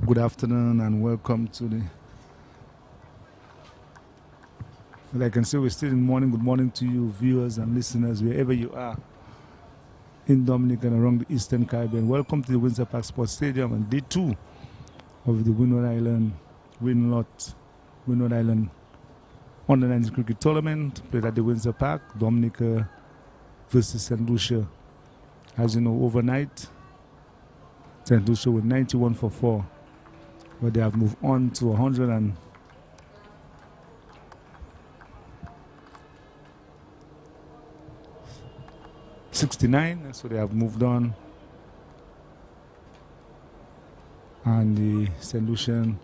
Good afternoon and welcome to the. Well, I can say we're still in morning. Good morning to you, viewers and listeners, wherever you are in Dominica and around the Eastern Caribbean. Welcome to the Windsor Park Sports Stadium and day 2 of the Windward Island Under-19 cricket tournament played at the Windsor Park, Dominica versus St. Lucia. As you know, overnight, St. Lucia with 91 for 4. But they have moved on to 169, so they have moved on. And the St. Lucian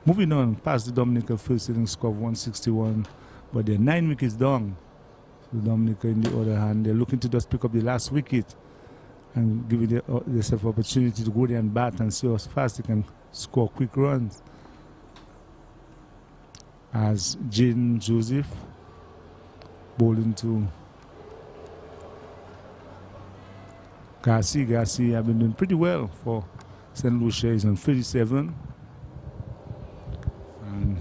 moving on past the Dominica first inning score of 161, but they're 9 wickets down. So Dominica, in the other hand, they're looking to just pick up the last wicket and give themselves opportunity to go there and bat and see how fast they can score quick runs. As Jaden Joseph bowling to Garcia. Garcia have been doing pretty well for St. Lucia. He's on 37 and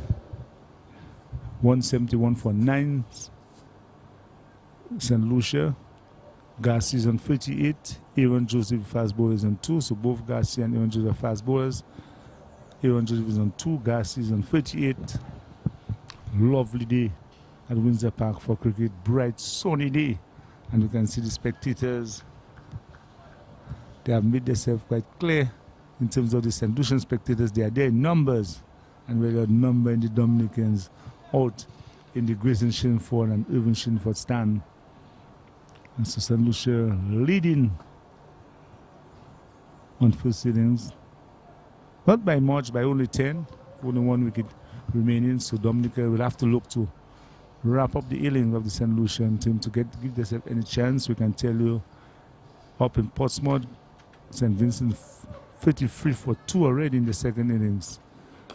171 for 9. St. Lucia. Garcia is on 38. Aaron Joseph fast bowler is on 2. So both Garcia and Aaron Joseph are fast bowlers. Aaron Joseph is on 2. Garcia is on 38. Lovely day at Windsor Park for cricket. Bright, sunny day. And you can see the spectators. They have made themselves quite clear in terms of the St. Lucian spectators. They are there in numbers. And we're outnumbering the Dominicans out in the Grayson Shinford and Irvin Shinford stand. And so St. Lucia leading on first innings. Not by much, by only 10. Only 1 wicket remaining. So Dominica will have to look to wrap up the innings of the St. Lucian team to give themselves any chance. We can tell you up in Portsmouth, St. Vincent 33 for 2 already in the second innings.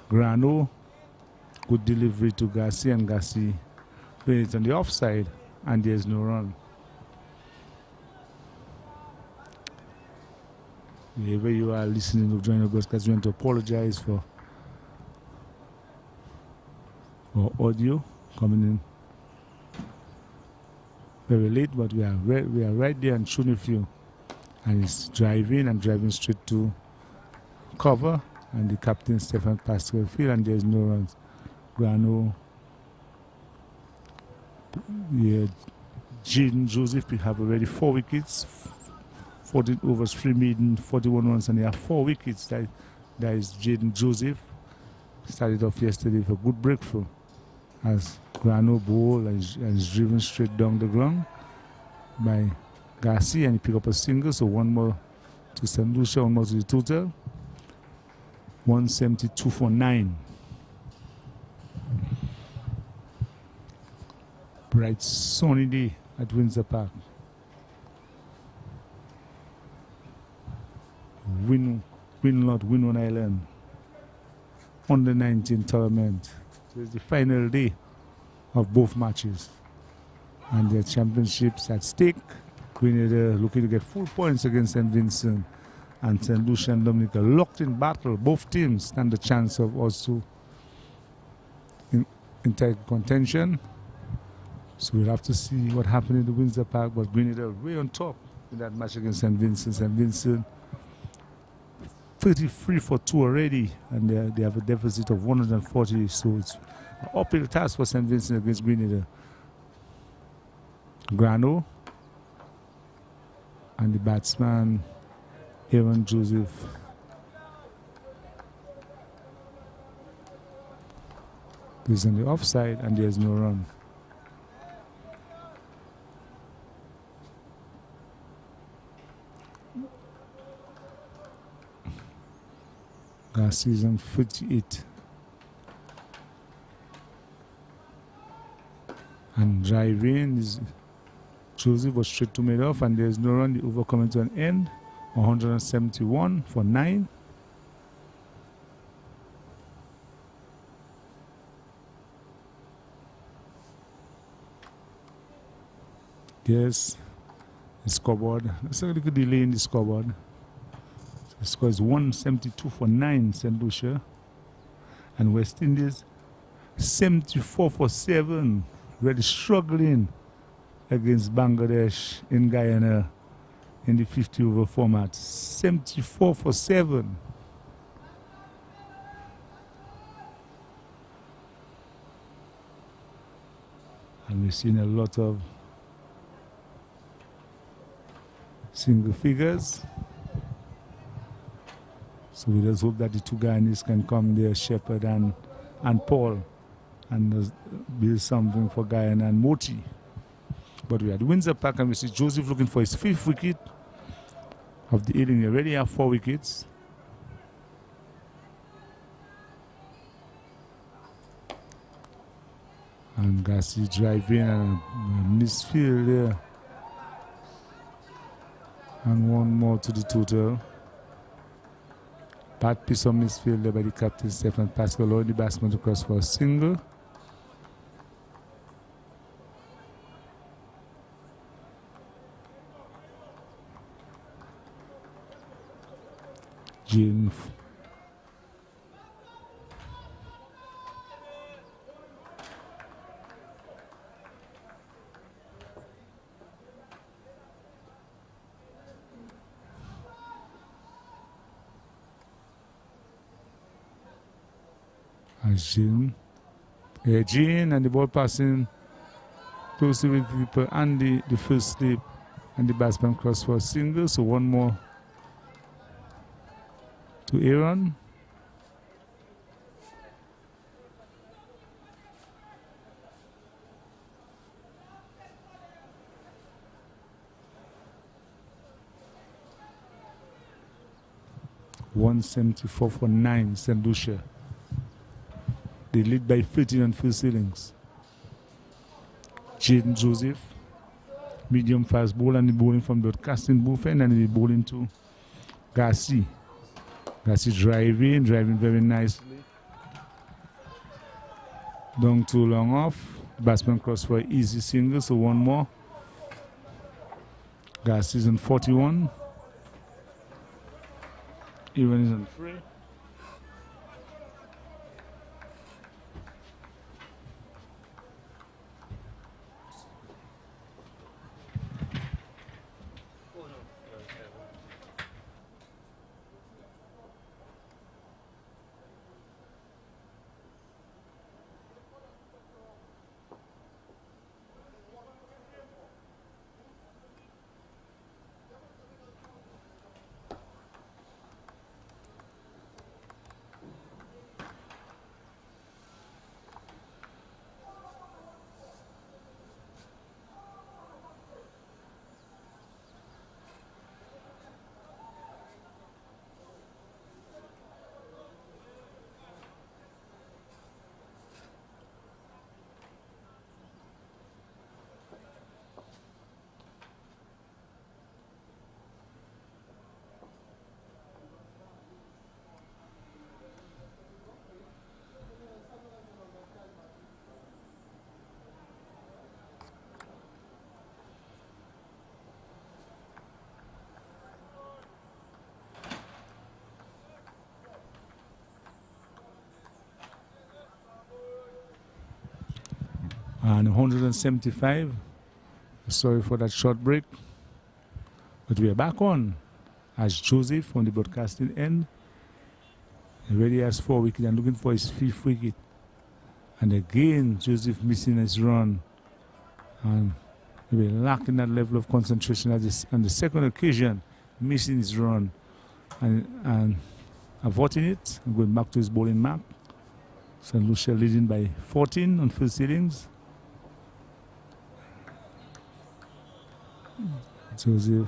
Grano, good delivery to Garcia, and Garcia playing it on the offside, and there's no run. Wherever you are listening to join the broadcast, we want to apologize for audio coming in very late, but we are right there and shooting with you. And he's driving straight to cover, and the captain Stefan Pascal field, and there's no runs. Grano, yeah, Jaden Joseph, we have already 4 wickets, 14 overs, 3 maiden, 41 runs, and they have 4 wickets. That is Jaden Joseph. Started off yesterday for good breakthrough as Grano bowl and is driven straight down the ground by Garcia, and he picked up a single, so 1 more to St. Lucia, 1 more to the total. 172 for 9. Bright sunny day at Windsor Park. Windward Island Under-19 tournament. So it's the final day of both matches, and their championships at stake. Grenada looking to get full points against St. Vincent, and St. Lucia and Dominica locked in battle. Both teams stand a chance of also in title contention. So we'll have to see what happened in the Windsor Park, but Grenada are way on top in that match against St. Vincent. St. Vincent 33 for 2 already, and they have a deficit of 140, so it's an uphill task for St. Vincent against Grenada. Grano and the batsman Aaron Joseph. He's on the offside, and there's no run. Garcia on 58. And driving is Joseph, was straight to mid-off, and there's no run. The over coming to an end. 171 for 9. Yes, the scoreboard. There's a little delay in the scoreboard. The score is 172 for 9, St. Lucia. And West Indies 74 for 7. Really struggling against Bangladesh in Guyana in the 50 over format. 74 for 7. And we've seen a lot of single figures. So we just hope that the two Guyanese can come there, Shepherd and Paul, and build something for Guyana and Moti. But we are at Windsor Park and we see Joseph looking for his 5th wicket of the inning. He already have 4 wickets. And Gassi driving and a misfield there. And one more to the total. Bad piece of misfield there by the captain Stephen Pascal, allowing the batsman to cross for a single. Jane. Jean and the ball passing close to the keeper and the first slip, and the batsman cross for a single. So one more to Aaron. $174 for 9, St. Lucia. They lead by 13 on first innings. Jaden Joseph, medium fast ball, and the bowling from broadcasting booth end, and the bowling to Gassi. Gassi driving very nicely. Don't too long off. Batsman cross for an easy single, so one more. Gassi is on 41. Even is on 3. And 175. Sorry for that short break. But we are back on as Joseph on the broadcasting end. He already has 4 wickets and looking for his 5th wicket. And again, Joseph missing his run. And he will lacking that level of concentration on the second occasion, missing his run and averting it and going back to his bowling mark. St. Lucia leading by 14 on first innings. Joseph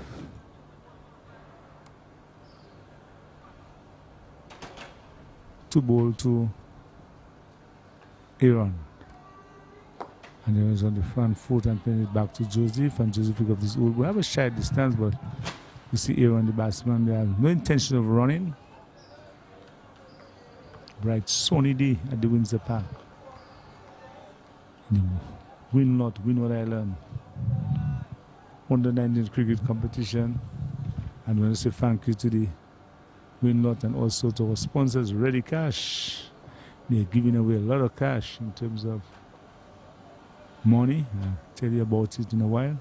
to bowl to Aaron, and he was on the front foot and playing it back to Joseph, and Joseph pick up this old. We have a shy distance, but you see Aaron, the batsman, they have no intention of running. Bright sunny day at the Windsor Park, Windward Island. Under 19 cricket competition, and we want to say thank you to the Windward, and also to our sponsors, Ready Cash. They're giving away a lot of cash in terms of money. I'll tell you about it in a while.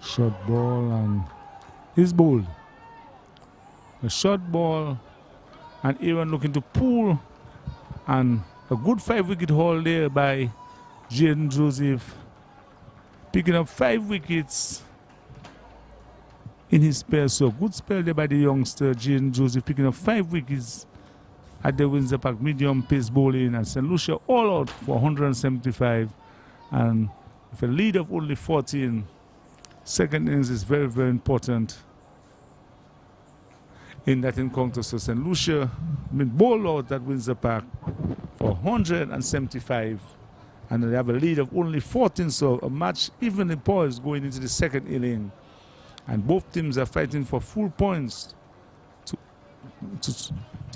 Short ball, and he's bowled. A short ball, and Aaron looking to pull, and a good 5-wicket haul there by Jaden Joseph, picking up 5 wickets in his spell. So good spell there by the youngster Jaden Joseph, picking up 5 wickets at the Windsor Park medium pace bowling, and St. Lucia all out for 175, and with a lead of only 14. Second innings is very, very important in that encounter. So St. Lucia been bowled out at Windsor Park for 175, and they have a lead of only 14. So a match evenly poised going into the second inning, and both teams are fighting for full points to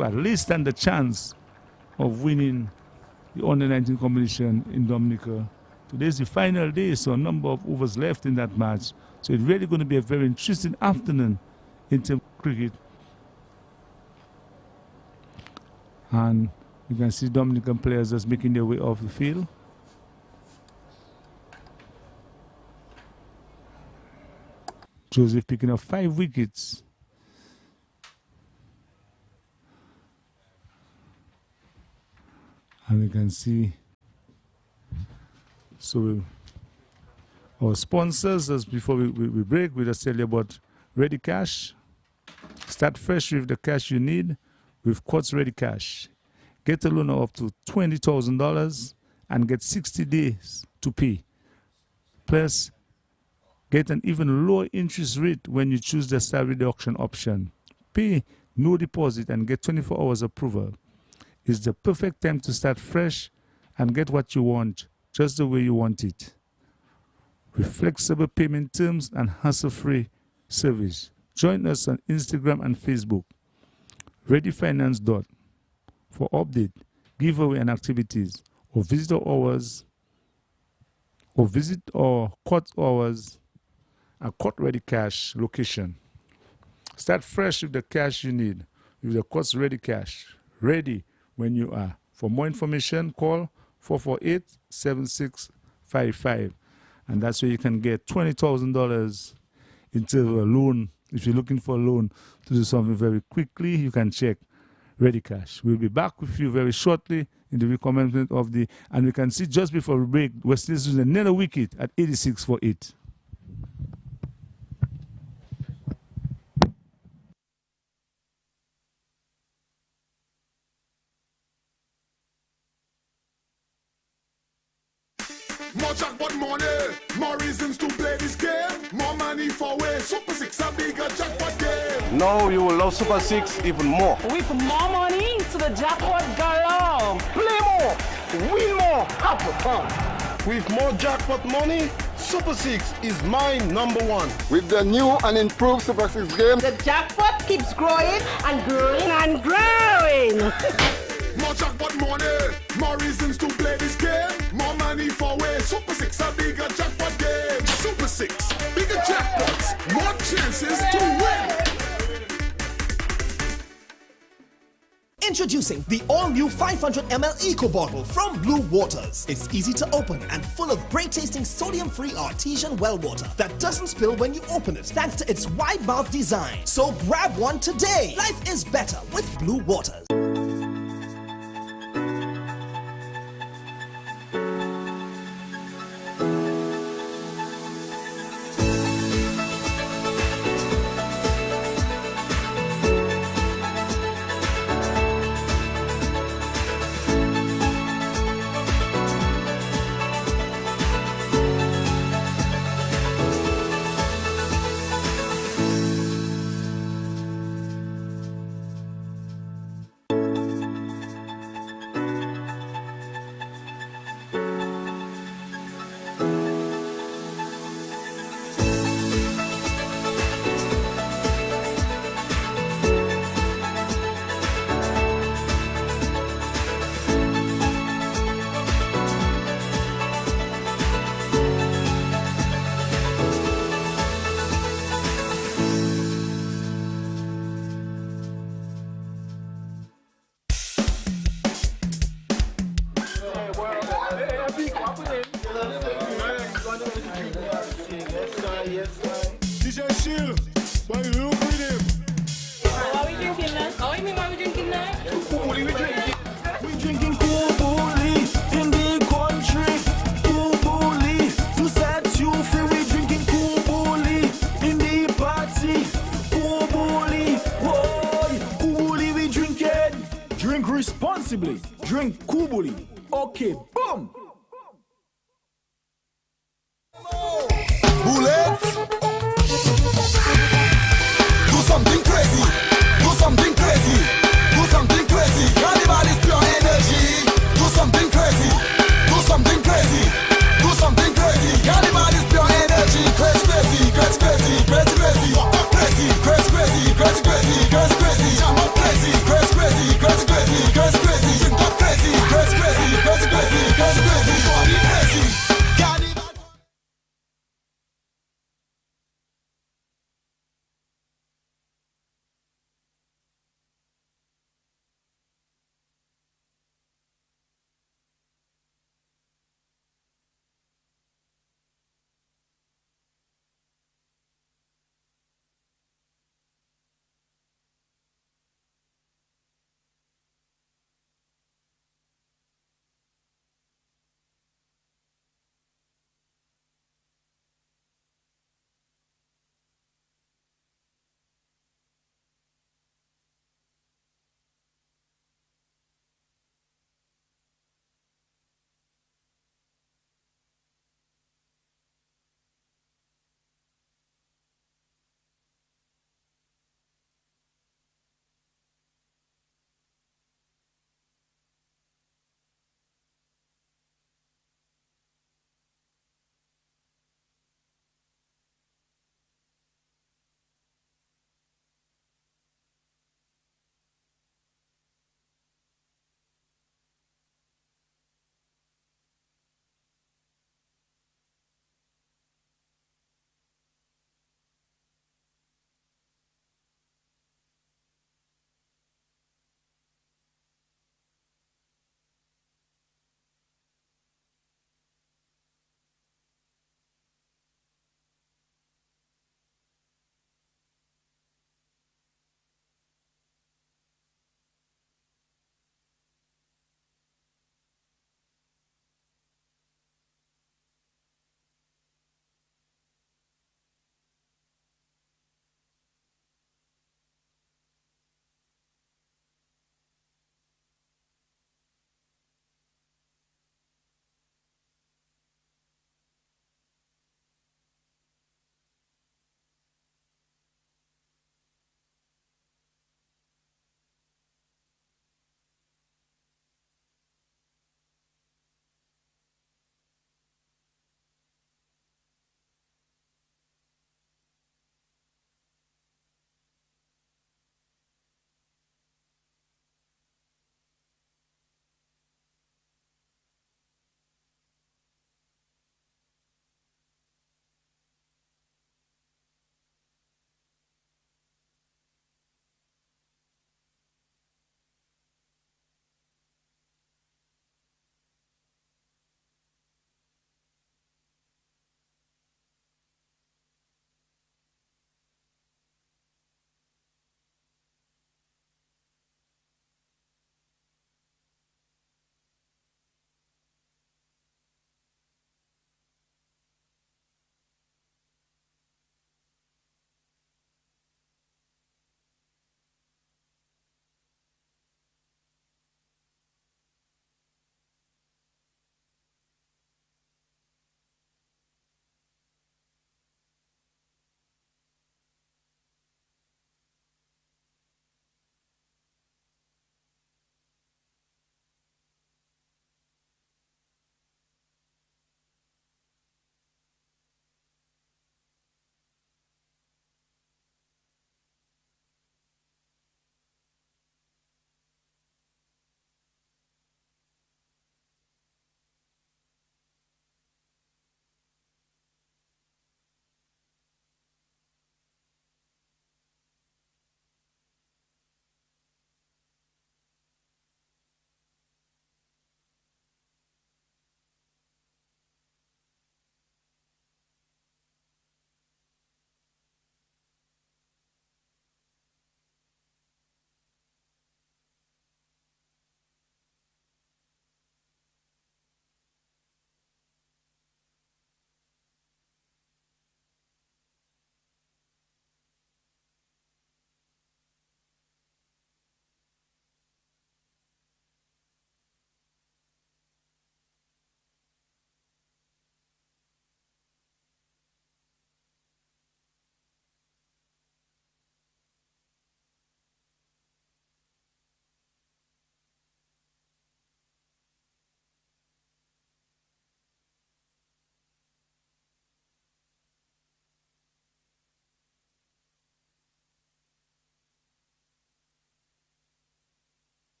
at least stand the chance of winning the under-19 competition in Dominica. Today's the final day, so a number of overs left in that match. So it's really going to be a very interesting afternoon in terms of cricket. And you can see Dominican players just making their way off the field. Joseph picking up 5 wickets. And we can see, so our sponsors, as before we break, we just tell you about Ready Cash. Start fresh with the cash you need with Quartz Ready Cash. Get a loan of up to $20,000 and get 60 days to pay. Plus, get an even lower interest rate when you choose the salary reduction option. Pay no deposit and get 24 hours approval. It's the perfect time to start fresh and get what you want, just the way you want it. With flexible payment terms and hassle-free service. Join us on Instagram and Facebook. ReadyFinance. For update, giveaway and activities, or visit our Court hours at Court Ready Cash location. Start fresh with the cash you need with the Court Ready Cash. Ready when you are. For more information, call 448-7655. And that's where you can get $20,000 into a loan. If you're looking for a loan to do something very quickly, you can check Ready Cash. We'll be back with you very shortly in the recommencement of the, and we can see just before we break, West Indies using another wicket at 86 for 8. More jackpot money, more reasons to play this game. More money for way. Super 6 a bigger jackpot game. Now you will love Super 6 even more. With more money to the jackpot galore. Play more, win more, have fun. With more jackpot money, Super 6 is my number one. With the new and improved Super 6 game, The jackpot keeps growing and growing and growing. More jackpot money, more reasons to play this game. More money for way. Super 6 a bigger jackpot game. Super 6, bigger jackpots, more chances to win. Introducing the all-new 500 ml Eco Bottle from Blue Waters. It's easy to open and full of great-tasting sodium-free artesian well water that doesn't spill when you open it thanks to its wide mouth design. So grab one today. Life is better with Blue Waters. Okay, boom. Bullets. Do something crazy. Do something crazy. Do something crazy. Carnival is pure energy. Do something crazy. Do something crazy. Do something crazy. Carnival is pure energy. Crazy, crazy, crazy, crazy, crazy, crazy. Walk up crazy, crazy, crazy, crazy, crazy, crazy, crazy. Jump up crazy, crazy, crazy, crazy, crazy, crazy, crazy. Drink up crazy, crazy, crazy, crazy, crazy, crazy, crazy.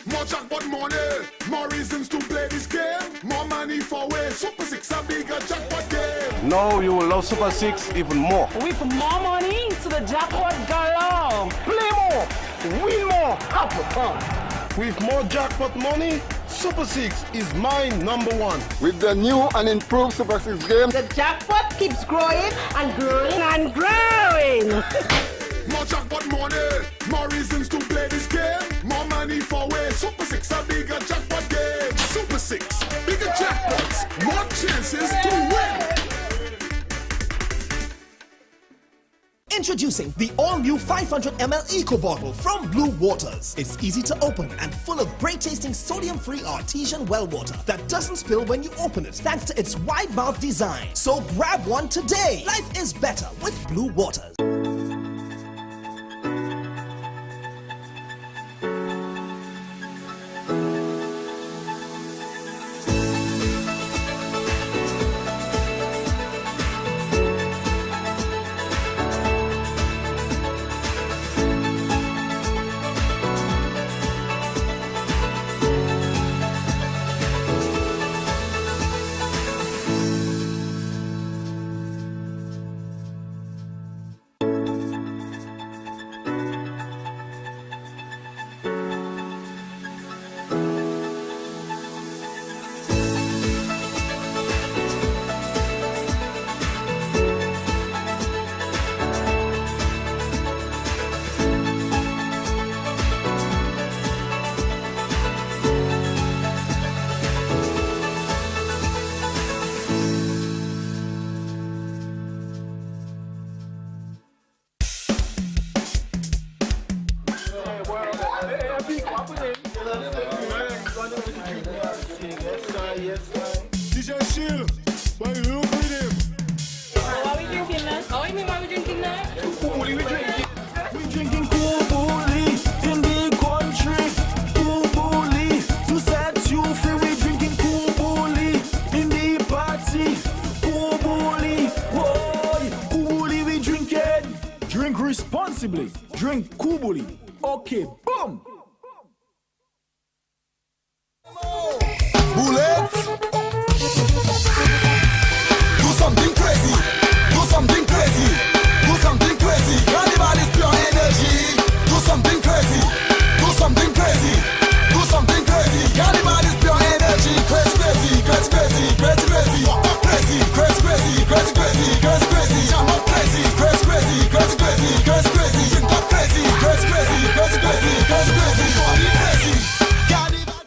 More jackpot money, more reasons to play this game. More money for way. Super 6 a bigger jackpot game. Now you will love Super 6 even more. With more money to the jackpot galore. Play more, win more, have fun. With more jackpot money, Super 6 is my number one. With the new and improved Super 6 game, The jackpot keeps growing and growing and growing. More jackpot money, more reasons to play this game. More money for way. Super 6 a bigger jackpot game. Super 6, bigger jackpots, more chances to win. Introducing the all-new 500ml Eco Bottle from Blue Waters. It's easy to open and full of great-tasting sodium-free artesian well water that doesn't spill when you open it thanks to its wide mouth design. So grab one today. Life is better with Blue Waters. DJ Shill, why you look with him? What are we drinking now? Oh, you mean what we drinking now? What are we drinking? We drinking Kubuli in the country. Kubuli to set you free. We drinking Kubuli in the party. Kubuli, boy, Kubuli we drinking. Drink responsibly. Drink Kubuli. Okay, boom. Bullets. Do something crazy. Do something crazy. Do something crazy. Carnival is pure energy. Do something crazy. Do something crazy. Do something crazy. Carnival is pure energy. Crazy, crazy, crazy, crazy, crazy, crazy. Walk up crazy, crazy, crazy, crazy, crazy, crazy, crazy. Jump up crazy, crazy, crazy, crazy, crazy, crazy, crazy. Drink up crazy, crazy, crazy, crazy, crazy, crazy, crazy. Body crazy. Carnival.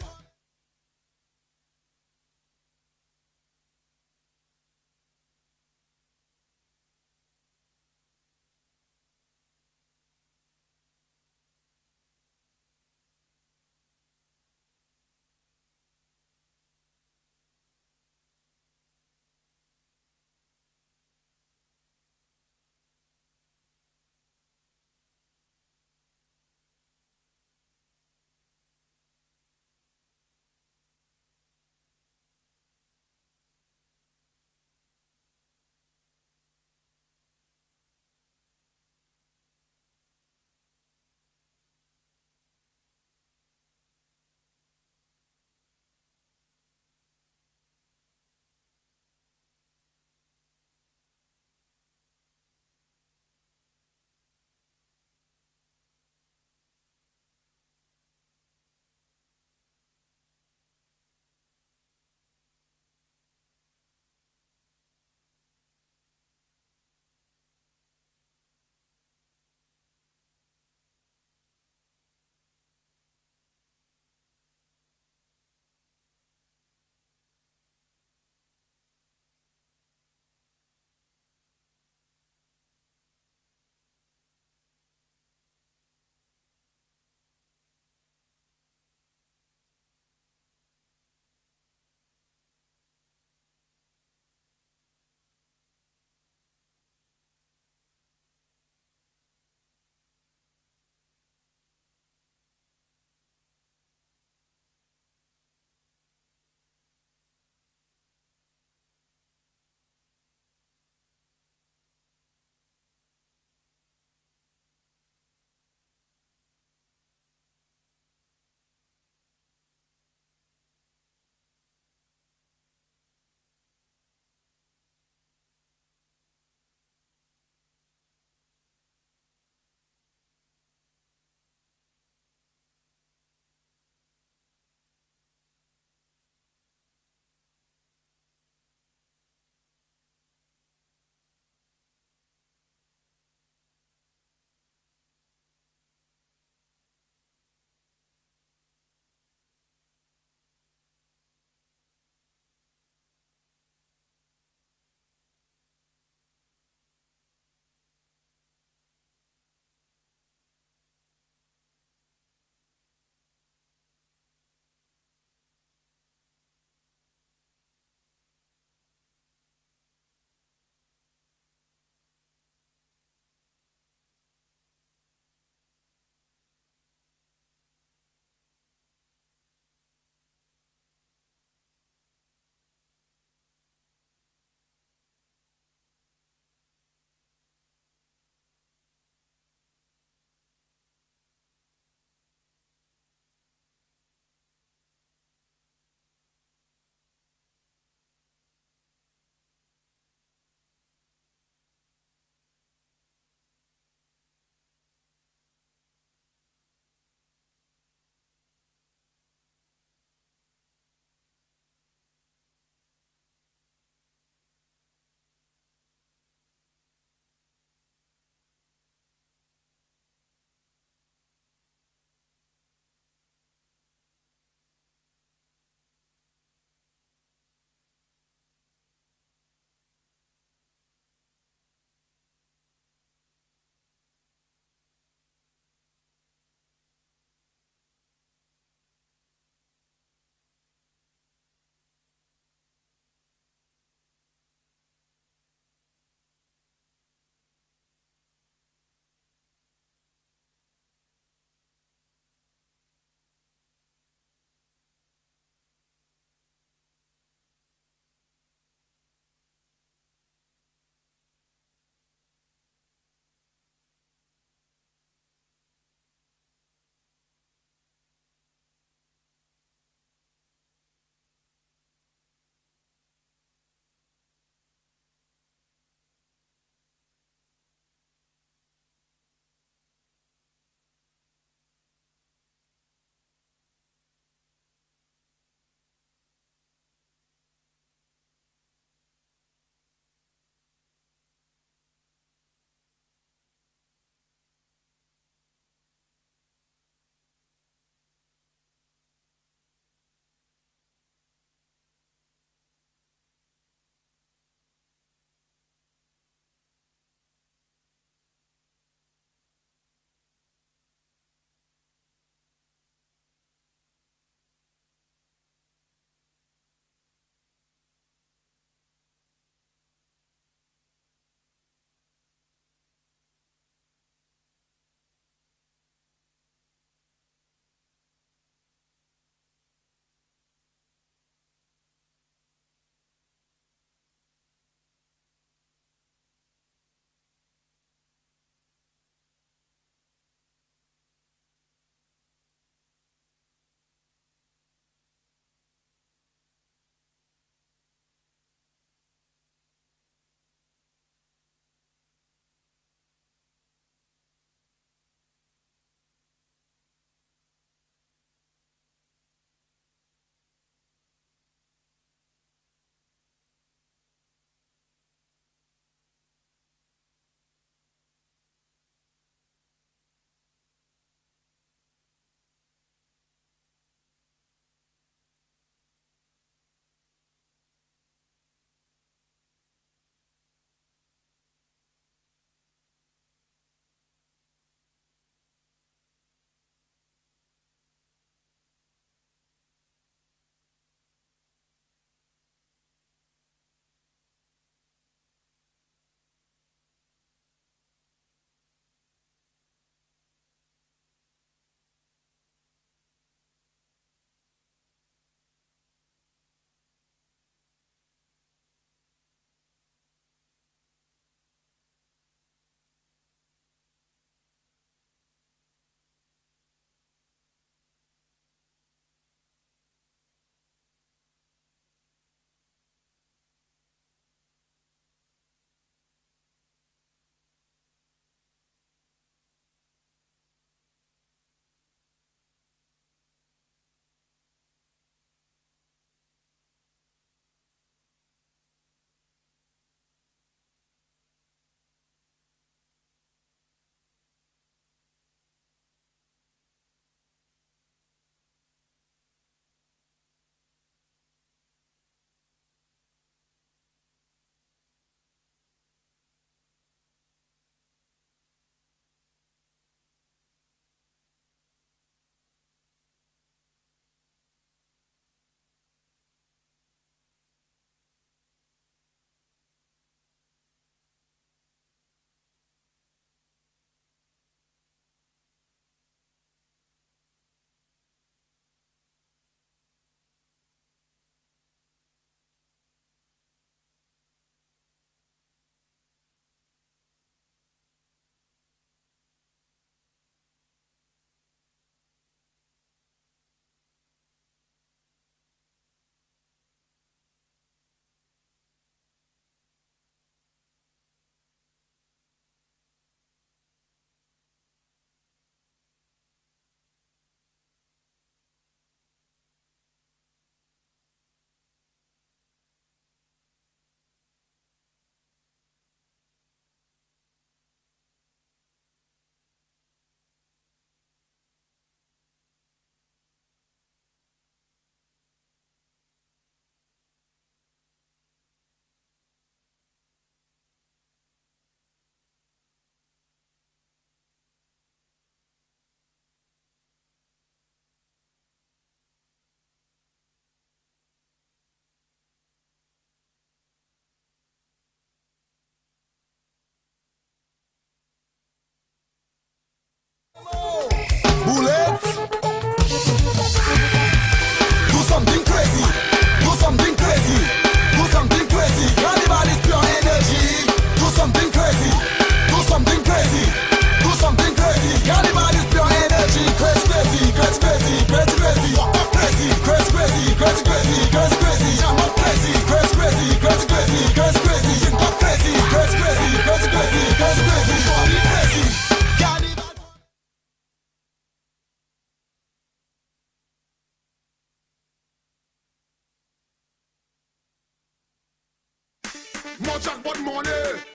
More jackpot money,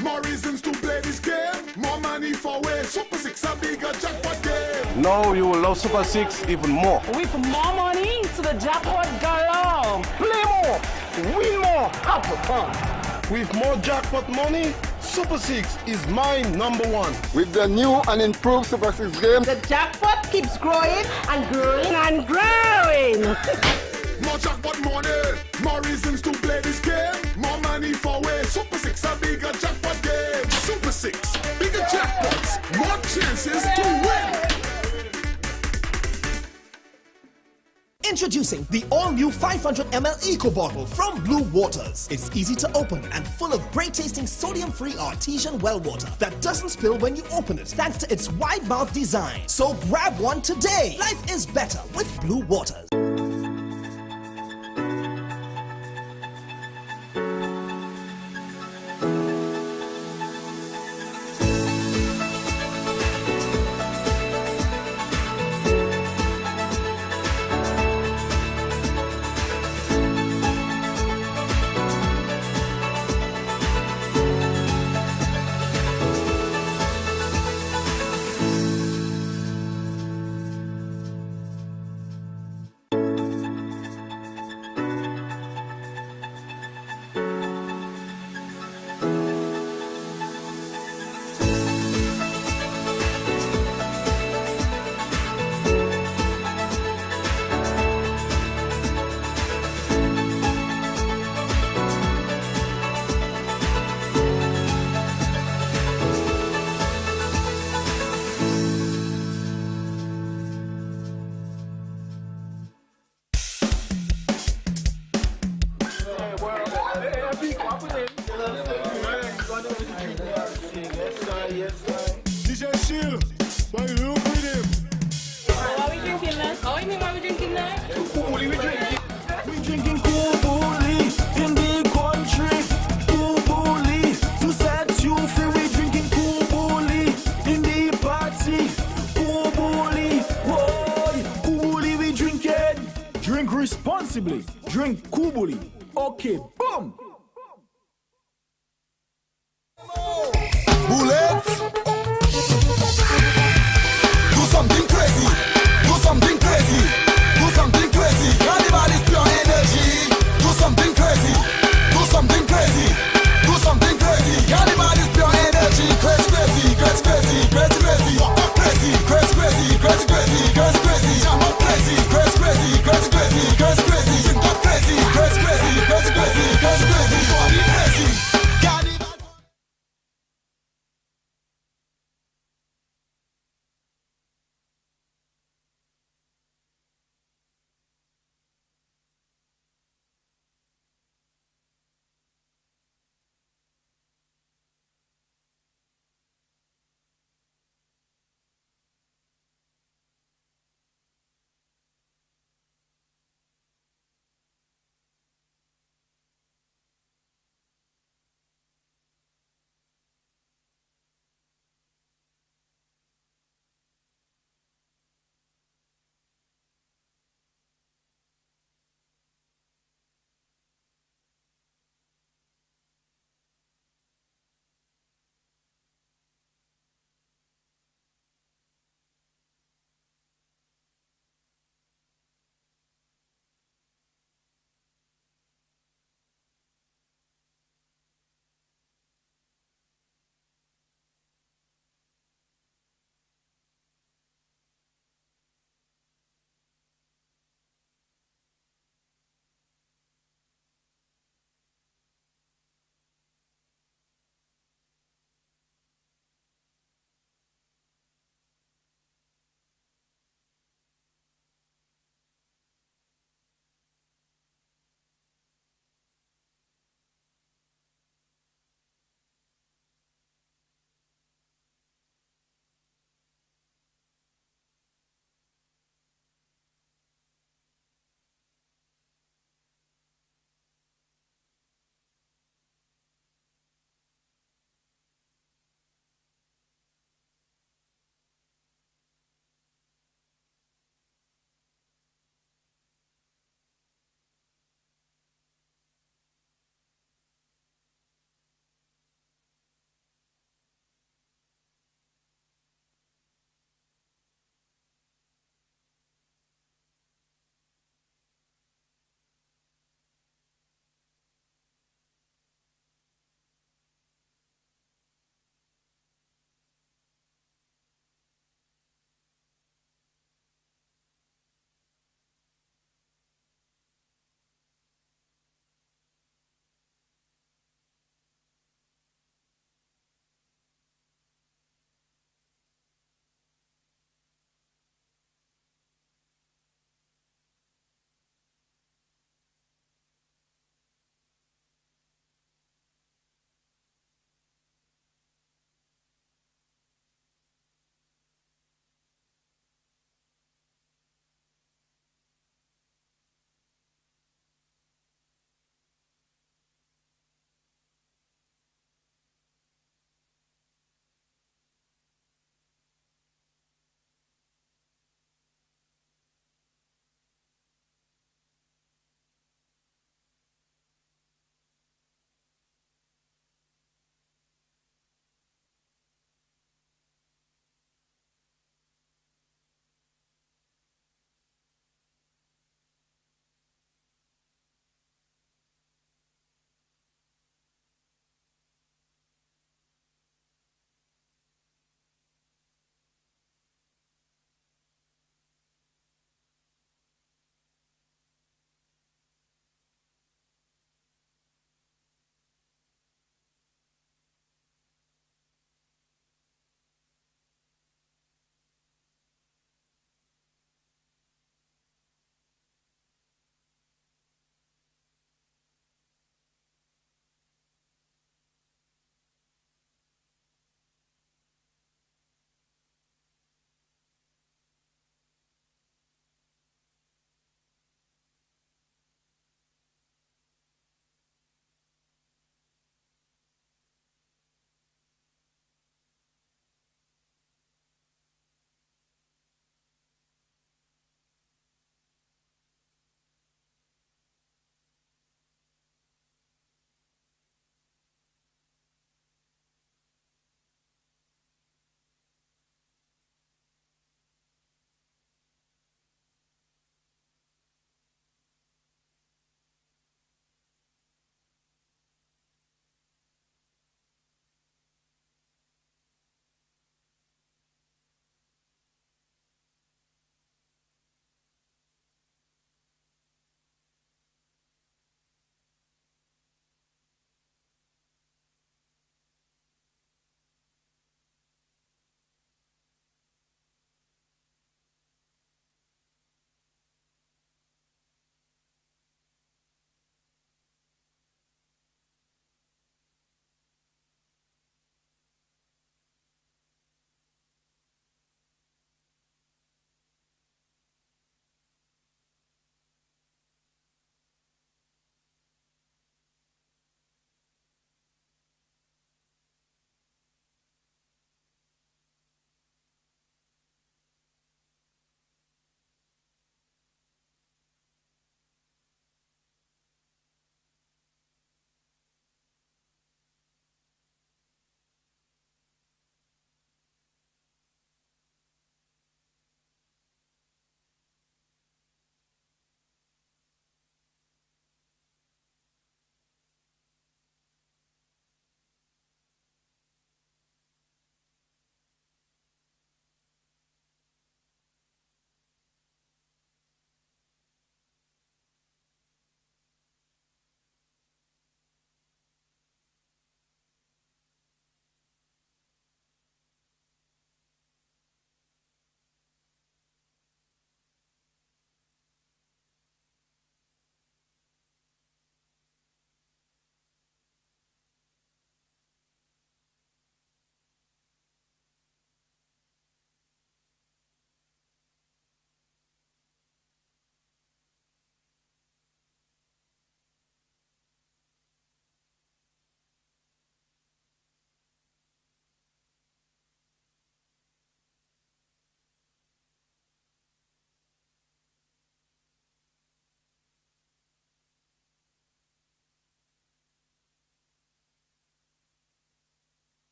more reasons to play this game. More money for way. Super 6 a bigger jackpot game. Now you will love Super 6 even more. With more money to the jackpot galore. Play more, win more, have fun. With more jackpot money, Super 6 is my number one. With the new and improved Super 6 game, The jackpot keeps growing and growing and growing. More jackpot money, more reasons to play this game. More money for way. Super 6 a bigger jackpot game. Super 6, bigger jackpots, more chances to win. Introducing the all-new 500 ml Eco Bottle from Blue Waters. It's easy to open and full of great-tasting sodium-free artesian well water that doesn't spill when you open it thanks to its wide mouth design. So grab one today. Life is better with Blue Waters. DJ Shill, why you look with him? What are we drinking now? Oh, you mean what we drinking now? We drinking Kubuli in the country. Kubuli to set you free. We drinking Kubuli in the party. Kubuli, boy, Kubuli we drinking. Drink responsibly. Drink Kubuli. Okay, boom. Bullets. Do something crazy. Do something crazy. Do something crazy. Everybody's pure energy. Do something crazy. Do something crazy. Do something crazy. Everybody's pure energy. Crazy, crazy, crazy, crazy, crazy, crazy. Walk up crazy, crazy, crazy, crazy, crazy, crazy, crazy. Jump up crazy, crazy, crazy, crazy, crazy, crazy, crazy. Drink up crazy, crazy, crazy, crazy, crazy, crazy, crazy.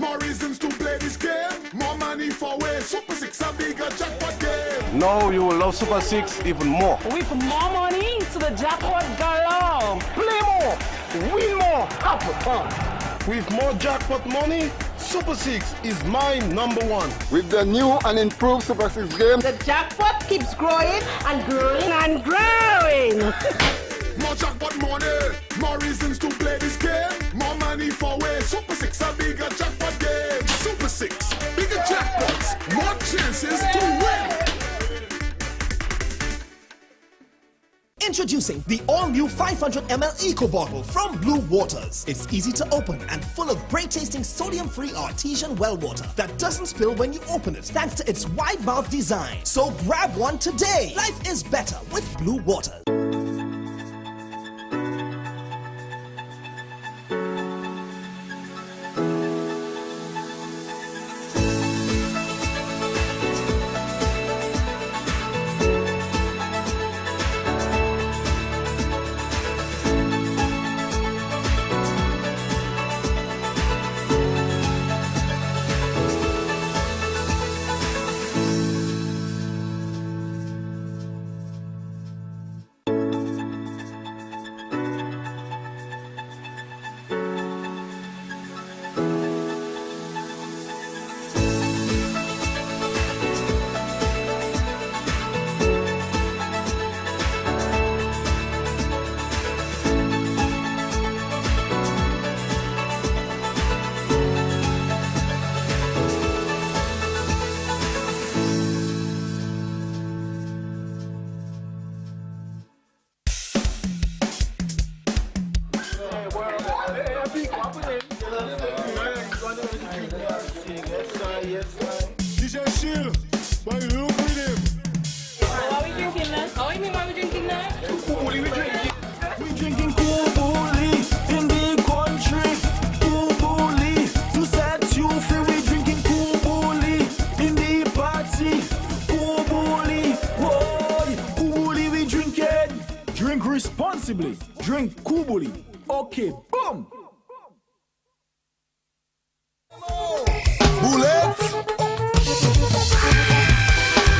More reasons to play this game. More money for way. Super 6 a bigger jackpot game. Now you will love Super 6 even more. With more money to the jackpot galore. Play more, win more, have fun. With more jackpot money, Super 6 is my number one. With the new and improved Super 6 game, The jackpot keeps growing and growing and growing. More jackpot money. More reasons to play this game. More money for way. Super 6 a bigger jackpot game. Super 6. Bigger jackpots. More chances to win. Introducing the all-new 500ml Eco Bottle from Blue Waters. It's easy to open and full of great-tasting sodium-free artesian well water that doesn't spill when you open it thanks to its wide mouth design. So grab one today. Life is better with Blue Waters. DJ Shield, why you look with him? What are we drinking now? Oh, you mean what are we drinking now? We drinking Kubuli in the country. Kubuli to set you free. We drinking Kubuli in the party. Kubuli, boy, Kubuli we drinking. Drink responsibly. Drink Kubuli. Okay, boom. Bullets.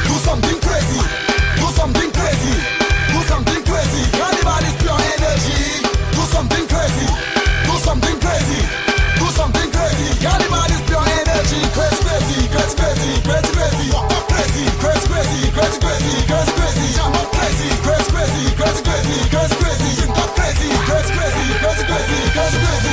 Do something crazy. Do something crazy. Do something crazy. Everybody's pure energy. Do something crazy. Do something crazy. Do something crazy. Everybody's pure energy. Crazy, crazy, crazy, crazy, crazy, crazy. Walk up crazy, crazy, crazy, crazy, crazy, crazy, crazy. Jump up crazy, crazy, crazy, crazy, crazy, crazy, crazy. Drink up crazy, crazy, crazy, crazy, crazy, crazy, crazy.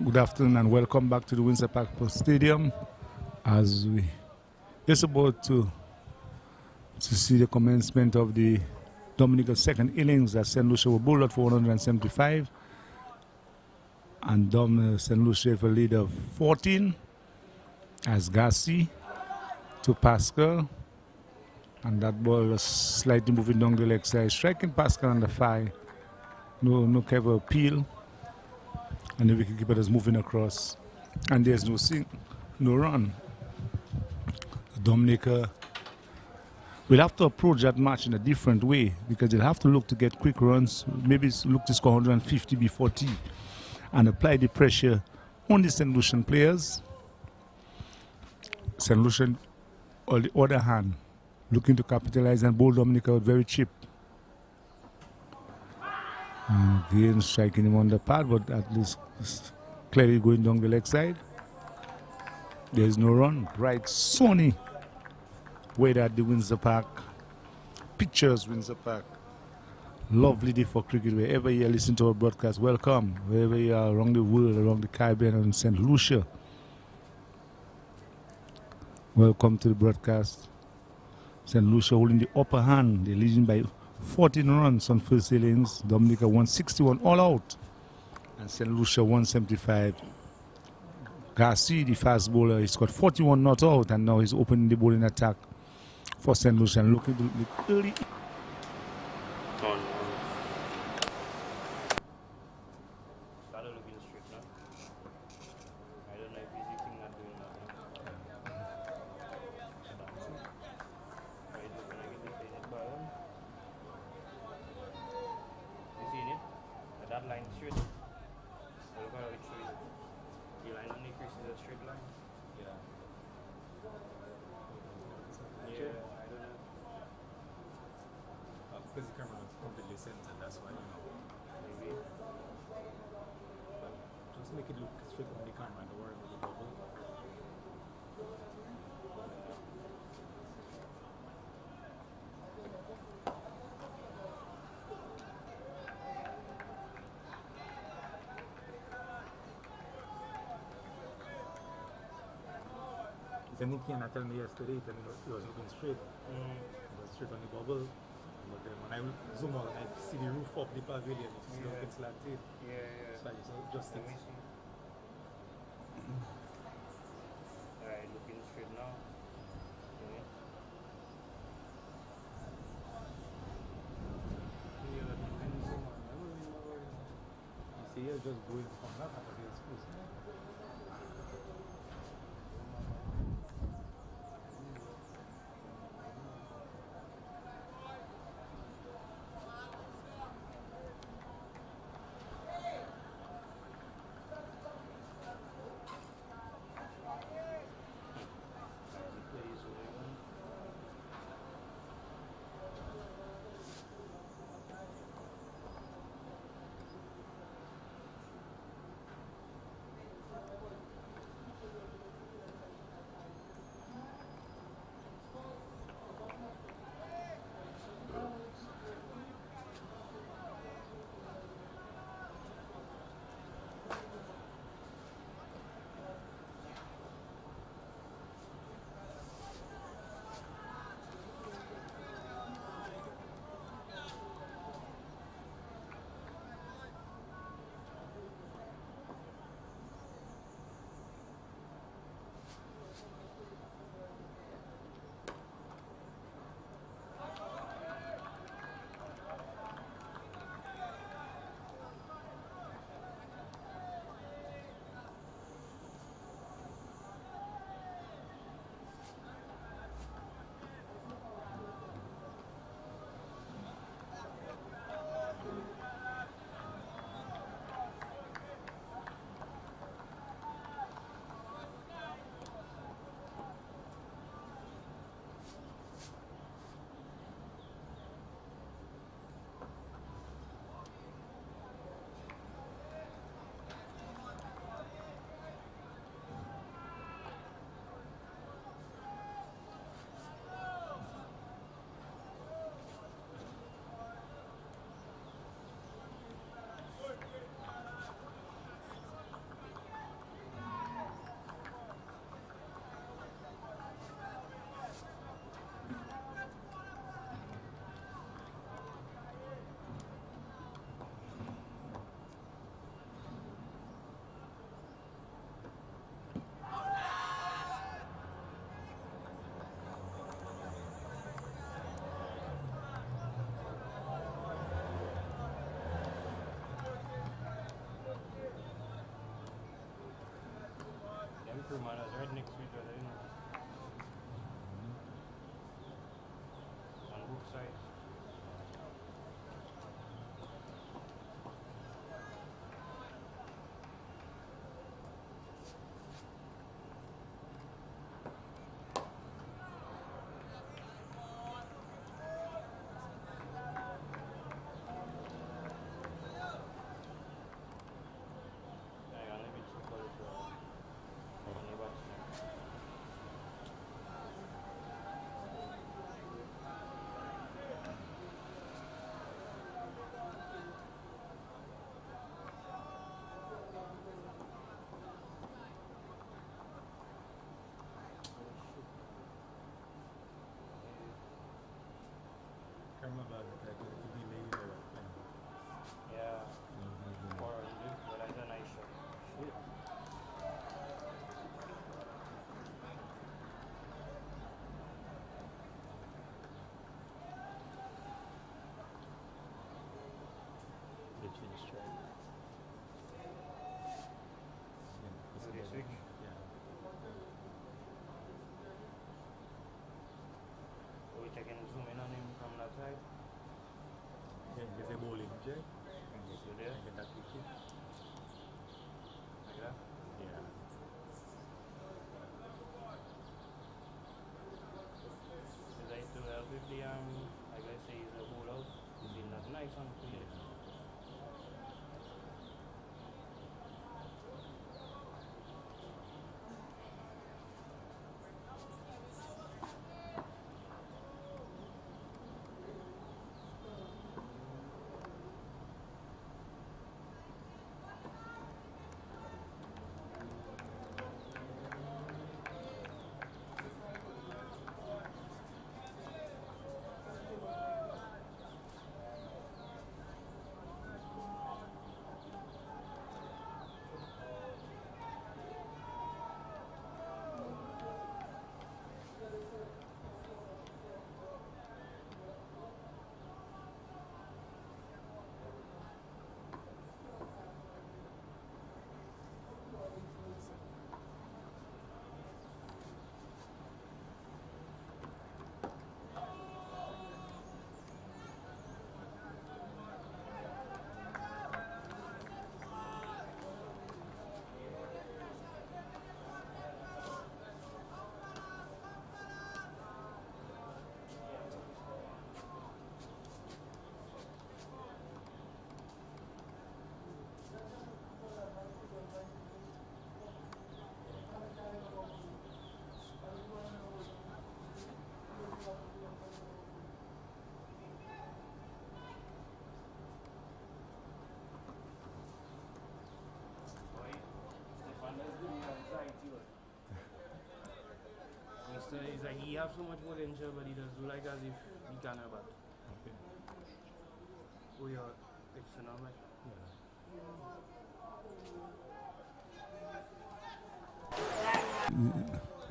Good afternoon and welcome back to the Windsor Park Stadium as we just about to see the commencement of the Dominica second innings as St. Lucia were bowled out for 175 and St. Lucia have a lead of 14 as Gassi to Pascal, and that ball was slightly moving down the leg side, striking Pascal on the 5. No cover appeal. And the wicketkeeper is moving across, and there's no run. Dominica will have to approach that match in a different way because they'll have to look to get quick runs, maybe look to score 150 before tea, and apply the pressure on the St. Lucian players. St. Lucian, on the other hand, looking to capitalize and bowl Dominica out very cheap. And again, striking him on the pad, but at least clearly going down the leg side. There's no run. Bright, sunny weather at the Windsor Park. Pictures, Windsor Park. Lovely day for cricket. Wherever you listen to our broadcast, welcome. Wherever you are around the world, around the Caribbean and St. Lucia, welcome to the broadcast. St. Lucia holding the upper hand. They're leading by 14 runs on first innings. Dominica 161 all out. And St. Lucia 175. Garcia, the fast bowler, he's got 41 not out, and now he's opening the bowling attack for St. Lucia and looking to look early. Because the camera was completely centered, that's why, maybe. But just make it look straight on the camera, don't worry about the bubble. Then Kiana told me yesterday, he was looking straight. It was straight on the bubble. But then when I zoom out and I see the roof of the pavilion, it's like it's slanted. So I just think. Alright, looking straight now. Okay. You see, you're just going from that to this place. crew, man. That's right next to each other, you know. On both sides. Yeah. 400, but that's a nice shot. Shit. Switch. So we can zoom in on him from that side. Yeah, there's a bowling, Jay. You there? Get that wicket. Like that? Yeah. Is that to help with the like I say, the bowl out? It's been that nice on play. It's like he have so much potential, but he does do like as if he can't have it. Okay. Oh, yeah, external mic.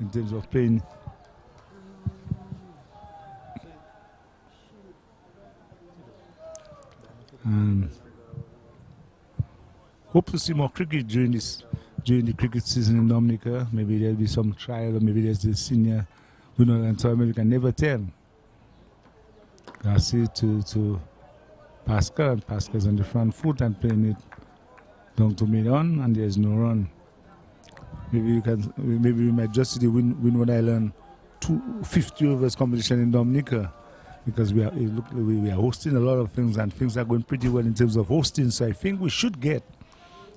In terms of playing. And hope to see more cricket during the cricket season in Dominica. Maybe there'll be some trial, or maybe there's the senior Windward tournament. We can never tell. I see to Pascal, and Pascal's on the front foot and playing it down to mid-on, and there's no run. Maybe we might just see the Windward Island 50 overs competition in Dominica, because we are hosting a lot of things, and things are going pretty well in terms of hosting. So I think we should get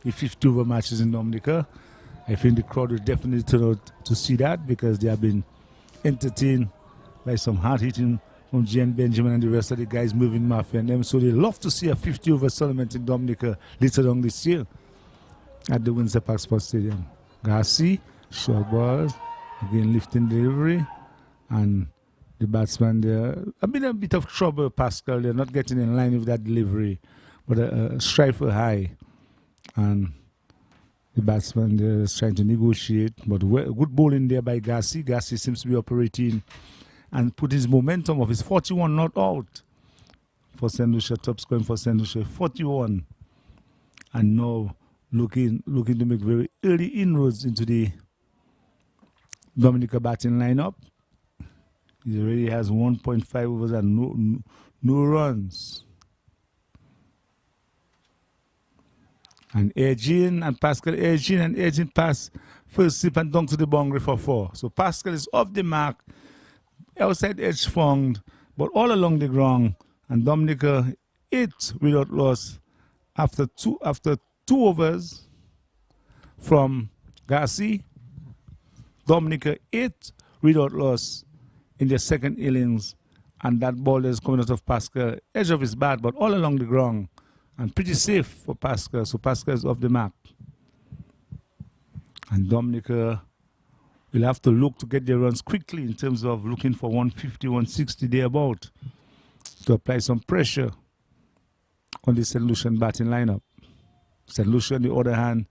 the 50 over matches in Dominica. I think the crowd will definitely turn out to see that, because they have been entertained by some hard hitting from Jen Benjamin and the rest of the guys moving Mafia and them. So they love to see a 50 over tournament in Dominica later on this year at the Windsor Park Sports Stadium. Garcia, short balls, again lifting delivery, and the batsman there, a bit of trouble, Pascal. They're not getting in line with that delivery, but a strike for high, and the batsman there is trying to negotiate, but good bowling there by Garcia. Garcia seems to be operating and put his momentum of his 41 not out for St. Lucia, top scoring for St. Lucia, 41, and now looking to make very early inroads into the Dominica batting lineup. He already has 1.5 overs and no runs. And Edging and Pascal Edging pass first slip and down to the boundary for 4. So Pascal is off the mark, outside edge found, but all along the ground. And Dominica 8 without loss after two overs from Garcia. Dominica 8 without loss in the second innings, and that ball is coming out of Pascal, edge of his bat, but all along the ground, and pretty safe for Pascal. So Pascal is off the mark, and Dominica will have to look to get their runs quickly in terms of looking for 150, 160 thereabout to apply some pressure on the St. Lucian batting lineup. St. Lucia, on the other hand,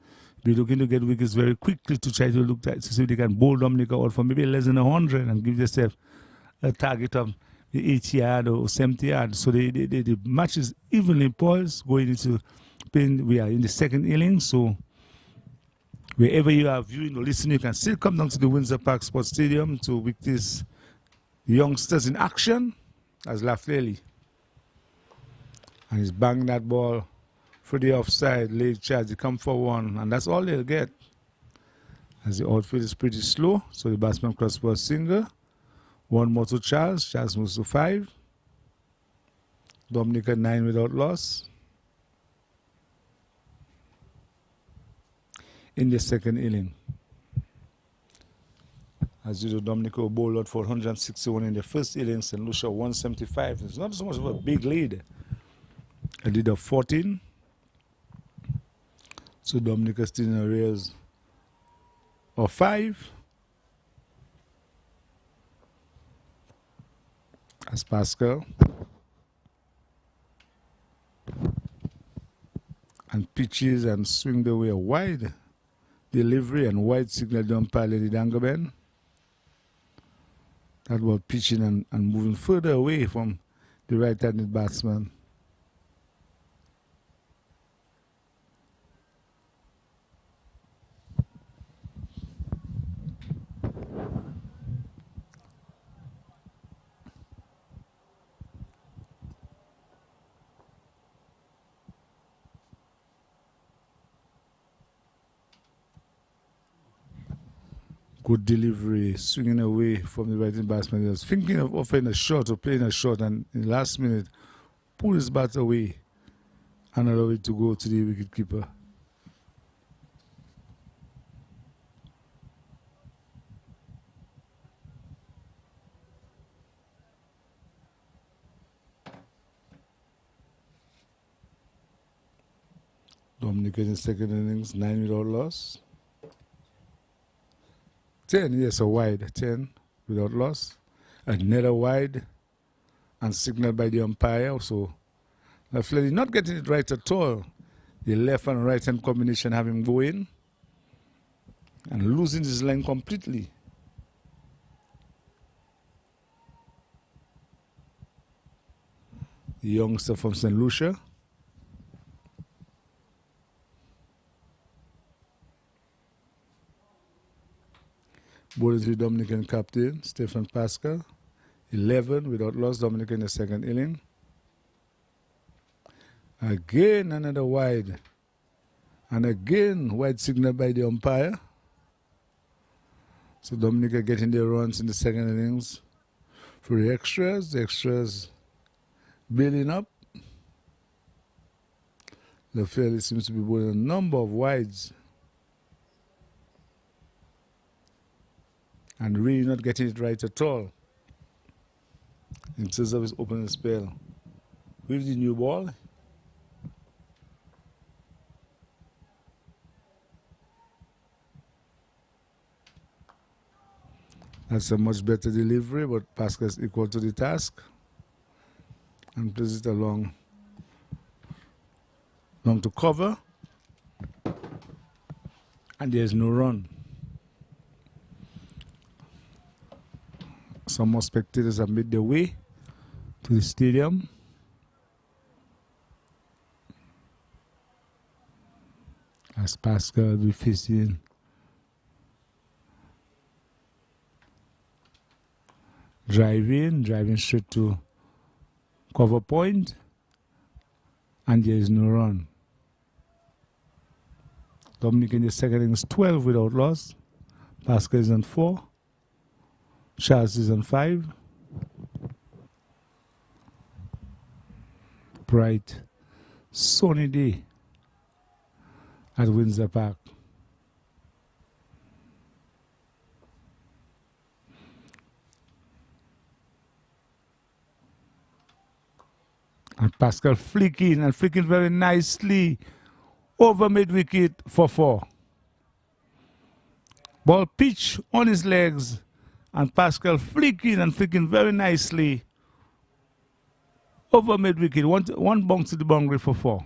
be looking to get wickets very quickly to try to look at to see if they can bowl Dominica out for maybe less than 100 and give themselves a target of the 80 yard or 70 yard. So the match is evenly poised going into playing. We are in the second inning, so wherever you are viewing or listening, you can still come down to the Windsor Park Sports Stadium to witness the youngsters in action as Lafley. And he's banging that ball for the offside, late charge, they come for 1, and that's all they'll get. As the outfield is pretty slow, so the batsman cross for a single. 1 more to Charles. Charles moves to 5. Dominica 9 without loss. In the second inning. As usual, Dominica will bowl out for 161 in the first inning, St. Lucia 175. It's not so much of a big lead. A lead of 14. So Dominica still in arrears of 5. As Pascal and pitches and swing the way a wide delivery and wide signal the umpire Lady Dangaben. That was pitching and moving further away from the right-handed batsman. Good delivery, swinging away from the right-hand batsman. He was thinking of offering a shot or playing a shot, and in the last minute, pulled his bat away and allowed it to go to the wicketkeeper. Dominica in the second innings, 9 without loss. 10, yes, a wide, 10 without loss. Another wide and signaled by the umpire. So Lafley not getting it right at all. The left and right hand combination have him going and losing his line completely. The youngster from St. Lucia. Bowls the Dominican captain, Stephen Pascal. 11 without loss, Dominica in the second inning. Again, another wide. And again, wide signal by the umpire. So Dominica getting their runs in the second innings. For the extras building up. Lafley seems to be bowling a number of wides. And really not getting it right at all in terms of his opening spell. With the new ball, that's a much better delivery, but Pascal is equal to the task and plays it along to cover, and there's no run. Some more spectators have made their way to the stadium. As Pascal will be facing driving straight to cover point, and there is no run. Dominica in the second innings 12 without loss. Pascal is on 4. Charles is on 5. Bright, sunny day at Windsor Park. And Pascal flicking very nicely over mid-wicket for 4. Ball pitch on his legs, and Pascal flicking very nicely over mid-wicket. One bounce to the boundary for 4.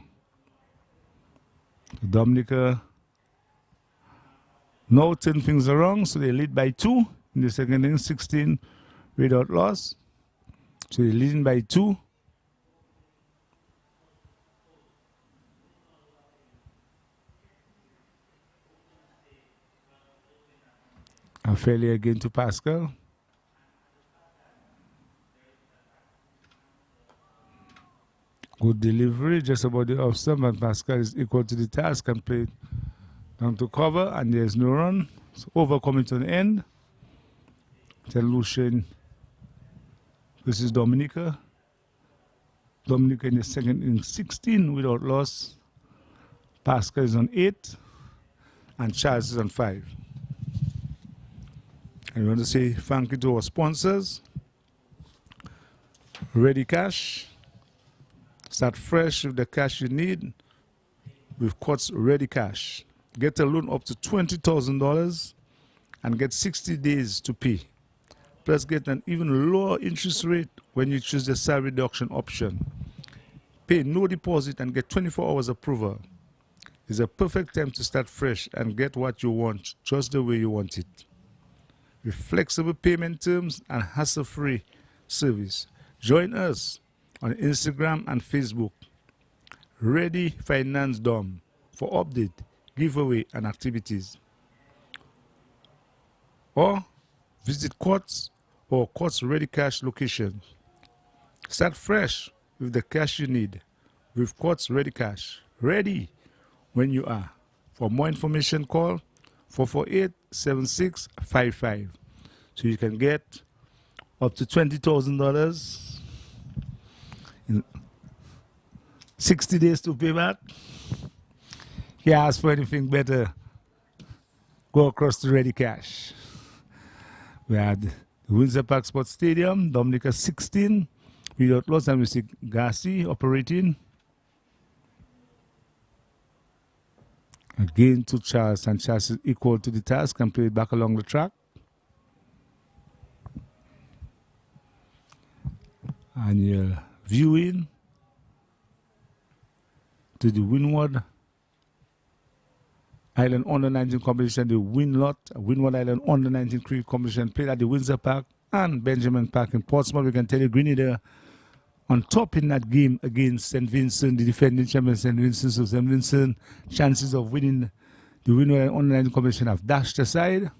Dominica now turn things around, so they lead by 2 in the second inning, 16 without loss. So they're leading by 2. A failure again to Pascal. Good delivery, just about the off stump, and Pascal is equal to the task and played down to cover, and there's no run. So over coming to an end. Tell Lucia, this is Dominica. Dominica in the second inning, 16 without loss. Pascal is on 8, and Charles is on 5. And we want to say thank you to our sponsors. Ready Cash. Start fresh with the cash you need with Quartz Ready Cash. Get a loan up to $20,000 and get 60 days to pay. Plus get an even lower interest rate when you choose the salary reduction option. Pay no deposit and get 24 hours approval. It's a perfect time to start fresh and get what you want just the way you want it. With flexible payment terms and hassle-free service. Join us on Instagram and Facebook. Ready Finance Dom for update, giveaway, and activities. Or visit Quartz or Quartz Ready Cash location. Start fresh with the cash you need with Quartz Ready Cash. Ready when you are. For more information, call 448-7655. So you can get up to $20,000 in 60 days to pay back. You ask for anything better, go across to Ready Cash. We had the Windsor Park Sports Stadium, Dominica 16, without loss, and we see Garcia operating. Again to Charles, and Charles is equal to the task and played back along the track. And you're viewing to the Windward Island Under-19 competition, the Windward Island Under-19 cricket competition played at the Windsor Park and Benjamin Park in Portsmouth. We can tell you Grenada on top in that game against St. Vincent, the defending champion St. Vincent. So St. Vincent chances of winning the Windward Island Under-19 competition have dashed aside.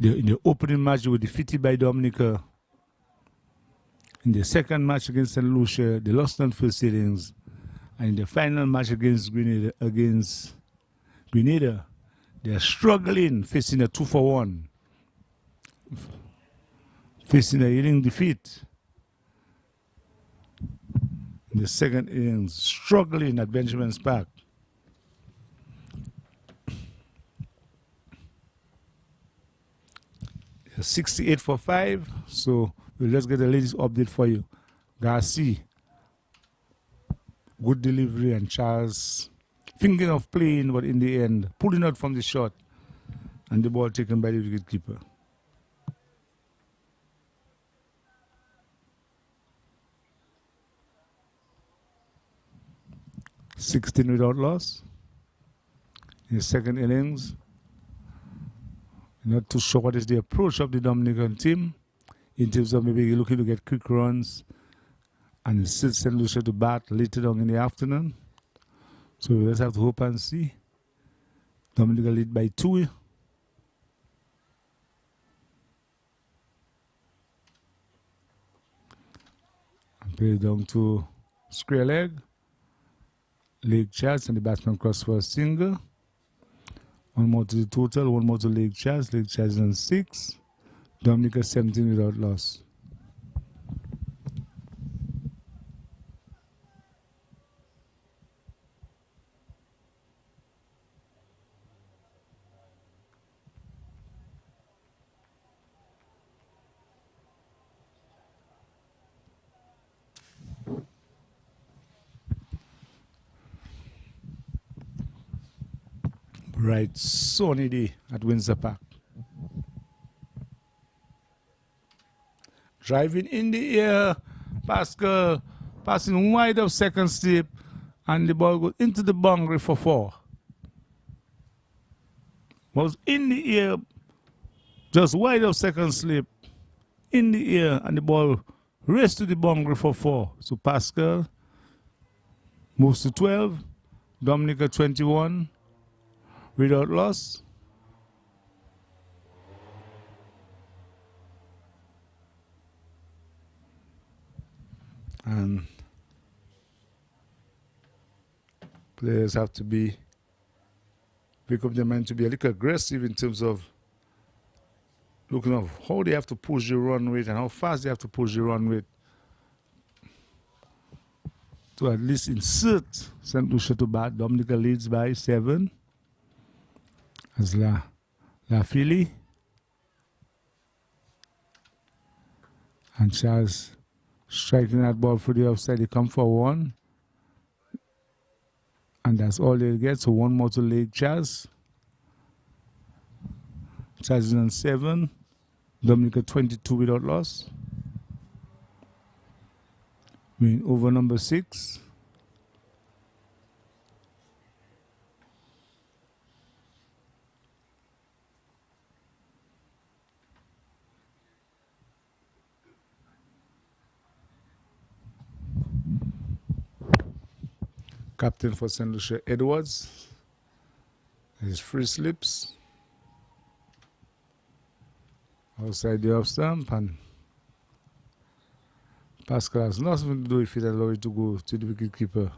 In the opening match, they were defeated by Dominica. In the second match against St. Lucia, they lost on first innings. And in the final match against Grenada, they are struggling, facing a 2-for-1. Facing a inning defeat. In the second innings, struggling at Benjamin's Park. 68 for 5. So we'll just get the latest update for you. Garcia, good delivery, and Charles thinking of playing, but in the end, pulling out from the shot, and the ball taken by the wicketkeeper. (16) without loss in the second innings. Not too sure what is the approach of the Dominican team in terms of maybe looking to get quick runs and sit St. Lucia to bat later on in the afternoon. So let's have to hope and see. Dominica lead by 2. And play down to square leg. Leg charge and the batsman cross for a single. One more to the total, one more to leg charge. Leg charge is on 6. Dominica 17 without loss. Bright sunny day at Windsor Park. Driving in the air, Pascal passing wide of second slip, and the ball goes into the boundary for 4. Was in the air, just wide of second slip, in the air, and the ball raced to the boundary for 4. So Pascal moves to 12, Dominica 21. Without loss. And players have to pick up their mind to be a little aggressive in terms of looking at how they have to push the run rate and how fast they have to push the run rate to at least insert St. Lucia to bat. Dominica leads by 7. As La Philly and Charles striking that ball for the offside. They come for 1, and that's all they get. So 1 more to leg Charles. Charles is on 7. Dominica 22 without loss. We're over number 6. Captain for St. Lucia, Edwards. His free slips. Outside the off stump, and Pascal has nothing to do if it allows it to go to the wicket keeper.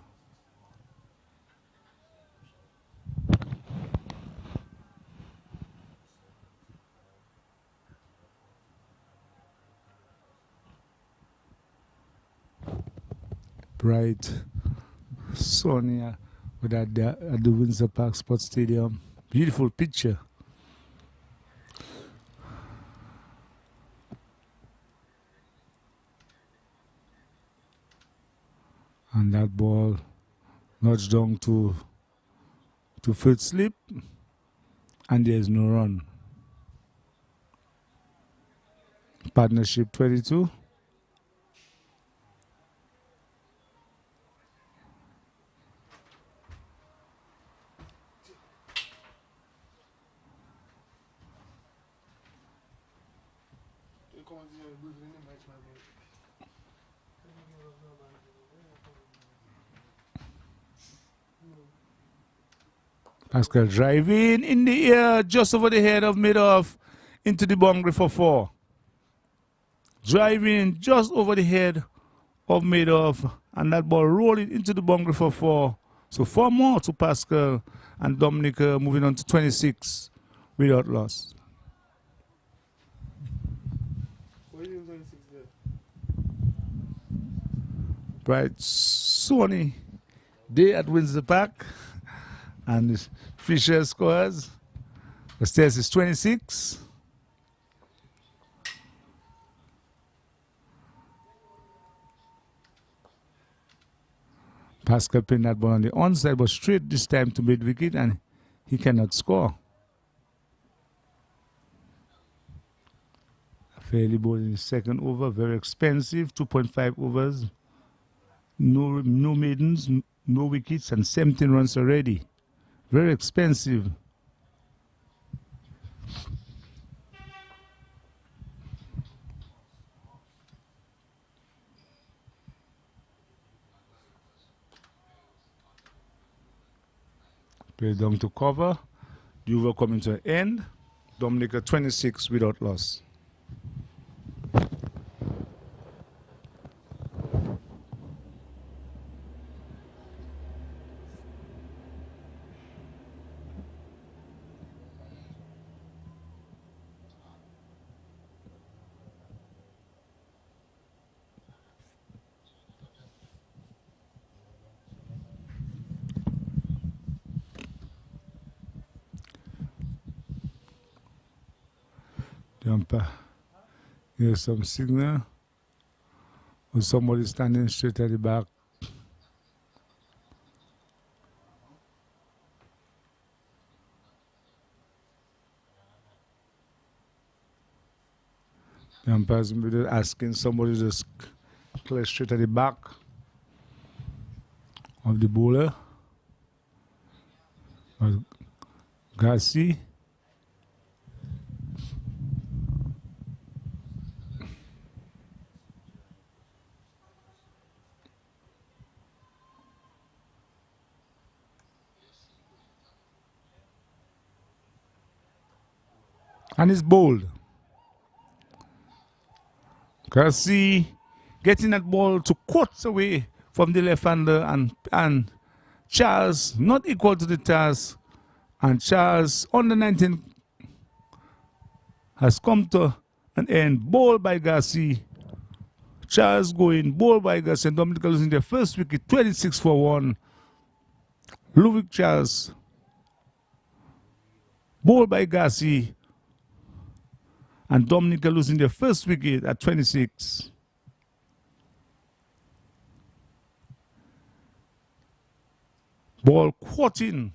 Bright sunny with at the Windsor Park Sports Stadium. Beautiful picture. And that ball nudged down to fifth slip, and there is no run. Partnership 22. Pascal driving in the air just over the head of mid-off into the boundary for 4. Driving just over the head of mid-off, and that ball rolling into the boundary for 4. So 4 more to Pascal, and Dominica moving on to 26 without loss. Bright sunny day at Windsor Park, and Fisher scores. The stats is 26. Pascal pinned that ball on the onside, but straight this time to mid wicket, and he cannot score. Fairly ball in the second over, very expensive, 2.5 overs. No maidens, no wickets, and 17 runs already. Very expensive. Play down to cover. The over coming to an end. Dominica 26 without loss. The umpire here's some signal with somebody standing straight at the back. The umpire's asking somebody to clear straight at the back of the bowler. Garcia. And it's bold. Garcia getting that ball to quarters away from the left-hander and Charles not equal to the task. And Charles under 19 has come to an end. Ball by Garcia. Charles going, ball by Garcia. And Dominica losing their first wicket, 26-1. Louis Charles. Ball by Garcia. And Dominica losing their first wicket at 26. Ball caught in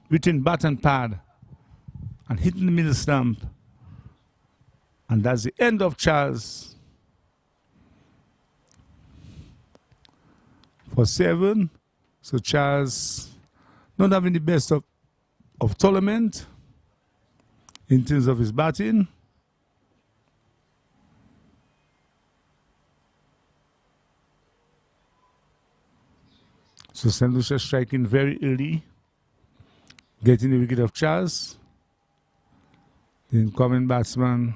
between bat and pad and hitting the middle stump. And that's the end of Charles. For 7. So Charles not having the best of tournament in terms of his batting. So St. Lucia striking very early, getting the wicket of Charles. The incoming batsman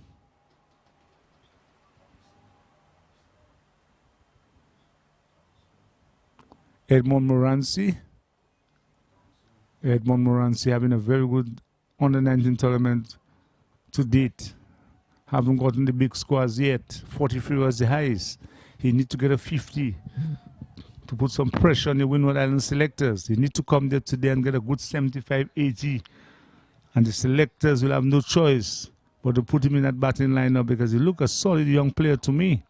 Edmond Morancy. Edmond Morancy having a very good under-19 tournament to date. Haven't gotten the big scores yet. 43 was the highest. He needs to get a 50 to put some pressure on the Windward Island selectors. They need to come there today and get a good 75, 80. And the selectors will have no choice but to put him in that batting lineup because he looks a solid young player to me.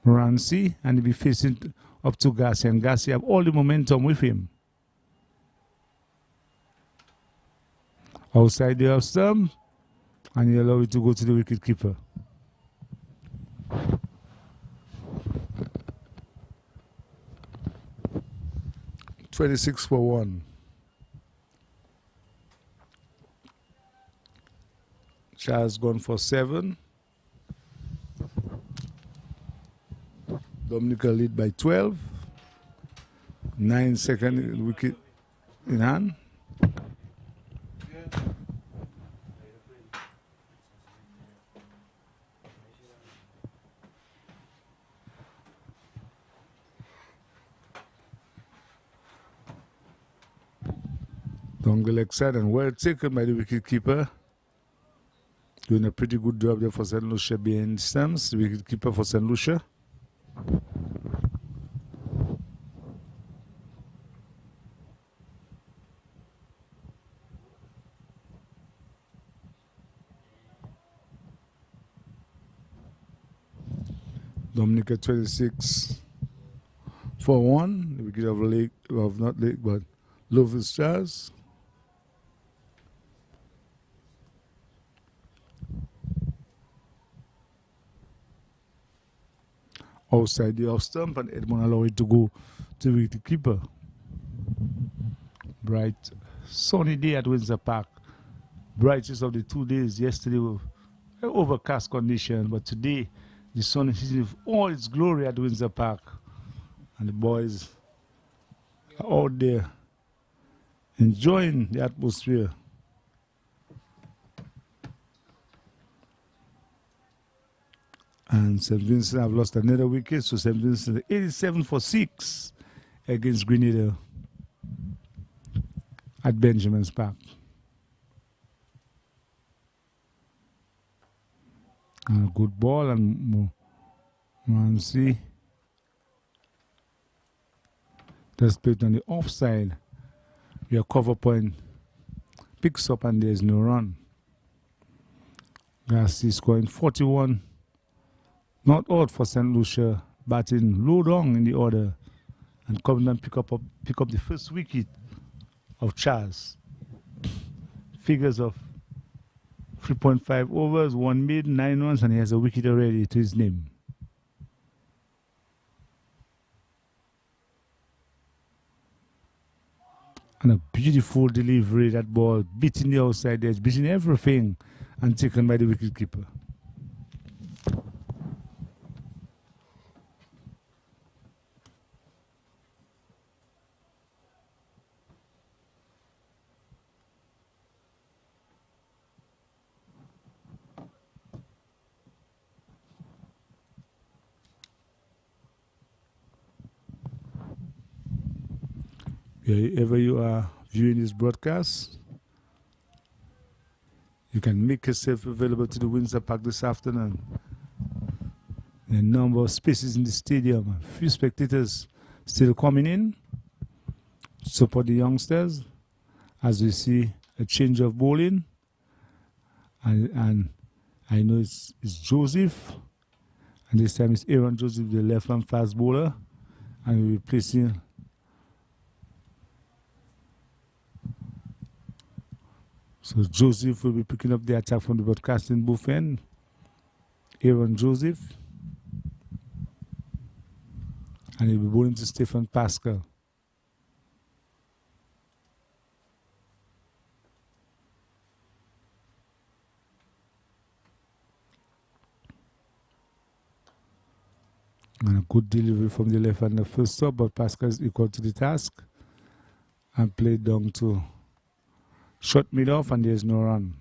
Morancy, and he'll be facing up to Garcia, and Garcia have all the momentum with him. Outside the off stump, and he allow it to go to the wicket keeper. (26-1). Charles gone for 7. Dominica lead by 12. 9-second wicket in hand. Dongle leg side and well taken by the wicket keeper. Doing a pretty good job there for St. Lucia behind stumps. The wicket keeper for St. Lucia. Dominica 26 for 1. The wicket of Lake, of not Lake, but Lovis Charles. Outside the off stump, and Edmond allow it to go to the wicket keeper. Bright, sunny day at Windsor Park. Brightest of the 2 days. Yesterday were overcast condition, but today the sun is in all its glory at Windsor Park. And the boys are out there enjoying the atmosphere. And St. Vincent have lost another wicket, so St. Vincent 87 for 6 against Grenada at Benjamin's Park. And a good ball, and Mansi just played on the offside. Your cover point picks up and there's no run. Garcia scoring 41. Not out for St. Lucia, batting low down in the order and coming and pick up the first wicket of Charles. Figures of 3.5 overs, 1 made, 9 runs, and he has a wicket already to his name. And a beautiful delivery, that ball beating the outside edge, beating everything, and taken by the wicketkeeper. Wherever you are viewing this broadcast, you can make yourself available to the Windsor Park this afternoon. There are a number of spaces in the stadium. A few spectators still coming in to support the youngsters as we see a change of bowling. And I know it's Joseph, and this time it's Aaron Joseph, the left-hand fast bowler, and we're replacing so Joseph will be picking up the attack from the broadcasting booth end. Aaron Joseph. And he'll be bowling to Stephen Pascal. And a good delivery from the left hand the first stop, but Pascal is equal to the task. And played down to shot mid off, and there's no run.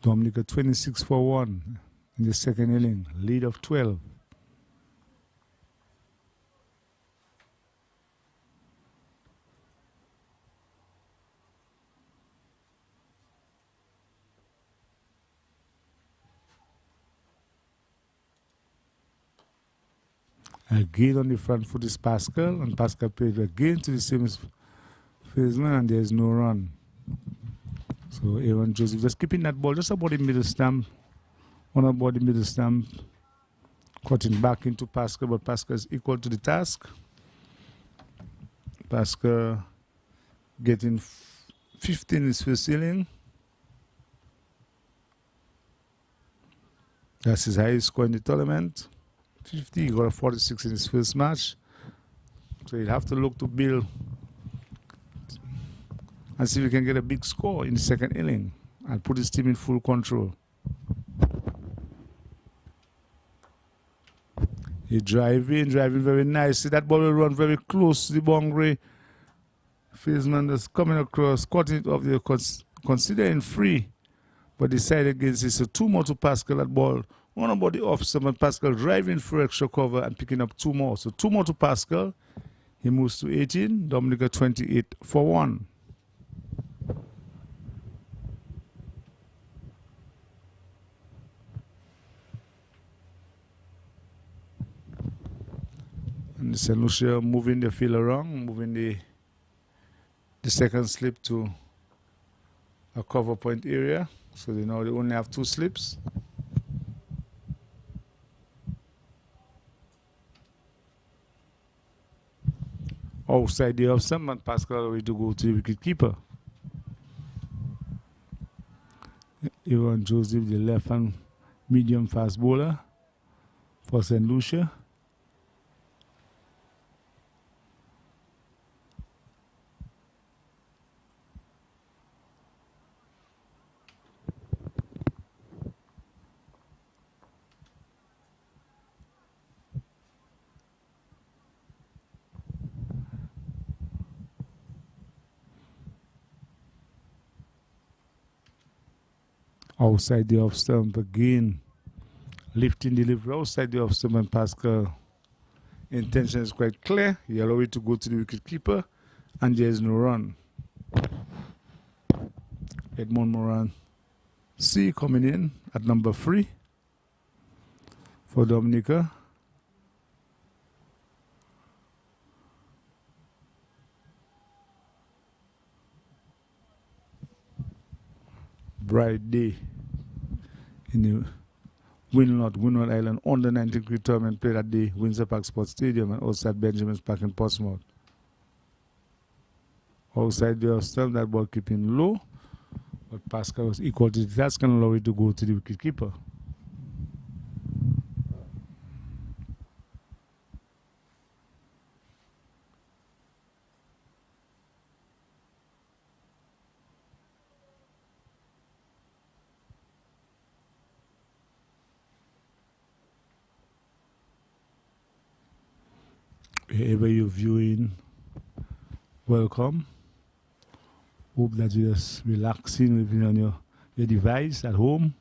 Dominica 26 for 1 in the second inning, lead of 12. Again on the front foot is Pascal, and Pascal played again to the same fieldsman, and there's no run. So Aaron Joseph just keeping that ball just about the middle stump, on about the middle stump, cutting back into Pascal, but Pascal is equal to the task. Pascal getting 15 in his first inning. That's his highest score in the tournament. 50, he got a 46 in his first match. So he'll have to look to build and see if he can get a big score in the second inning and put his team in full control. He driving very nicely. That ball will run very close to the boundary. Fieldsman is coming across, cutting it off there, considering free, but decided against it. So 2 more to Pascal. That ball one about the off stump, and Pascal driving for extra cover and picking up 2 more. So 2 more to Pascal. He moves to 18. Dominica 28 for 1. And St. Lucia moving the field around, moving the second slip to a cover point area. So they now they only have 2 slips. Outside the off stump, and Pascal already to go to the wicket keeper. Aaron Joseph, the left hand medium fast bowler for St. Lucia. Outside the off stump again. Lifting delivery outside the off stump, and Pascal intention is quite clear. He allowed it to go to the wicket keeper, and there is no run. Edmond Moran C coming in at number 3 for Dominica. Bright day in the Windward Island under 19 cricket tournament played at the Windsor Park Sports Stadium and outside Benjamin's Park in Portsmouth. Outside the stump, that ball keeping low, but Pascal was equal to the task and allowed it to go to the wicket keeper. Wherever you're viewing, welcome. Hope that you're just relaxing on your device at home.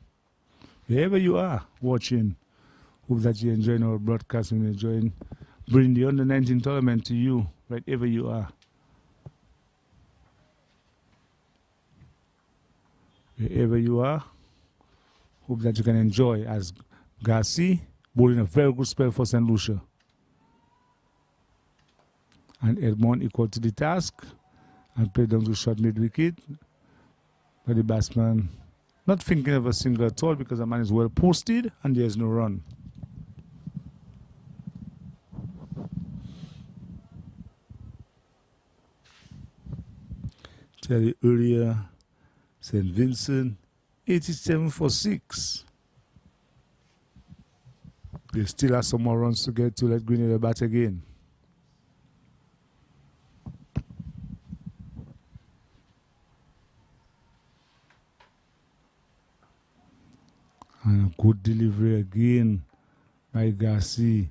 Wherever you are watching, hope that you're enjoying our broadcast and enjoying bringing the under-19 tournament to you, wherever you are. Wherever you are, hope that you can enjoy as Garcia bowling a very good spell for St. Lucia. And Edmond equal to the task and played down to short mid-wicket. But the batsman not thinking of a single at all because the man is well posted and there's no run. Tell you earlier, St. Vincent, 87 for 6. They still have some more runs to get to let Grenada bat again. And a good delivery again by Garcia.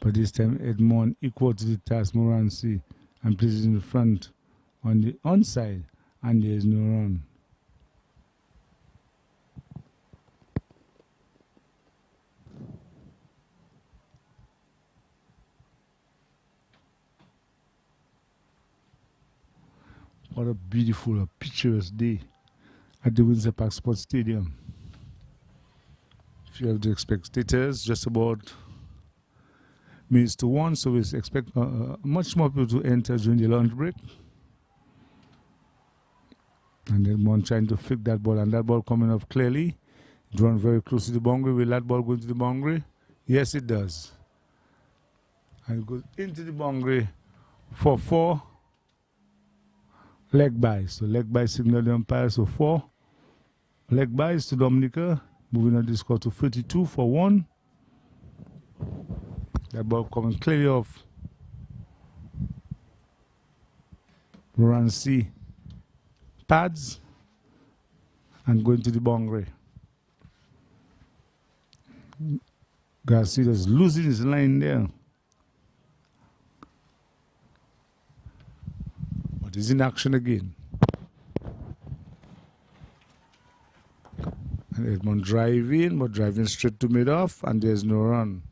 But this time Edmond equal to the task, Morancy, and places in the front on the onside, and there is no run. What a beautiful, picturesque day at the Windsor Park Sports Stadium. If you have the spectators, just about minutes to 1, so we expect much more people to enter during the lunch break. And then one trying to flick that ball, and that ball coming off clearly. Drawn very close to the boundary. Will that ball go into the boundary? Yes, it does. And it goes into the boundary for 4 leg byes. So leg by signal the umpire, so 4 leg byes to Dominica. Moving on the score to 32 for 1. That ball coming clearly off Morancy pads and going to the boundary. Garcia is losing his line there. But he's in action again. And Edmond driving, but driving straight to mid-off, and there's no run.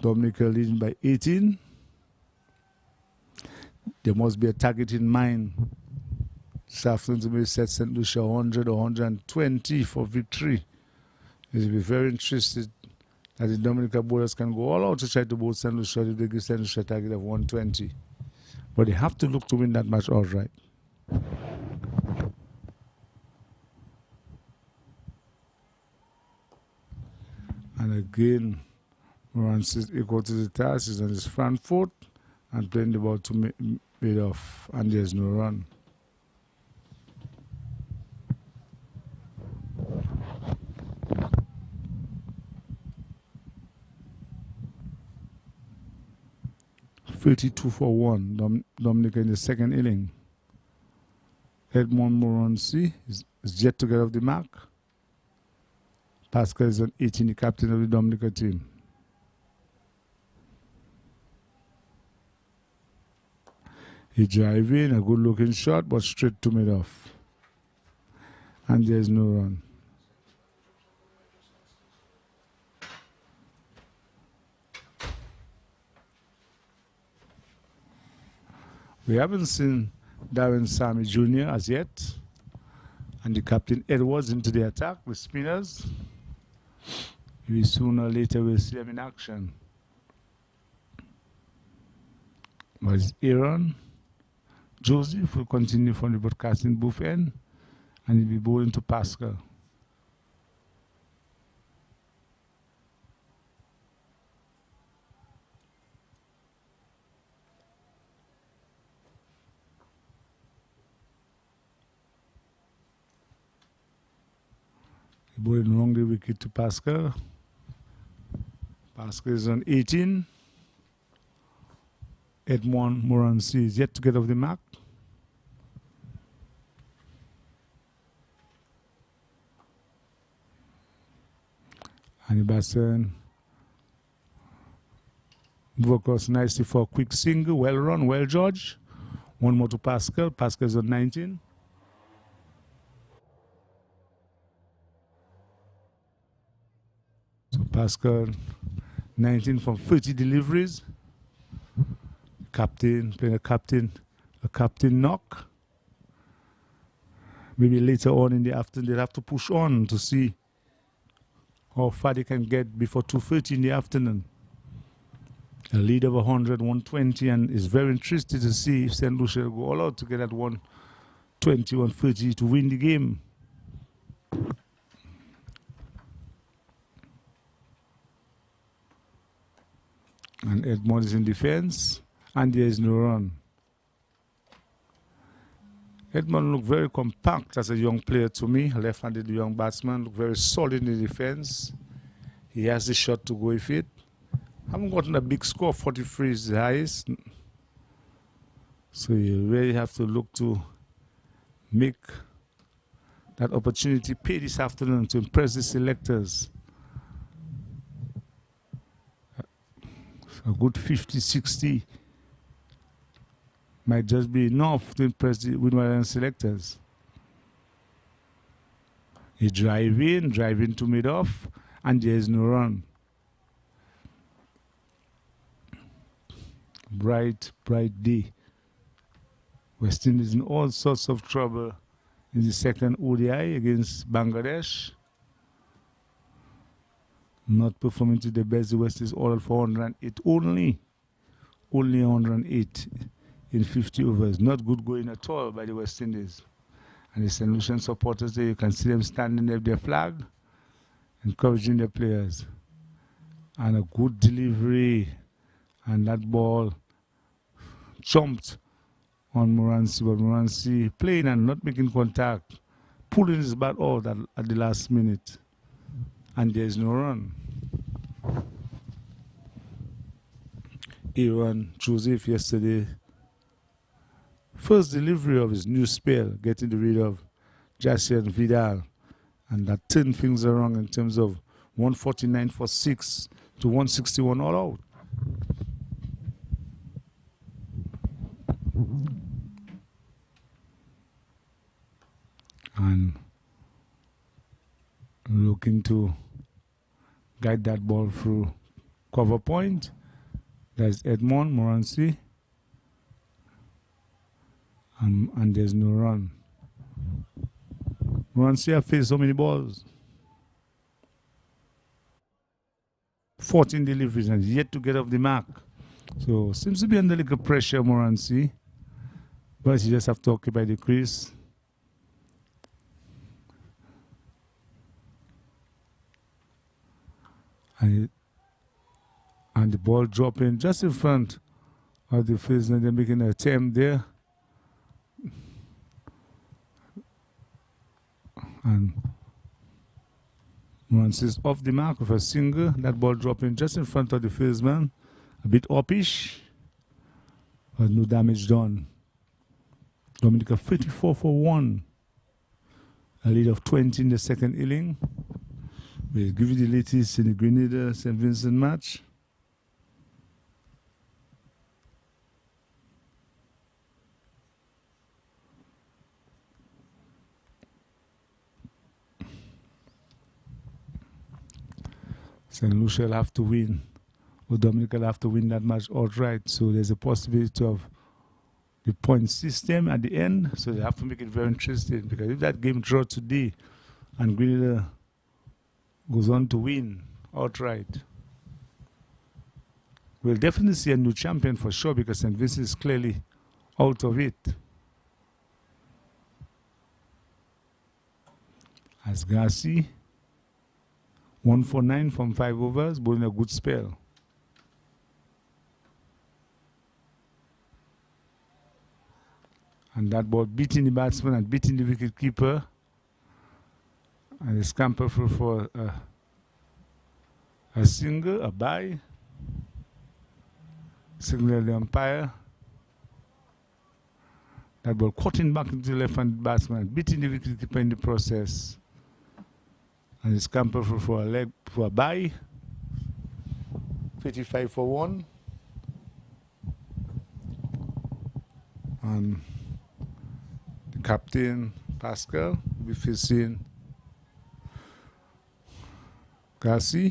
Dominica leading by 18. There must be a target in mind this afternoon to maybe set St. Lucia 100 or 120 for victory. They'll be very interested that the Dominica bowlers can go all out to try to bowl St. Lucia if they give St. Lucia a target of 120. But they have to look to win that match outright. And again, Moran is equal to the task. He's on his front foot and playing the ball to mid off, and there's no run. (32 for 1). Dominica in the second inning. Edmond Morancy is yet to get off the mark. Pascal is on 18, the captain of the Dominica team. He drive in, a good looking shot, but straight to mid off. And there's no run. We haven't seen Darren Sammy Jr. as yet. And the captain Edwards into the attack with spinners. We sooner or later will see them in action. But it's Aaron. Joseph will continue from the broadcasting booth end, and he'll be bowling to Pascal. He bowling wrong the wicket to Pascal. Pascal is on 18. Edmond Morancy is yet to get off the mark. And the batsman broke us nicely for a quick single. Well run, well judged. One more to Pascal. Pascal is on 19. So Pascal, 19 from 30 deliveries. Captain, playing a captain knock. Maybe later on in the afternoon, they'll have to push on to see how far they can get before 2:30 in the afternoon. A lead of 100, 120, and is very interested to see if St. Lucia will go all out to get that 120, 130 to win the game. And Edmond is in defense, and there is no run. Edmond looked very compact as a young player to me, left-handed young batsman, looked very solid in the defense. He has the shot to go with it. Haven't gotten a big score, 43 is the highest. So you really have to look to make that opportunity pay this afternoon to impress the selectors. A good 50, 60 might just be enough to impress the Windward selectors. He drive in to mid-off, and there is no run. Bright day. West Indies in all sorts of trouble in the second ODI against Bangladesh. Not performing to the best. The West Indies ordered for 108 only 108 in 50 overs. Not good going at all by the West Indies. And the St. Lucian supporters there, you can see them standing there with their flag, encouraging their players. And a good delivery, and that ball jumped on Morancy, but Morancy playing and not making contact, pulling his bat out at the last minute, and there is no run. Aaron Joseph yesterday, first delivery of his new spell, getting rid of Jassian Vidal, and that turned things around in terms of 149 for 6 to 161 all out. And looking to guide that ball through cover point. There's Edmond Morancy. And there's no run. Morancy has faced so many balls. 14 deliveries and yet to get off the mark. So seems to be under little pressure, Morancy. But you just have to occupy the crease. And the ball dropping just in front of the field, and they're making an attempt there. And once it's off the mark with a single, that ball dropping just in front of the fieldsman. A bit uppish, but no damage done. Dominica 34 for 1. A lead of 20 in the second inning. We'll give you the latest in the Grenada St. Vincent match. St. Lucia will have to win, or Dominica will have to win that match outright. So there's a possibility of the point system at the end. So they have to make it very interesting, because if that game draw today and Grenada goes on to win outright, we'll definitely see a new champion for sure, because St. Vincent is clearly out of it. As Garcia, 1 for 9 from 5 overs, bowling a good spell. And that ball beating the batsman and beating the wicket keeper. And a scamper for a single, a bye. Signal the umpire. That ball cutting back into the left-hand batsman, beating the wicket keeper in the process. And a scamper for a leg, for a bye. 55 for 1. And the captain, Pascal, will be facing Garcia.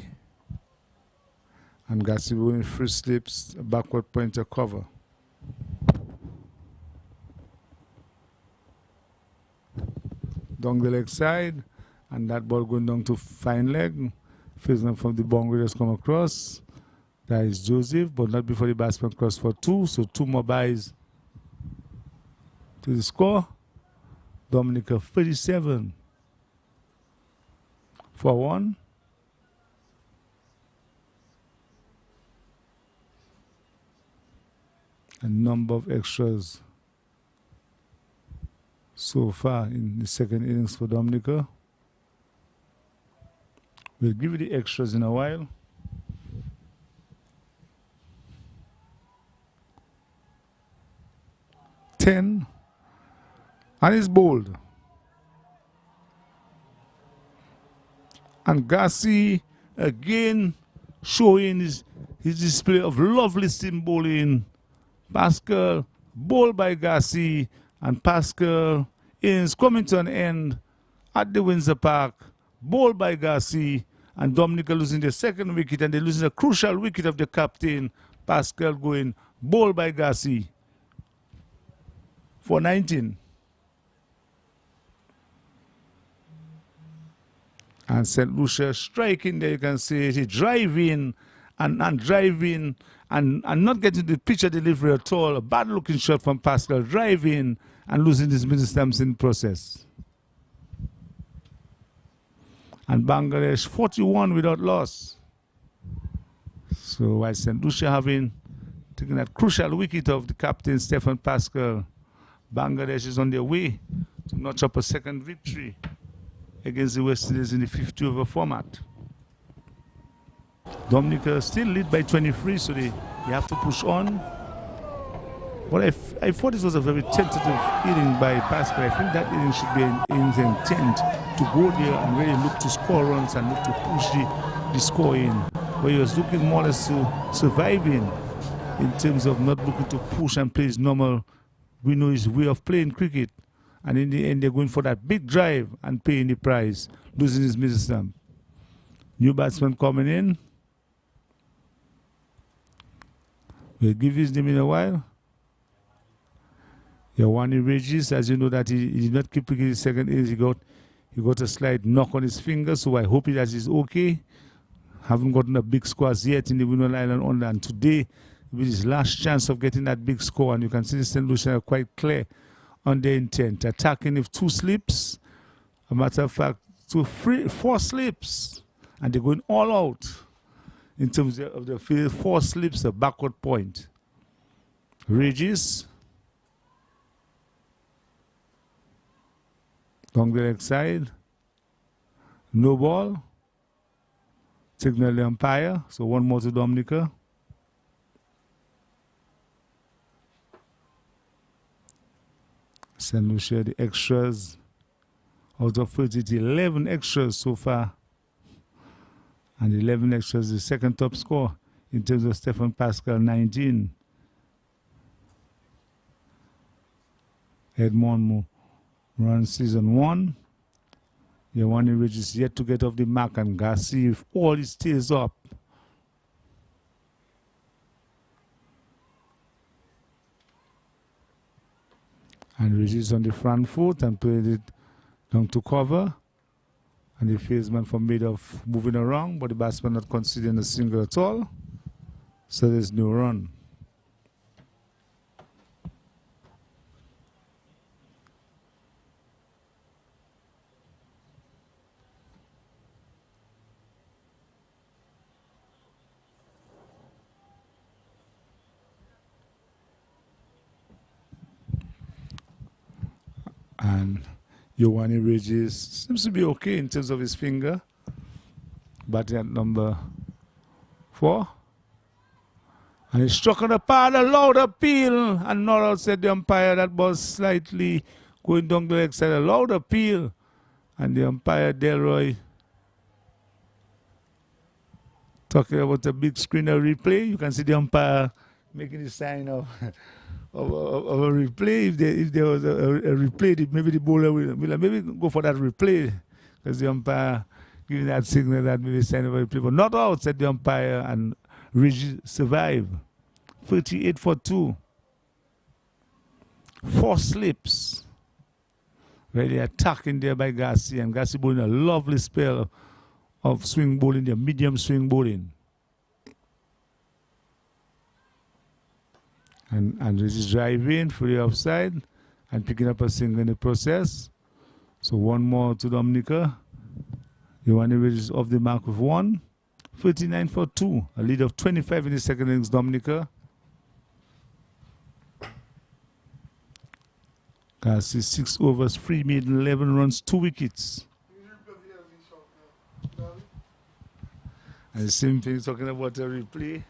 And Garcia will win free slips, a backward pointer cover. Down the leg side, and that ball going down to fine leg, facing from the boundary that's come across. That is Joseph, but not before the batsman crossed for 2, so 2 more byes to the score. Dominica 37 for 1. A number of extras so far in the second innings for Dominica. We'll give you the extras in a while. And it's bowled. And Garcia again showing his display of lovely seam bowling. Pascal, bowled by Garcia, and Pascal is coming to an end at the Windsor Park, bowled by Garcia, and Dominica losing the second wicket, and they're losing a crucial wicket of the captain, Pascal, going bowled by Garcia for 19. And St. Lucia striking there, you can see it, driving and driving and not getting the pitcher delivery at all. A bad looking shot from Pascal, driving and losing his middle stumps in process. And Bangladesh 41 without loss. So while St. Lucia having taken that crucial wicket of the captain Stephen Pascal, Bangladesh is on their way to notch up a second victory against the West Indies in the 50 over format. Dominica still lead by 23, so they have to push on. But I thought this was a very tentative inning by Pascal. I think that inning should be in his intent to go there and really look to score runs and look to push the score in. But he was looking more or less to surviving in terms of not looking to push and play his normal, we know his way of playing cricket. And in the end, they're going for that big drive and paying the price, losing his middle stump. New batsman coming in. We'll give his name in a while. Yawani Regis, as you know that he did not keep picking his second innings. He got a slight knock on his finger, so I hope that he's okay. Haven't gotten a big score as yet in the Windward Island Under, and today with his last chance of getting that big score, and you can see the St. Lucia are quite clear on their intent. Attacking with 2 slips, a matter of fact, 4 slips, and they're going all out in terms of the field. 4 slips, a backward point. Regis, down the leg side, no ball, signal the umpire, so 1 more to Dominica. St. Lucia, the extras, out of 30, 11 extras so far. And 11 extras, the second top score in terms of Stephen Pascal, 19. Edmond runs season 1. Giovanni Regis yet to get off the mark, and Garcia, if all it stays up. And Regis on the front foot and played it down to cover. And the fieldsman from mid of moving around, but the batsman not considering a single at all. So there's no run. And Giovanni Regis seems to be okay in terms of his finger. Batting at number 4. And he struck on the pad, a loud appeal. And not outside the umpire, that was slightly going down the leg side, a loud appeal. And the umpire, Delroy, talking about a big screen of replay. You can see the umpire making the sign of a replay. If there was a replay, maybe the bowler will maybe go for that replay, because the umpire giving that signal that maybe sign of a replay. But not out, said the umpire, and Regis survive. 38 for 2. 4 slips. Really attacking there by Garcia, and Garcia bowling a lovely spell of swing bowling there, medium swing bowling. And Regis driving for the offside and picking up a single in the process. So one more to Dominica. Giovanni Regis off the mark with 1. 39 for 2. A lead of 25 in the second innings, Dominica. Garcia 6 overs, 3 maiden, 11 runs, 2 wickets. And the same thing talking about a replay.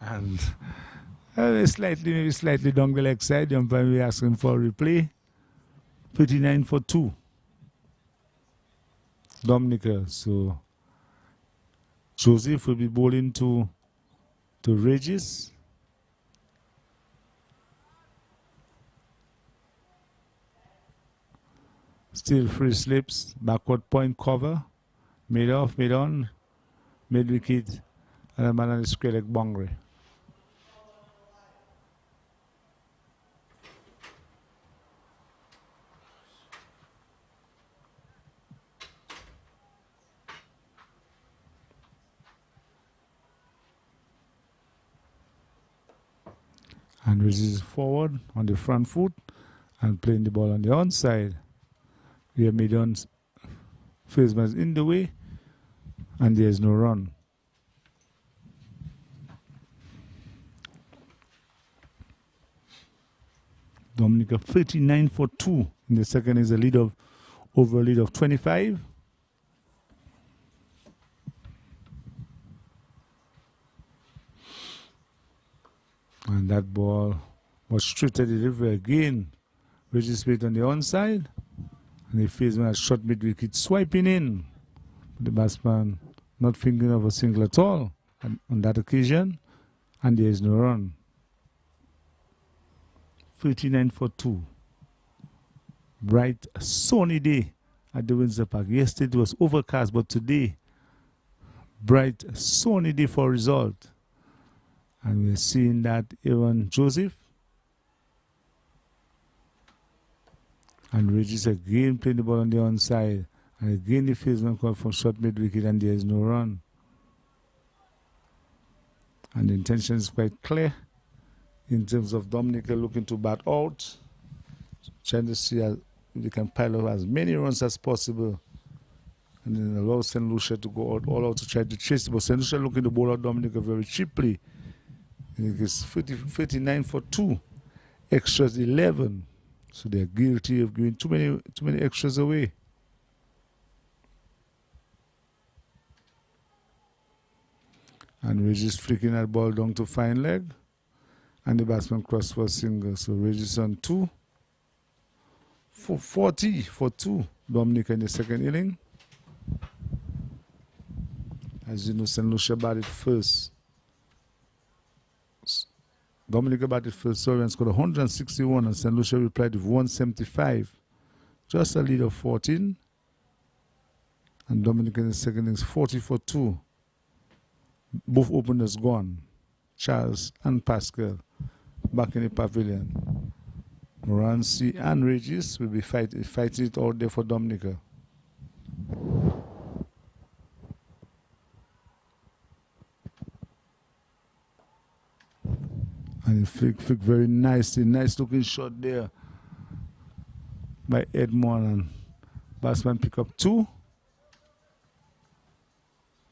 And maybe slightly down the leg side. The umpire will be asking for a replay. 39 for 2. Dominica. So Joseph will be bowling to Regis. Still 3 slips. Backward point cover. Made off, made on. Mid wicket. And a man on the square leg boundary. And Regis forward on the front foot and playing the ball on the onside. We have made on fieldsman in the way, and there is no run. Dominica 39 for 2 in the second is a lead of over a lead of 25. And that ball was straight at the river again. Regis played on the onside. And the fieldsman had shot mid wicket, swiping in. The batsman not thinking of a single at all on that occasion. And there is no run. 39 for 2. Bright, sunny day at the Windsor Park. Yesterday it was overcast, but today, bright, sunny day for a result. And we're seeing that Aaron Joseph and Regis again playing the ball on the onside. And again the fieldsman called for short mid wicket, and there is no run. And the intention is quite clear in terms of Dominica looking to bat out, trying to see if they can pile up as many runs as possible, and then allow St. Lucia to go out all out to try to chase it. But St. Lucia looking to bowl out Dominica very cheaply. It is 39 for 2, extras 11. So they're guilty of giving too many extras away. And Regis flicking that ball down to fine leg. And the batsman crossed for a single. So Regis on 2. For 40 for 2. Dominica in the second inning. As you know, St. Lucia batted first. Dominica batted first, sorry, and scored 161, and St. Lucia replied with 175. Just a lead of 14. And Dominica in the second innings, 40 for 2. Both openers gone, Charles and Pascal, back in the pavilion. Morancy and Regis will be fighting it out there for Dominica. And he flick very nicely. Nice looking shot there by Edmond. And batsman pick up 2.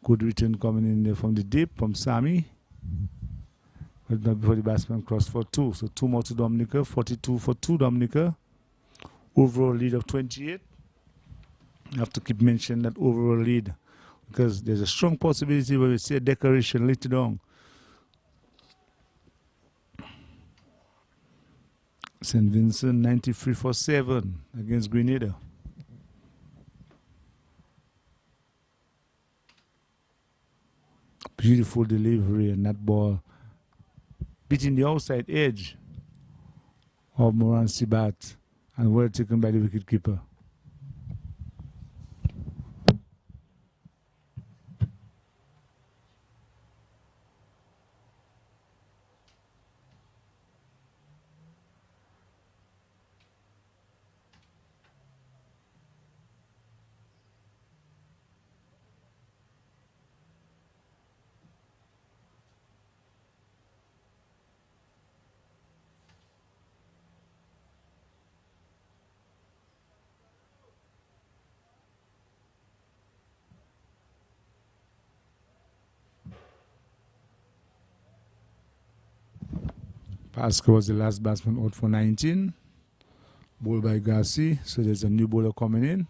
Good return coming in there from the deep, from Sammy. But not before the batsman crossed for 2. So 2 more to Dominica. 42 for 2 Dominica. Overall lead of 28. I have to keep mentioning that overall lead, because there's a strong possibility where we see a decoration later on. St. Vincent 93 for 7 against Grenada. Beautiful delivery, and that ball beating the outside edge of Morancy bat, and well taken by the wicketkeeper. Pascal was the last batsman out for 19. Bowled by Garcia. So there's a new bowler coming in.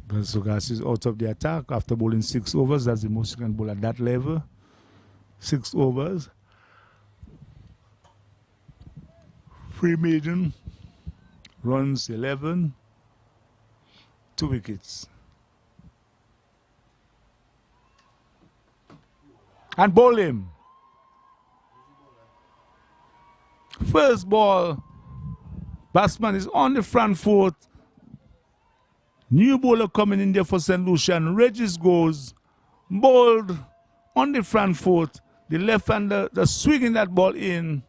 But so Garcia is out of the attack after bowling 6 overs. That's the most you can bowl at that level. 6 overs. 3 maiden. Runs 11. 2 wickets. And bowl him. First ball, batsman is on the front foot. New bowler coming in there for St. Lucia, and Regis goes, bowled on the front foot. The left-hander just swinging that ball in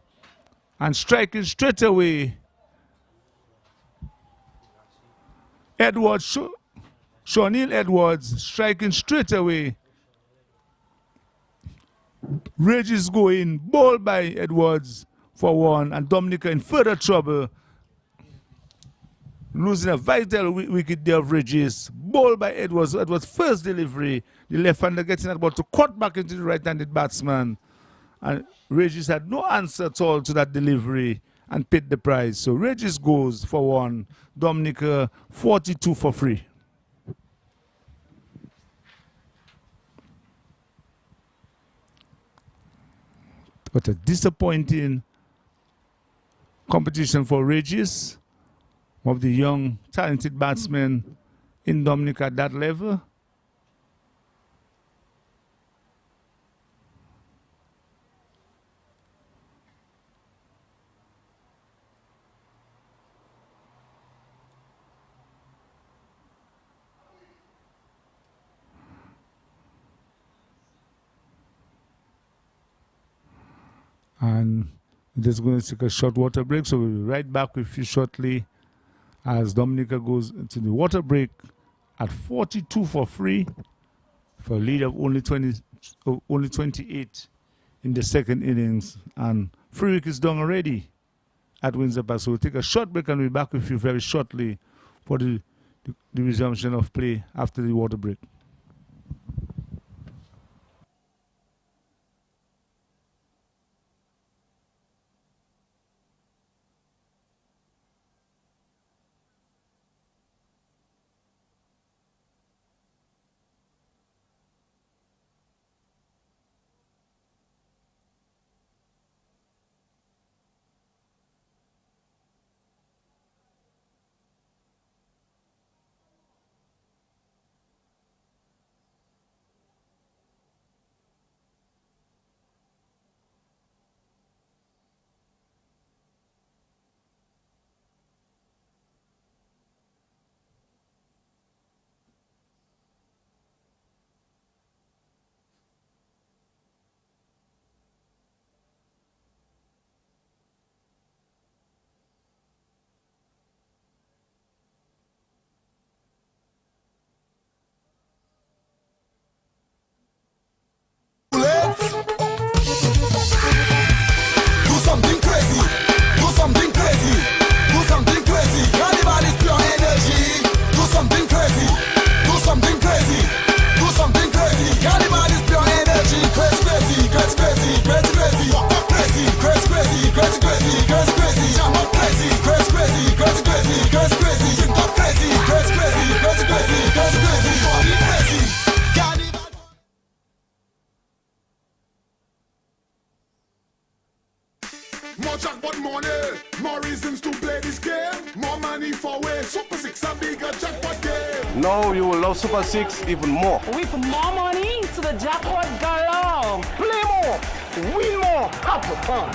and striking straight away. Edwards, Shawneel Edwards striking straight away. Regis going, bowled by Edwards for 1, and Dominica in further trouble, losing a vital wicket there of Regis. Bowled by Edwards. Edwards' first delivery. The left-hander getting that ball to cut back into the right-handed batsman. And Regis had no answer at all to that delivery and paid the price. So Regis goes for 1. Dominica 42 for 3. What a disappointing competition for Regis, one of the young, talented batsmen in Dominica at that level. And we're just going to take a short water break, so we'll be right back with you shortly as Dominica goes into the water break at 42 for 3 for a lead of only 28 in the second innings, and 3 wickets down already at Windsor Park. So we'll take a short break and we'll be back with you very shortly for the resumption of play after the water break. More jackpot money, more reasons to play this game. More money for way. Super 6 a bigger jackpot game. Now you will love Super 6 even more. With more money to the jackpot galore. Play more, win more, have fun.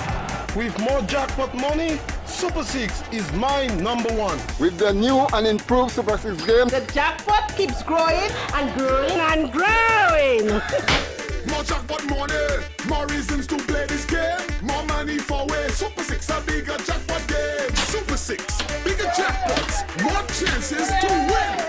With more jackpot money, Super 6 is my number one. With the new and improved Super 6 game, The jackpot keeps growing and growing and growing. More jackpot money, more reasons to play this game. More money for way. Super 6 a bigger jackpot game. Super 6, bigger jackpots, more chances to win.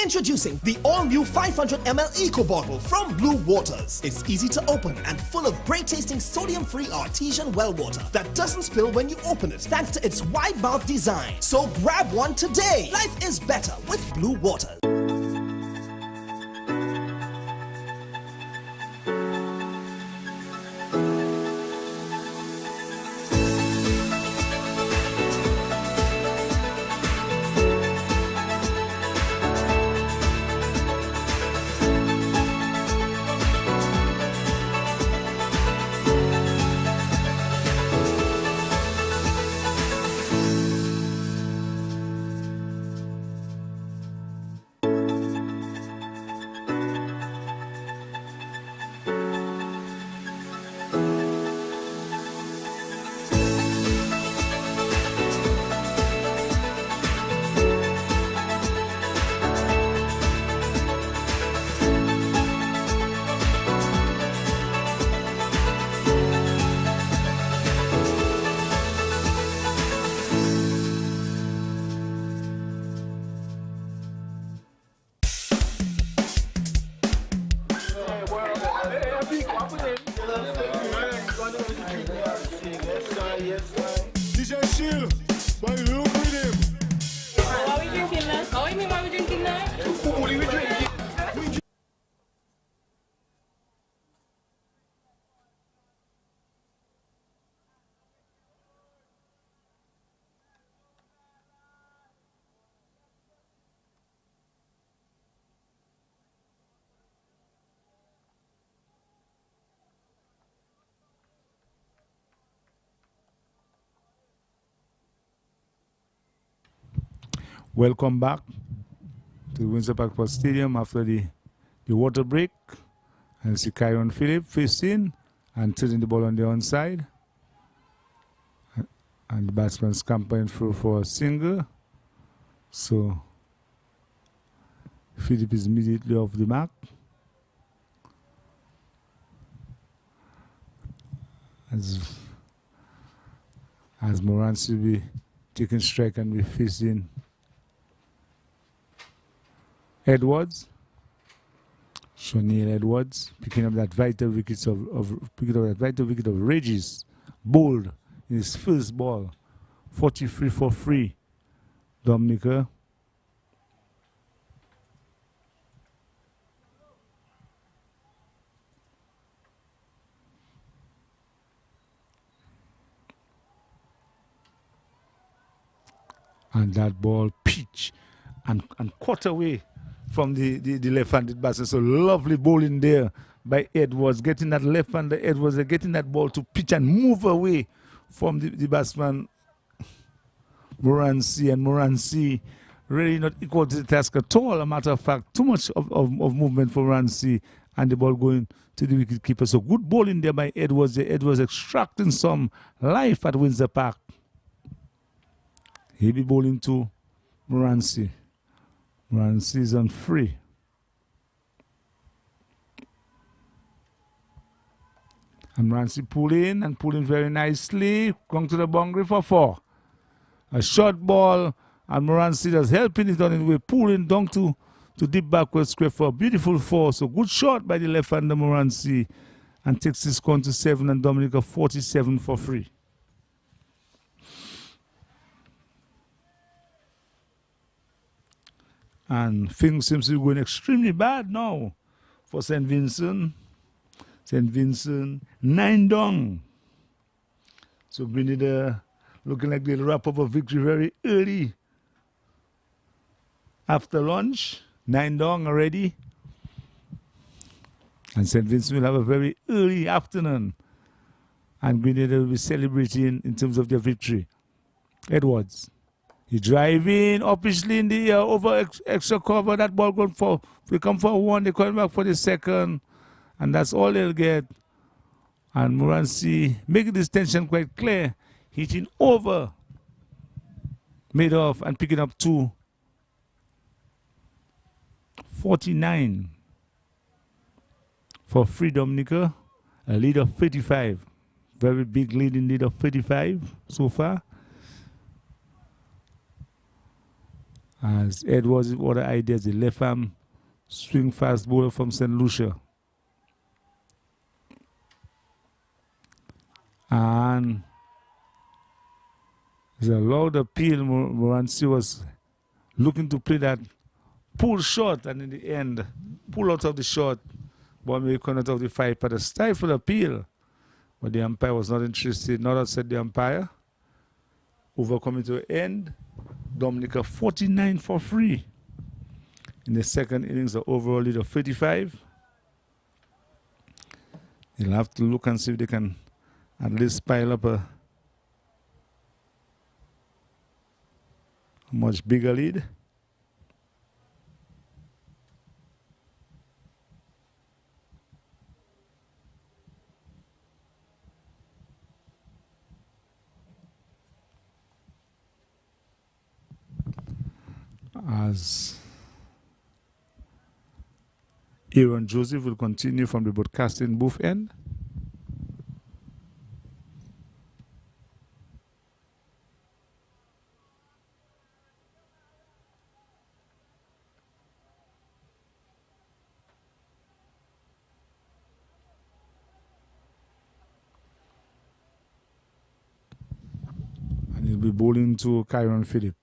Introducing the all-new 500ml Eco Bottle from Blue Waters. It's easy to open and full of great-tasting sodium-free artesian well water that doesn't spill when you open it thanks to its wide mouth design. So grab one today. Life is better with Blue Waters. DJ Shield, why you look with him? What are we drinking now? Oh, you mean what are we drinking now? Welcome back to Windsor Park Stadium after the water break. And see Kyron Phillip facing and turning the ball on the onside. And the batsman scampering through for a single. So Phillip is immediately off the mark. As Morans will be taking strike and be facing Edwards, Shoniel Edwards, picking up that vital wicket of Regis, bowled in his first ball, 43 for free. Dominica. And that ball pitch and caught away from the left-handed batsman. So lovely bowling there by Edwards, getting that left-hander Edwards, getting that ball to pitch and move away from the batsman Moransi. And Moransi really not equal to the task at all. A matter of fact, too much of movement for Moransi and the ball going to the wicketkeeper. So good bowling there by Edwards. Edwards extracting some life at Windsor Park. He'll be bowling to Moransi. Moransi is on free. And Moransi pulling very nicely. Going to the boundary for 4. A short ball. And Moransi is helping it on his way. Pulling down to deep backward square for a beautiful 4. So good shot by the left-hander Moransi. And takes his score to 7 and Dominica 47 for free. And things seem to be going extremely bad now for St. Vincent. St. Vincent, 9 down. So Grenada looking like they'll wrap up a victory very early after lunch. 9 down already. And St. Vincent will have a very early afternoon. And Grenada will be celebrating in terms of their victory. Edwards. He driving obviously in the air over extra cover. That ball going for, they come for one, they come back for the second. And that's all they'll get. And Morancy making this tension quite clear. Hitting over. Made off and picking up 2:49 for free Dominica. A lead of 35. Very big lead in lead of 35 so far. As Edwards with other ideas, the left arm swing fast bowler from St. Lucia. And it's a loud appeal. Morancy was looking to play that pull shot, and in the end, pull out of the shot. Ball may come out of the five, but a stifle appeal. But the umpire was not interested, not outside the umpire. Over coming to an end. Dominica 49 for free. In the second innings, the overall lead of 35. They'll have to look and see if they can at least pile up a much bigger lead. As Aaron Joseph will continue from the broadcasting booth end. And he'll be bowling to Kyron Phillip.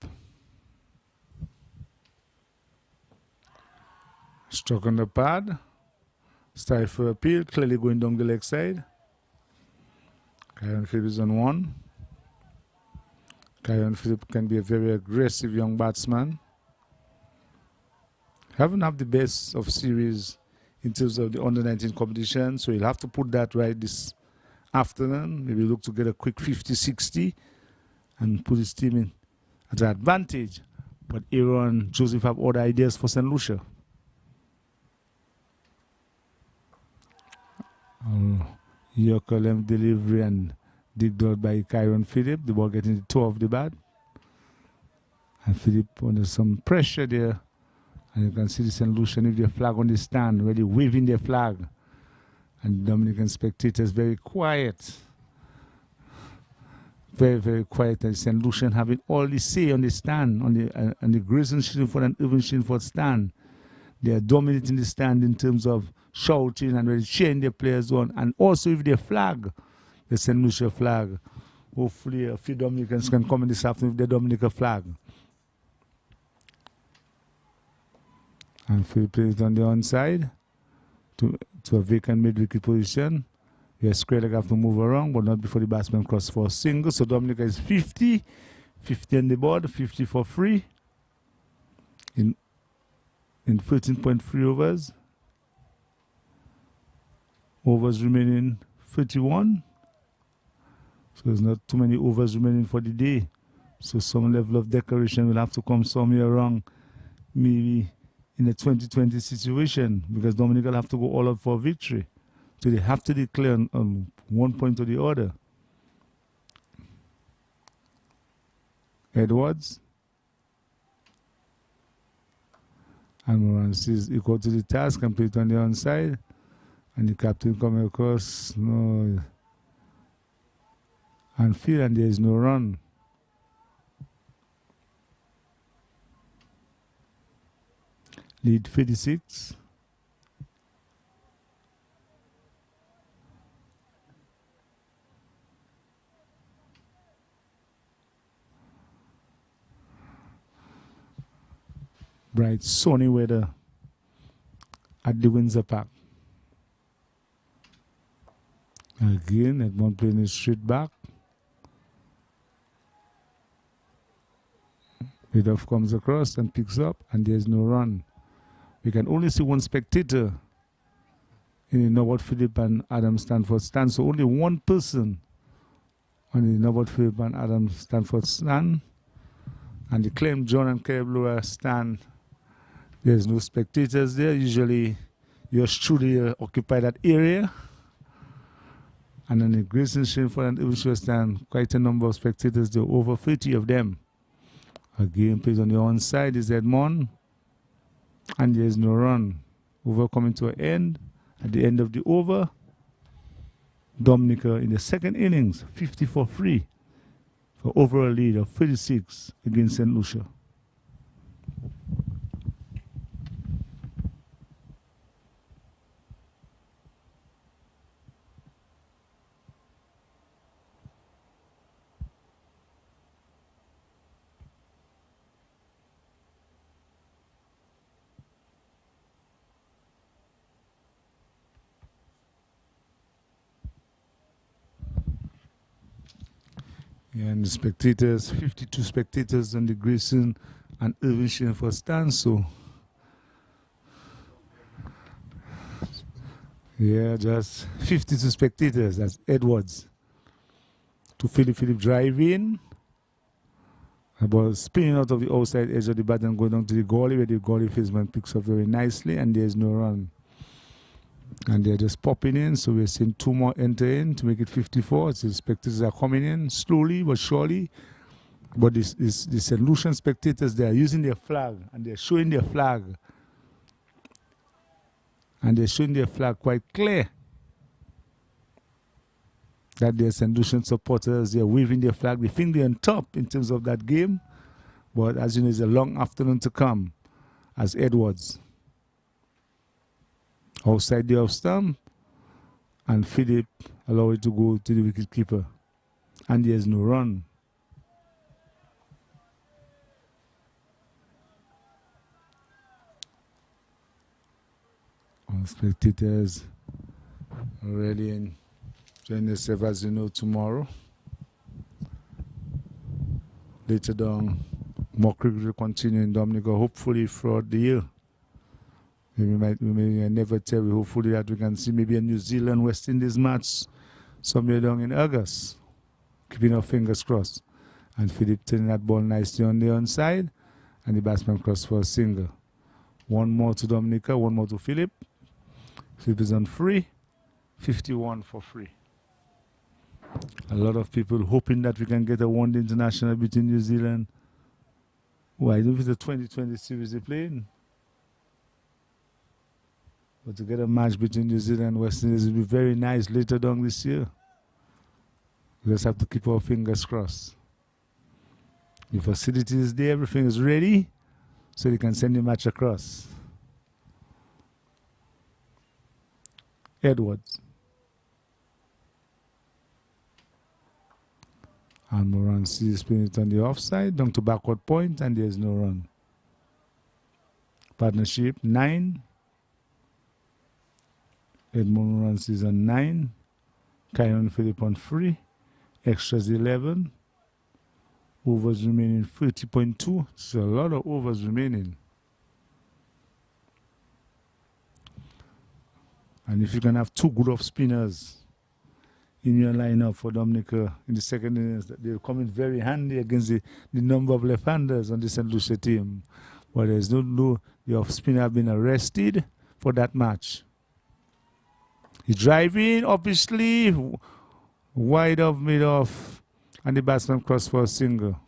Struck on the pad. Start for appeal. Clearly going down the leg side. Kyron Phillip is on one. Kyron Phillip can be a very aggressive young batsman. Haven't had the best of series in terms of the under-19 competition, so he'll have to put that right this afternoon. Maybe look to get a quick 50-60 and put his team in at an advantage. But Aaron Joseph have other ideas for St. Lucia. Yorker left delivery and digged out by Kyron Phillip. The ball getting the toe of the bat. And Phillip under some pressure there. And you can see the St. Lucian with their flag on the stand, really waving their flag. And Dominican spectators very quiet. Very, very quiet. And St. Lucian having all the say on the stand, on the Grayson Shillingford and Irvin Shillingford stand. They are dominating the stand in terms of shouting and really cheering their players on. And also with their flag, the St. Lucia flag. Hopefully a few Dominicans can come in this afternoon with the Dominica flag. And Phil plays it on the onside to a vacant mid-wicket position. Yes, Skrellig have to move around, but not before the batsman cross for a single. So Dominica is 50. 50 on the board, 50 for free. In 13.3 overs. Overs remaining 31. So there's not too many overs remaining for the day. So some level of decoration will have to come somewhere around maybe in a 2020 situation, because Dominica will have to go all out for victory. So they have to declare on 1 point or the other. Edwards. And Morancy is equal to the task and play it on the onside. And the captain coming across. No. And field, and there is no run. Lead 56. Bright sunny weather at the Windsor Park. Again, Edmond playing his straight back. Bidoff comes across and picks up, and there's no run. We can only see one spectator in the Norbert Phillip and Adam Stanford stand. So only one person on the Norbert Phillip and Adam Stanford stand. And the Clem John and Caleb Laura stand. There's no spectators there. Usually your studio occupy that area. And on the Grayson Shameford and Illusion stand, quite a number of spectators there, over 30 of them. A game played on the onside is Edmond. And there's no run. Over coming to an end. At the end of the over, Dominica in the second innings, 50-for-3 for overall lead of 36 against St. Lucia. Yeah, and the spectators, 52 spectators on the Grayson and Irving Shameford stand. So, yeah, just 52 spectators. That's Edwards. To Philip drive in. About spinning out of the outside edge of the bat and going down to the goalie, where the goalie baseman picks up very nicely, and there's no run. And they're just popping in, so we're seeing two more enter in to make it 54. So the spectators are coming in slowly but surely. But the St. Lucian spectators, they are using their flag and they're showing their flag. And they're showing their flag quite clear that they're St. Lucian supporters. They're waving their flag. They think they're on top in terms of that game. But as you know, it's a long afternoon to come as Edwards. Outside the off stump, and Philip allow it to go to the wicket keeper. And there's no run. All spectators are ready and join themselves, as you know, tomorrow. Later down, more cricket will continue in Dominica, hopefully throughout the year. We may never tell. Hopefully that we can see maybe a New Zealand West Indies match somewhere down in August. Keeping our fingers crossed. And Philip turning that ball nicely on the onside. And the batsman crossed for a single. One more to Dominica, one more to Philip. Philip is on free. 51-for-3. A lot of people hoping that we can get a one-day international between New Zealand. Why? I don't think it's a 2020 series they're playing. But to get a match between New Zealand and West Indies will be very nice later down this year. We just have to keep our fingers crossed. The facility is there, everything is ready, so they can send the match across. Edwards. And Moran sees playing it on the offside, down to backward point, and there's no run. Partnership 9. Edmund runs is on 9. Kyron Phillip on 3. Extras 11. Overs remaining 30.2. There's a lot of overs remaining. And if you can have two good off spinners in your lineup for Dominica in the second innings, they'll come in very handy against the number of left-handers on the St. Lucia team. But there's no the off spinner have been arrested for that match. He's driving, obviously, wide off, mid off, and the batsman crossed for a single.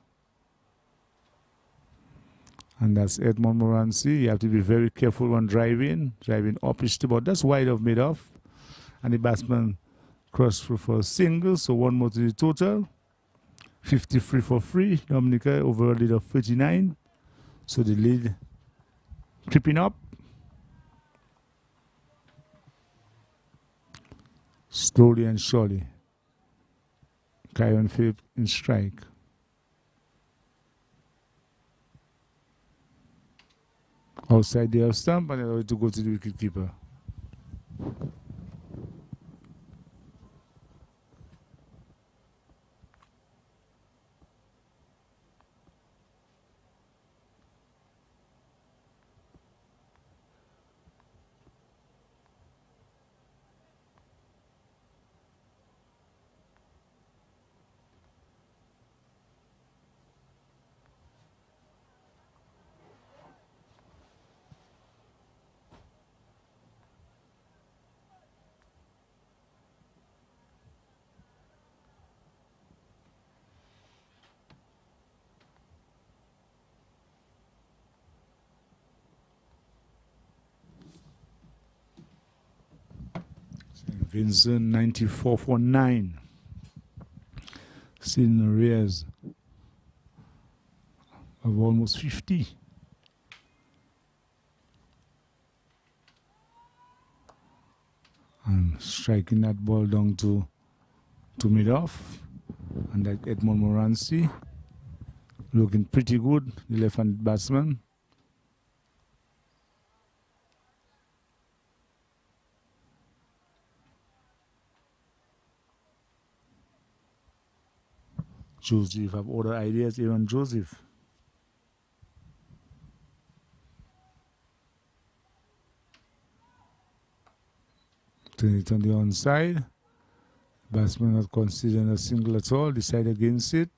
And that's Edmond Morancy. You have to be very careful when driving obviously, but that's wide off, mid off, and the batsman crossed through for a single, so one more to the total. 53-for-3, Dominica over a lead of 39. So the lead creeping up. Slowly and surely. Kyron Phillip in strike. Outside the off stump and allowed to go to the wicket keeper. Vincent 94 for 9. Still in arrears of almost 50. And striking that ball down to mid-off. And that Edmond Morancy looking pretty good, the left-handed batsman. Joseph have other ideas, Aaron Joseph. Turn it on the onside. Batsman not considering a single at all, decide against it.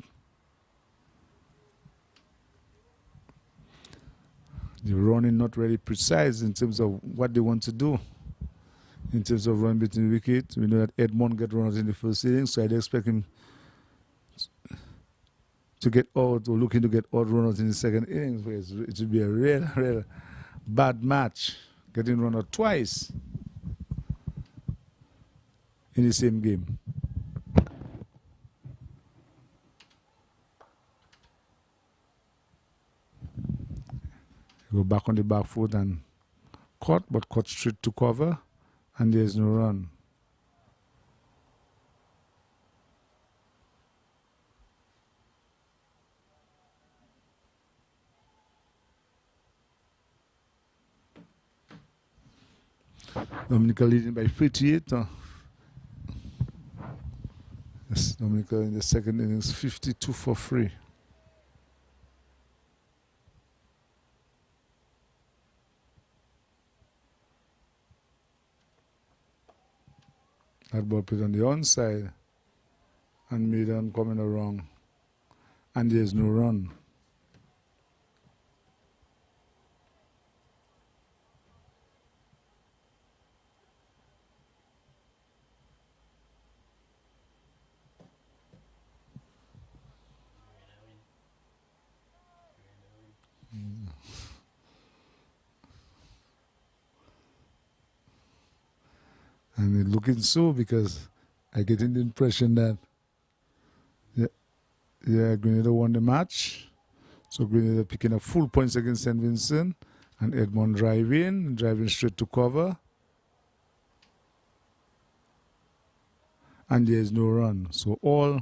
The running not really precise in terms of what they want to do. In terms of run between wickets, we know that Edmond get run out in the first inning, so I'd expect him to get out or looking to get out run out in the second innings. It would be a real bad match, getting run out twice in the same game. Go back on the back foot and caught, but caught straight to cover, and there's no run. Dominica leading by 38. Yes, Dominica in the second innings, 52 for 3. That ball put on the onside and Maiden coming around, and there's no run. And it's looking so, because I get the impression that Grenada won the match. So Grenada picking up full points against St. Vincent, and Edmond driving straight to cover. And there is no run. So all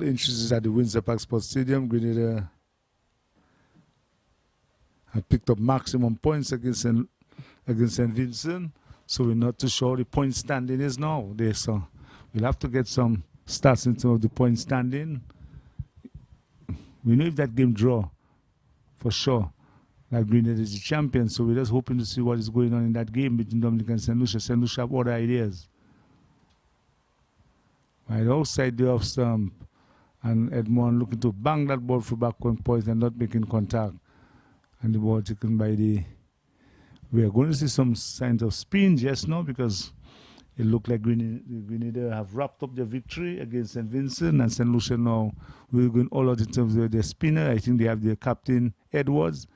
inches at the Windsor Park Sports Stadium. Grenada have picked up maximum points against St. Vincent. So we're not too sure the point standing is now. So we'll have to get some stats in terms of the point standing. We know if that game draw, for sure, that Grenada is the champion. So we're just hoping to see what is going on in that game between Dominica and St. Lucia. St. Lucia have other ideas. Right outside the off stump, and Edmond looking to bang that ball for backward point and not making contact. And the ball taken by the... We are going to see some signs of spin just now, because it looked like Grenada have wrapped up their victory against St. Vincent, and St. Lucia now we're going all out in terms of their spinner. I think they have their captain Edwards,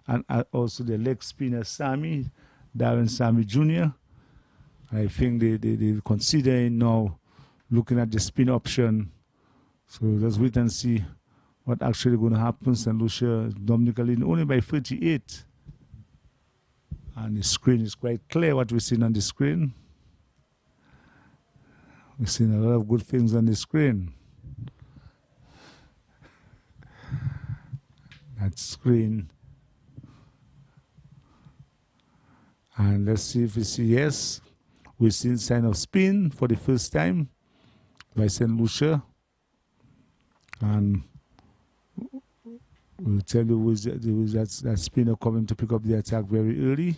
and also their leg spinner Darren Sammy Jr. I think they're considering now looking at the spin option. So let's wait and see what actually going to happen. St. Lucia, Dominica leading only by 38. And the screen is quite clear what we're seeing on the screen. We're seeing a lot of good things on the screen. That screen. And let's see if we see yes. We've seen sign of spin for the first time by St. Lucia. And we'll tell you who's that spinner coming to pick up the attack very early.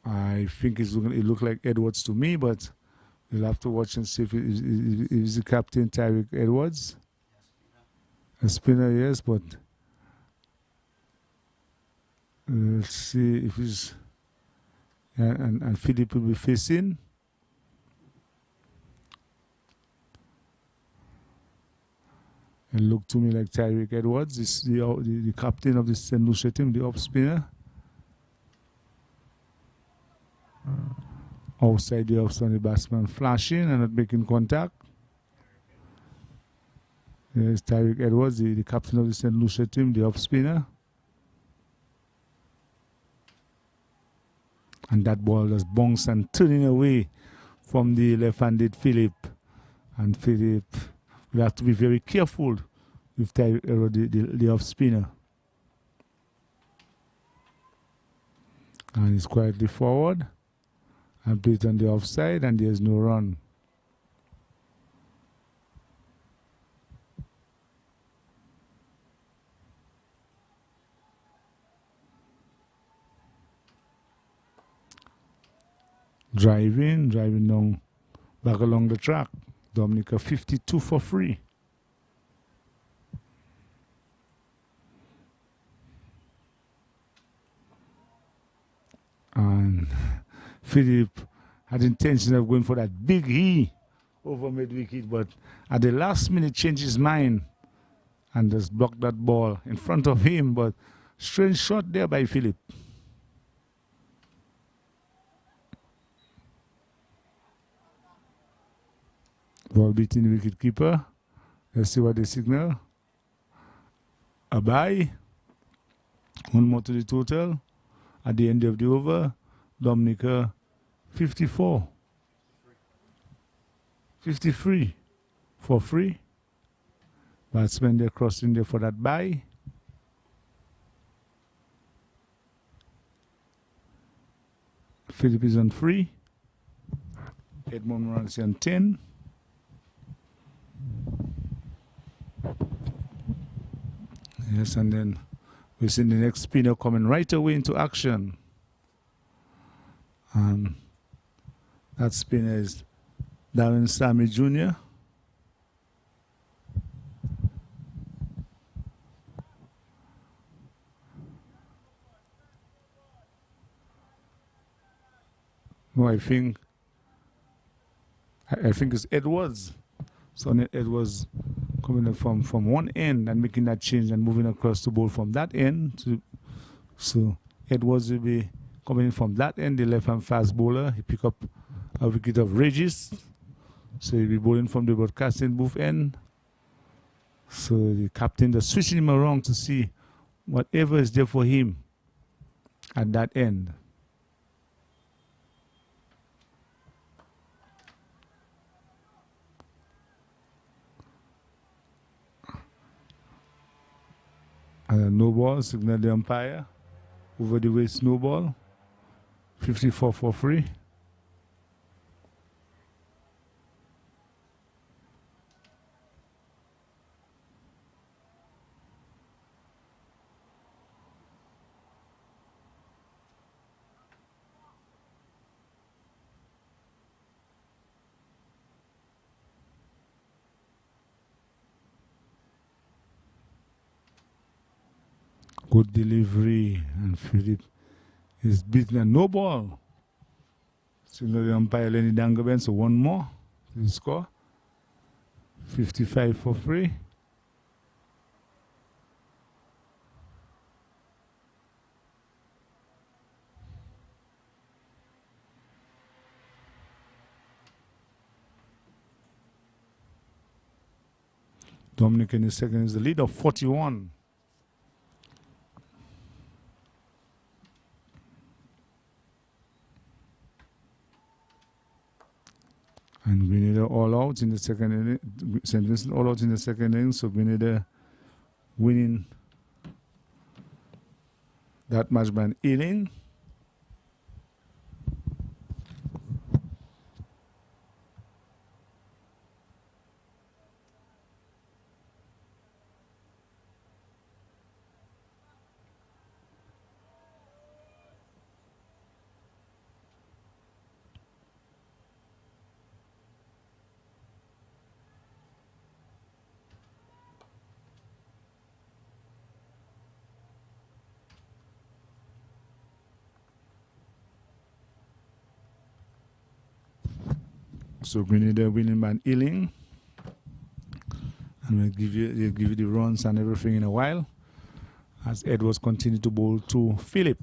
I think it looked like Edwards to me, but we'll have to watch and see if it is the captain, Tyreek Edwards. A spinner, yes, but let's see if he's... And Philip will be facing. It looked to me like Tyreek Edwards, is the captain of the St. Lucia team, the off spinner. Outside the off, the batsman flashing and not making contact. There's Tyreek Edwards, the captain of the St. Lucia team, the off spinner. And that ball just bounced and turning away from the left-handed Philip. And Philip will have to be very careful with Tyreek Edwards, the off spinner. And he's quietly forward. And put it on the offside, and there's no run. Driving down, back along the track. Dominica 52 for free. And Philip had intention of going for that big E over mid-wicket, but at the last minute changed his mind and just blocked that ball in front of him. But strange shot there by Philip. Ball beating the wicket keeper. Let's see what they signal. A bye. One more to the total. At the end of the over, Dominica 54. 53 for free. Batsmen they're crossing there for that bye. Philip is on free. Edmund Morancy on 10. Yes, and then we see the next spinner coming right away into action. And that spinner is Darren Sammy Jr. No, I think it's Edwards. So Edwards coming from one end and making that change and moving across the ball from that end. So Edwards will be coming in from that end, the left-hand fast bowler. He pick up a wicket of Regis. So he'll be bowling from the broadcasting booth end. So the captain is switching him around to see whatever is there for him at that end. And a no ball, signal the umpire. Over the waist, no ball. 54 for free. Good delivery, and Philip is beaten a no ball. Signal the umpire Lenny Dangaben, so one more to the score. 55 for free. Dominica in the second is the lead of 41. And Grenada all out in the second inning. St. Vincent all out in the second inning. So Grenada winning that match by an inning. So Grenada winning by an inning. And they'll give you the runs and everything in a while. As Edwards continue to bowl to Phillip.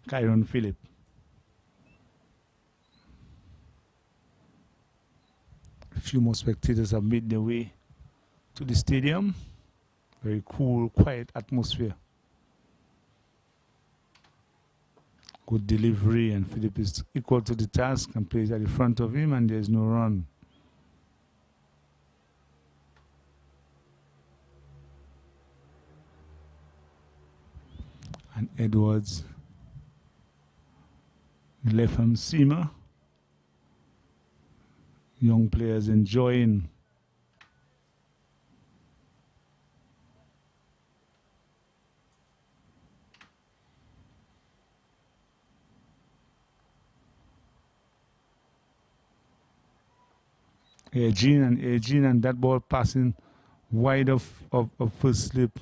Kyron Phillip. A few more spectators have made their way to the stadium. Very cool, quiet atmosphere. Good delivery, and Phillip is equal to the task and plays at the front of him, and there's no run. And Edwards, left hand seamer. Young players enjoying Agin and that ball passing wide of first slip,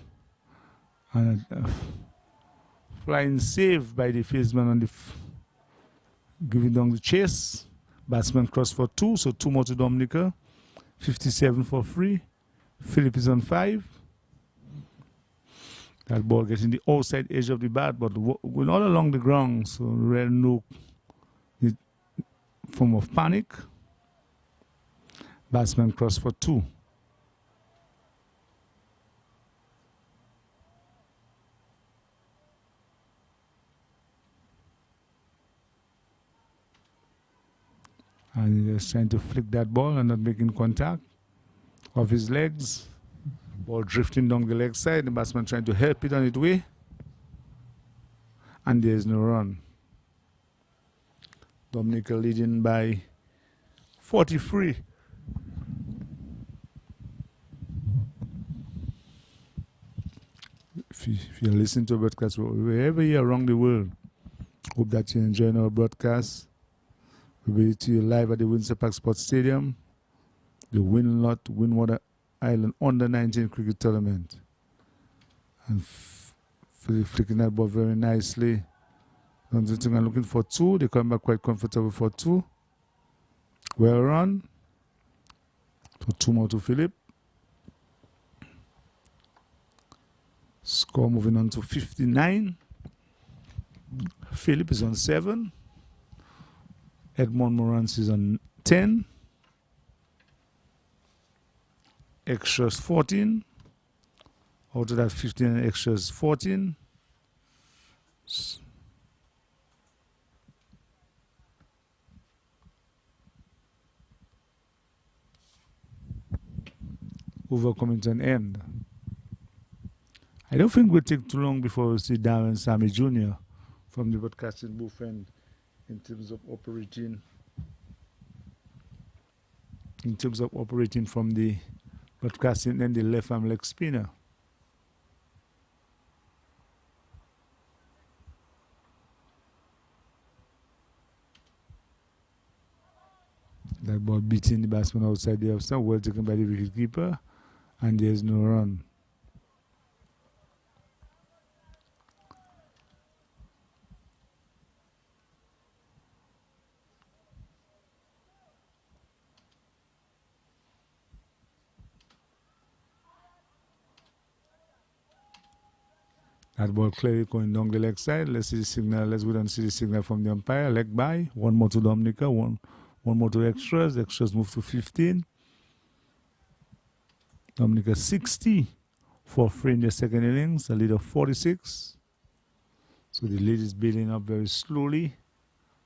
and flying save by the faceman on the giving down the chase. Batsman cross for 2, so 2 more to Dominica. 57 for 3. Phillip is on 5. That ball getting the outside edge of the bat, but going all along the ground, so rare no form of panic. Batsman cross for 2. And he's trying to flick that ball and not making contact of his legs. Ball drifting down the leg side. The batsman trying to help it on its way. And there's no run. Dominica leading by 43. If you're listening to a broadcast wherever you are around the world, hope that you're enjoying our broadcast. We'll be to you live at the Windsor Park Sports Stadium, the Windward Island Under-19 cricket tournament. And flicking that ball very nicely. I'm looking for 2. They come back quite comfortable for 2. Well run. So 2 more to Phillip. Score moving on to 59. Phillip is on 7. Edmond Morans is on 10. Extras 14. Out of that 15 extras 14. Over coming to an end. I don't think it will take too long before we see Darren Sammy Jr. from the broadcasting booth end. In terms of operating from the broadcasting and the left arm leg spinner. That ball beating the batsman outside the offside, well taken by the wicketkeeper, and there's no run. That ball clearly going down the leg side. Let's see the signal. Let's go and see the signal from the umpire. Leg by. 1 more to Dominica. One more to extras. Extras move to 15. Dominica 60 for 3 in the second innings. A lead of 46. So the lead is building up very slowly,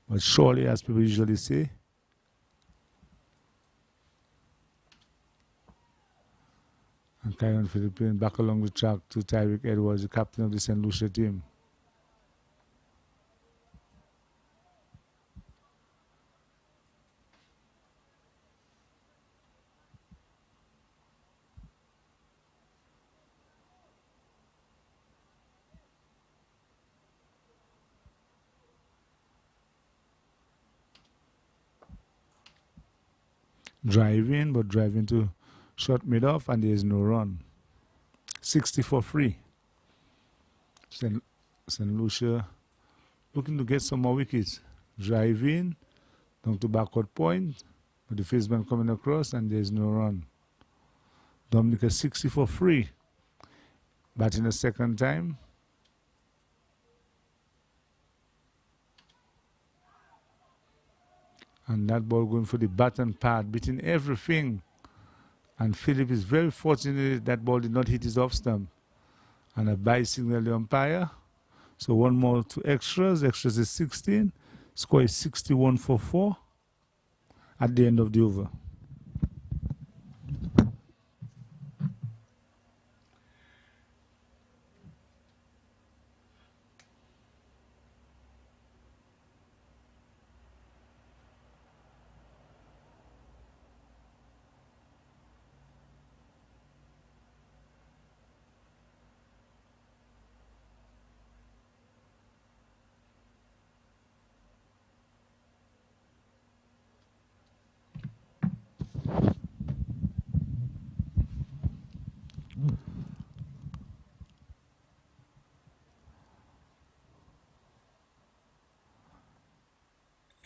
but surely, as people usually say. And Kyron Philippine back along the track to Tyreek Edwards, the captain of the St. Lucia team. Driving, but driving to short mid off, and there is no run. 60 for 3. St. Lucia looking to get some more wickets. Driving down to backward point, but the faceman coming across, and there is no run. Dominica 60 for free. Batting the second time. And that ball going for the button pad, beating everything. And Philip is very fortunate that ball did not hit his off stump. And a bye signal the umpire. So one more to extras. Extras is 16. Score is 61 for 4 at the end of the over.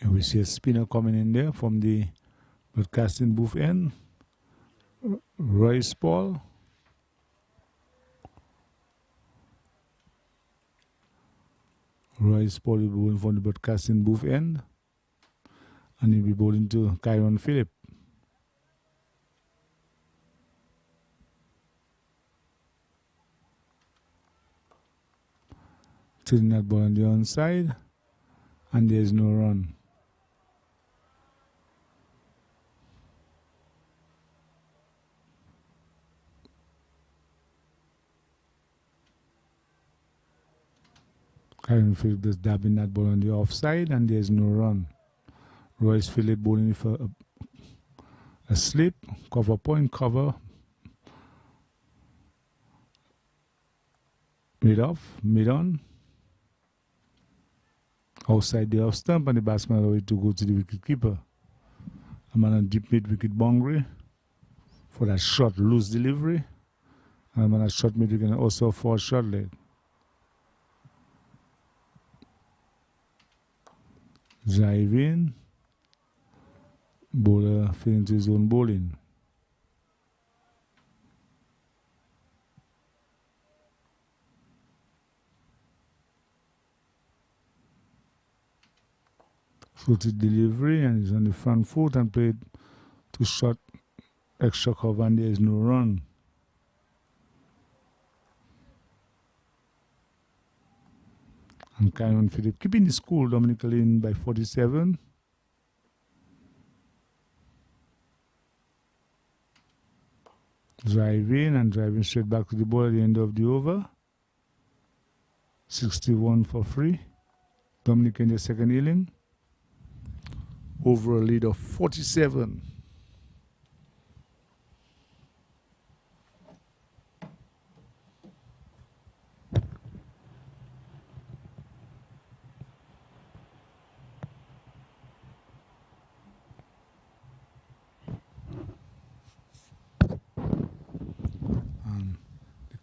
We see a spinner coming in there from the broadcasting booth end. Royce Paul. Royce Paul will be bowling from the broadcasting booth end. And he'll be bowling to Kyron Phillip. Tilling that ball on the onside. And there's no run. Kyron Phillip just dabbing that ball on the offside, and there's no run. Royce Phillip bowling for a slip, cover point, cover. Mid off, mid on. Outside the off stump, and the batsman ready to go to the wicket keeper. A man on deep mid wicket boundary for that short loose delivery. And a man at short mid wicket also for a short leg. Drive in. Bowler fitting to his own bowling. Footed delivery, and he's on the front foot and played to short extra cover, and there is no run. And Kyron Phillip keeping the score, Dominica leading by 47. Driving and driving straight back to the ball at the end of the over. 61 for 3. Dominica in the second inning. Over a lead of 47.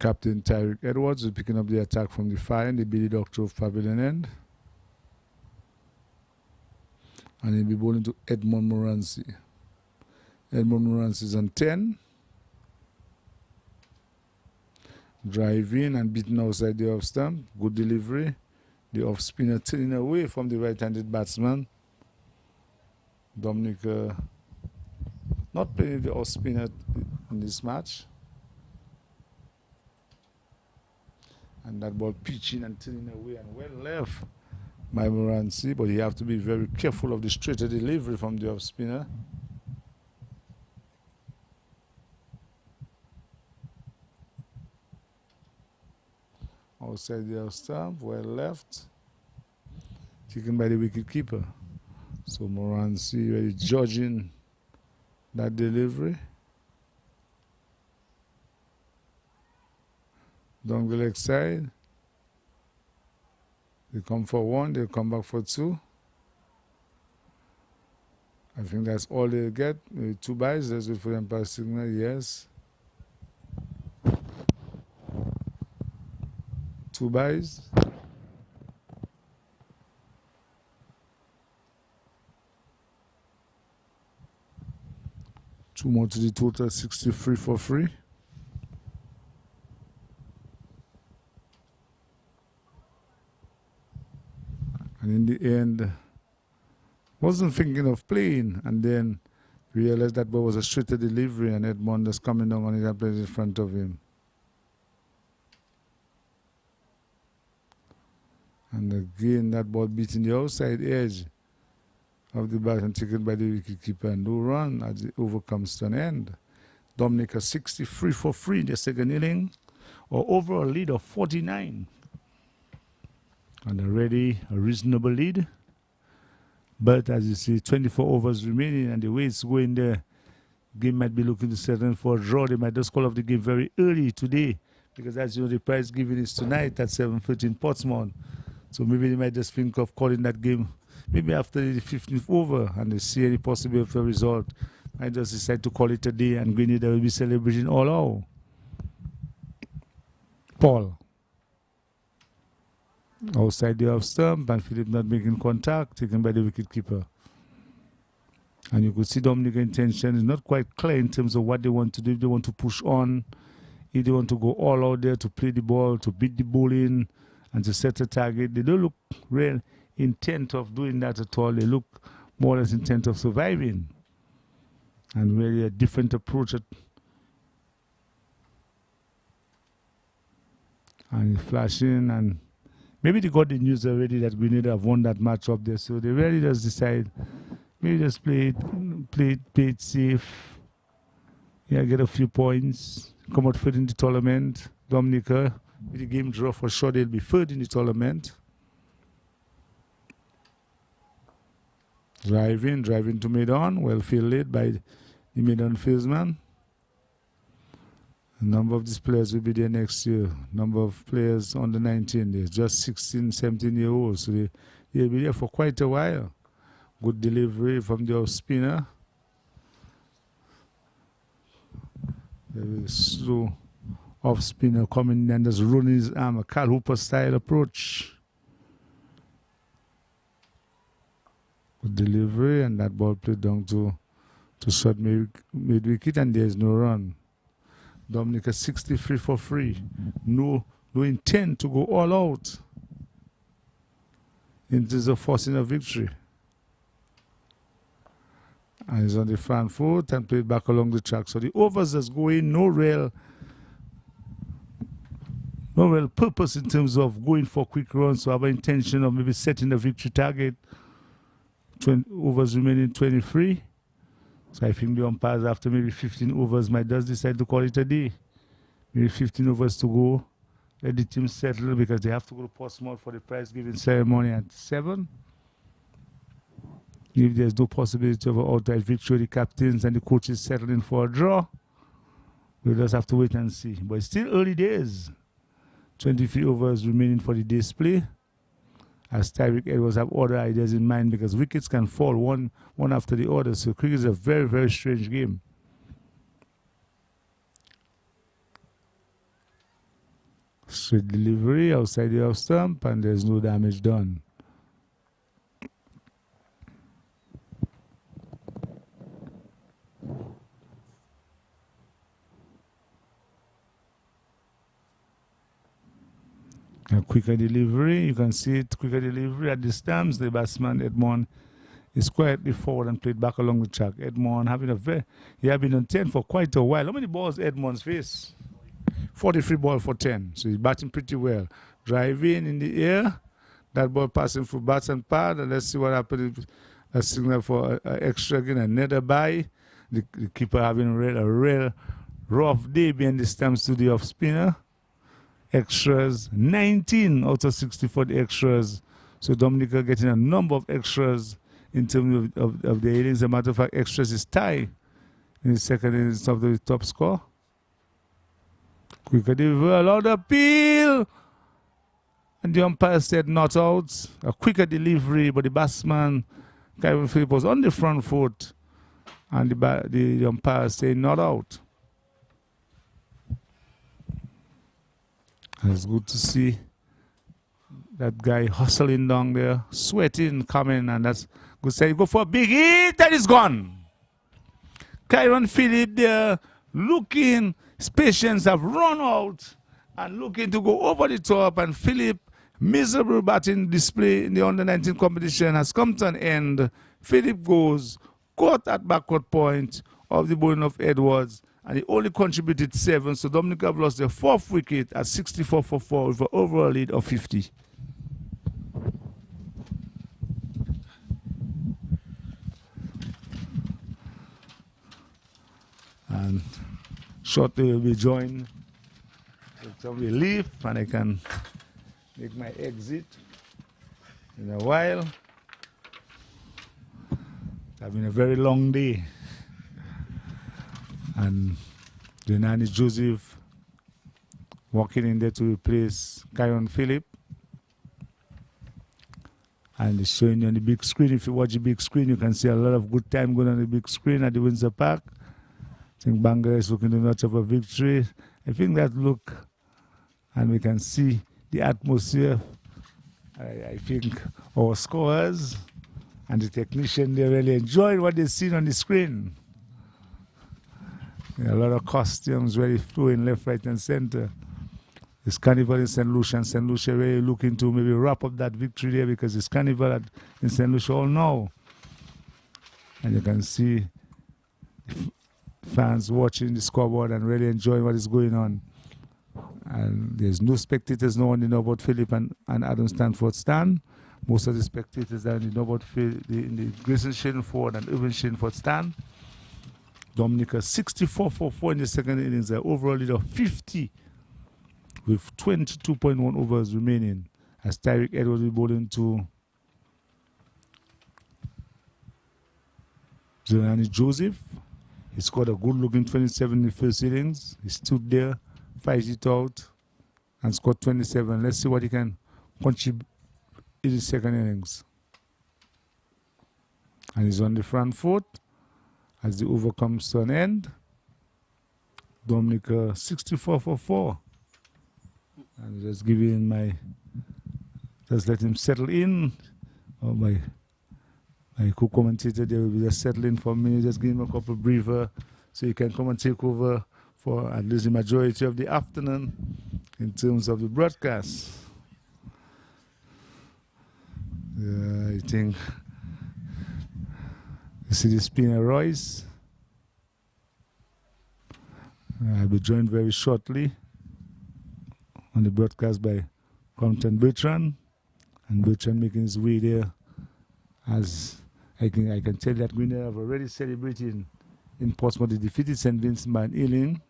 Captain Tyreek Edwards is picking up the attack from the far end, the Billy Doctor of Pavilion end. And he'll be bowling to Edmond Morancy. Edmond Morancy is on 10. Drive in and beaten outside the off stump. Good delivery. The off spinner turning away from the right-handed batsman. Dominica not playing the off spinner in this match. And that ball pitching and turning away and well left by Morancy, but you have to be very careful of the straighter delivery from the off spinner. Outside the off stump, well left. Taken by the wicket keeper. So Morancy really judging that delivery. Down the leg side. They come for 1, they come back for 2. I think that's all they get. Maybe 2 byes. Let's wait for the umpire signal. Yes. 2 byes. Two more to the total, 63 for 3. And in the end, wasn't thinking of playing, and then realized that ball was a straighter delivery, and Edmond was coming down on it and played in front of him. And again, that ball beating the outside edge of the bat and taken by the wicketkeeper, and no run as it overcomes to an end. Dominica 63 for 3 in the second inning, or overall lead of 49. And already a reasonable lead. But as you see, 24 overs remaining, and the way it's going, the game might be looking to settle for a draw. They might just call off the game very early today, because as you know, the prize giving is tonight at 7:30 in Portsmouth. So maybe they might just think of calling that game maybe after the 15th over, and they see any possibility of a result. I just decide to call it a day, and Grenada will be celebrating all out. Paul. Outside the off stump, and Philip not making contact, taken by the wicketkeeper. And you could see Dominica's intention is not quite clear in terms of what they want to do. If they want to push on, if they want to go all out there to play the ball, to beat the ball in, and to set a target. They don't look real intent of doing that at all. They look more or less intent of surviving. And really a different approach. And flashing, and maybe they got the news already that Grenada have won that match up there. So they really just decide, maybe just play it safe. Yeah, get a few points. Come out third in the tournament. Dominica, with the game draw for sure, they'll be third in the tournament. Driving to mid-on, well fielded by the mid-on fieldsman. A number of these players will be there next year. Number of players under 19, they're just 16, 17-year-olds, so they'll be there for quite a while. Good delivery from the off spinner. Very slow off spinner coming and just running his arm, a Carl Hooper style approach. Good delivery, and that ball played down to short mid wicket, and there's no run. Dominica 63 for 3. No intent to go all out in terms of forcing a victory. And he's on the front foot and played back along the track. So the overs just go in, no real purpose in terms of going for quick runs. So have an intention of maybe setting a victory target. Overs remaining 23. So I think the umpires after maybe 15 overs might just decide to call it a day. Maybe 15 overs to go. Let the team settle because they have to go to Portsmouth for the prize giving ceremony at 7. If there's no possibility of an outright victory, the captains and the coaches settling for a draw. We'll just have to wait and see. But it's still early days. 23 overs remaining for the day's play. As Tyreek Edwards have other ideas in mind, because wickets can fall one after the other. So cricket is a very, very strange game. Straight delivery outside the off stump, and there's no damage done. A quicker delivery, you can see it, quicker delivery at the stumps. The batsman Edmond is quietly forward and played back along the track. Edmond having he had been on 10 for quite a while. How many balls Edmond's face? 43 ball for 10. So he's batting pretty well. Driving in the air, that ball passing through bats and pad. And let's see what happens. A signal for an extra again, another bye. The keeper having a real rough day behind the stumps to the off spinner. Extras, 19 out of 60 for the extras. So Dominica getting a number of extras in terms of the innings. As a matter of fact, extras is tied in the second innings of the top score. Quicker delivery, allowed appeal. And the umpire said not out. A quicker delivery, but the batsman, Kevin Phillips, was on the front foot. And the umpire said not out. It's good to see that guy hustling down there, sweating, coming, and that's good. Say, go for a big hit, that is gone. Kyron Phillip there, looking, his patience have run out, and looking to go over the top, and Phillip miserable batting display in the under-19 competition has come to an end. Philip goes caught at backward point of the bowling of Edwards, and he only contributed 7. So Dominica have lost their 4th wicket at 64 for 4 with an overall lead of 50. And shortly we'll be joined with some relief, and I can make my exit in a while. It's been a very long day. And Renani Joseph walking in there to replace Kyron Phillip. And it's showing you on the big screen. If you watch the big screen, you can see a lot of good time going on the big screen at the Windsor Park. I think Bangor is looking to notch up a victory. I think that look, and we can see the atmosphere. I think our scorers and the technician, they're really enjoying what they've seen on the screen. A lot of costumes really flowing left, right, and center. It's carnival in St. Lucia, and St. Lucia really looking to maybe wrap up that victory there, because it's carnival in St. Lucia all now. And you can see fans watching the scoreboard and really enjoying what is going on. And there's no spectators now on the Norbert Phillip and Adam Stanford stand. Most of the spectators are in the Norbert Phillip, in the Grayson Schadenford and Irvin Schadenford stand. Dominica 64 for 4 in the second innings, an overall lead of 50 with 22.1 overs remaining, as Tyreek Edwards will be bowling to Jelani Joseph. He scored a good-looking 27 in the first innings. He stood there, 5 it out, and scored 27. Let's see what he can contribute in the second innings. And he's on the front foot as the over comes to an end. Dominica 64 for 4. And just give him just let him settle in. Oh, my co-commentator there will be just settling for me. Just give him a couple breather so he can come and take over for at least the majority of the afternoon in terms of the broadcast. I think you see the spinner Royce. I'll be joined very shortly on the broadcast by Compton Bertrand, and Bertrand making his way there. As I can tell that Grenada have already celebrated in Portsmouth the defeated St. Vincent by an inning.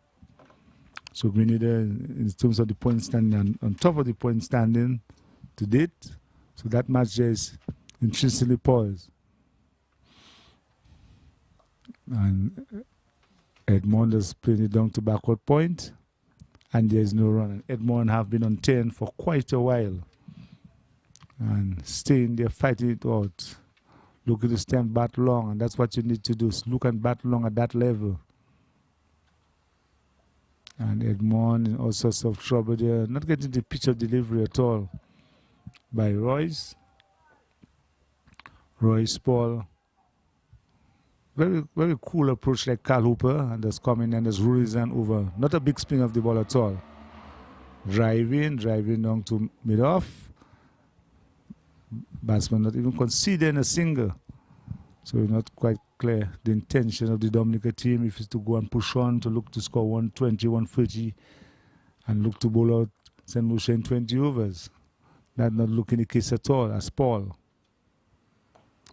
So Grenada, in terms of the point standing, on top of the point standing to date. So that match there is intrinsically poised. And Edmond has played it down to backward point, and there is no run. And Edmond have been on 10 for quite a while, and staying there fighting it out, looking to stand bat long, and that's what you need to do, is look and bat long at that level. And Edmond in all sorts of trouble there, not getting the pitch of delivery at all by Royce Paul. Very, very cool approach like Carl Hooper, and just coming and just rolling and over. Not a big spin of the ball at all. Driving down to mid-off. Batsman not even conceding a single. So it's not quite clear the intention of the Dominica team if it's to go and push on to look to score 120, 130 and look to bowl out St. Lucia in 20 overs. That's not looking the case at all as Paul.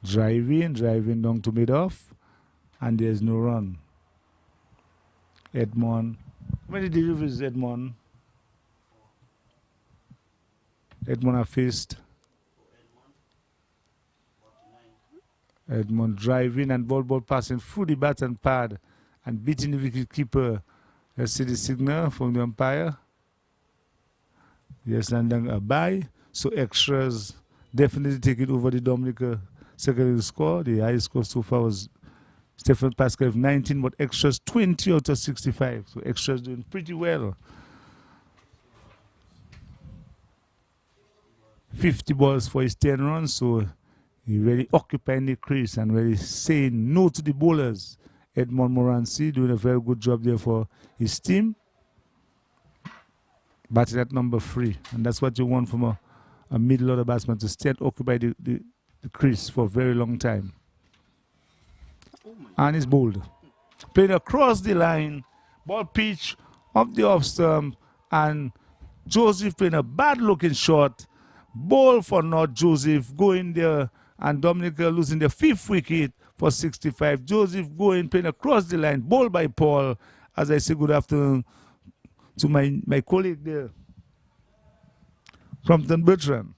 Driving down to mid-off, and there's no run. Edmond. How many deliveries is Edmond? Edmond have faced. Edmond driving and ball passing through the bat and pad and beating the wicket keeper. Let's see the signal from the umpire. Yes, and then a bye. So extras definitely take it over the Dominica secondary score. The highest score so far was Stephen Pascal with 19, but extras 20 out of 65. So extras doing pretty well. 50 balls for his 10 runs, so he really occupying the crease and really saying no to the bowlers. Edmond Morancy doing a very good job there for his team. Batting at number 3, and that's what you want from a a middle order batsman to stay and occupy the crease for a very long time. And he's bowled. Playing across the line, ball pitch up the off stump, and Joseph playing a bad looking shot. Ball for North Joseph going there, and Dominica losing the 5th wicket for 65. Joseph going, playing across the line, ball by Paul. As I say, good afternoon to my colleague there, Crompton Bertram.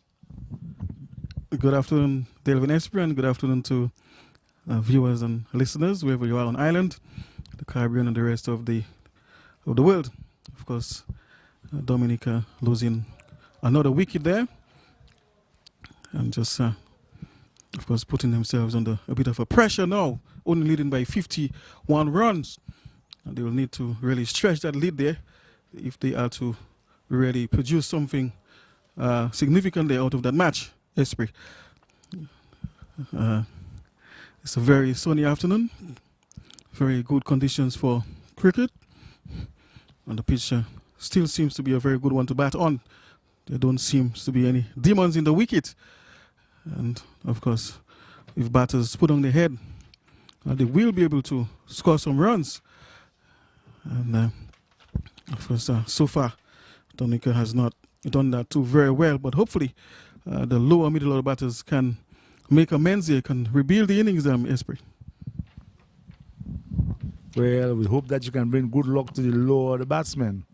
Good afternoon, Delvin Esper, and good afternoon to viewers and listeners, wherever you are on Ireland, the Caribbean, and the rest of the world. Of course, Dominica losing another wicket there, and just, of course, putting themselves under a bit of a pressure now, only leading by 51 runs. And they will need to really stretch that lead there if they are to really produce something significantly out of that match. Esprit. It's a very sunny afternoon, very good conditions for cricket, and the pitch still seems to be a very good one to bat on. There don't seem to be any demons in the wicket, and of course, if batters put on their head, they will be able to score some runs. And of course, so far, Dominica has not done that too very well, but hopefully the lower middle order batters can make amends here, can rebuild the innings, Esprit. Well, we hope that you can bring good luck to the lower order batsmen.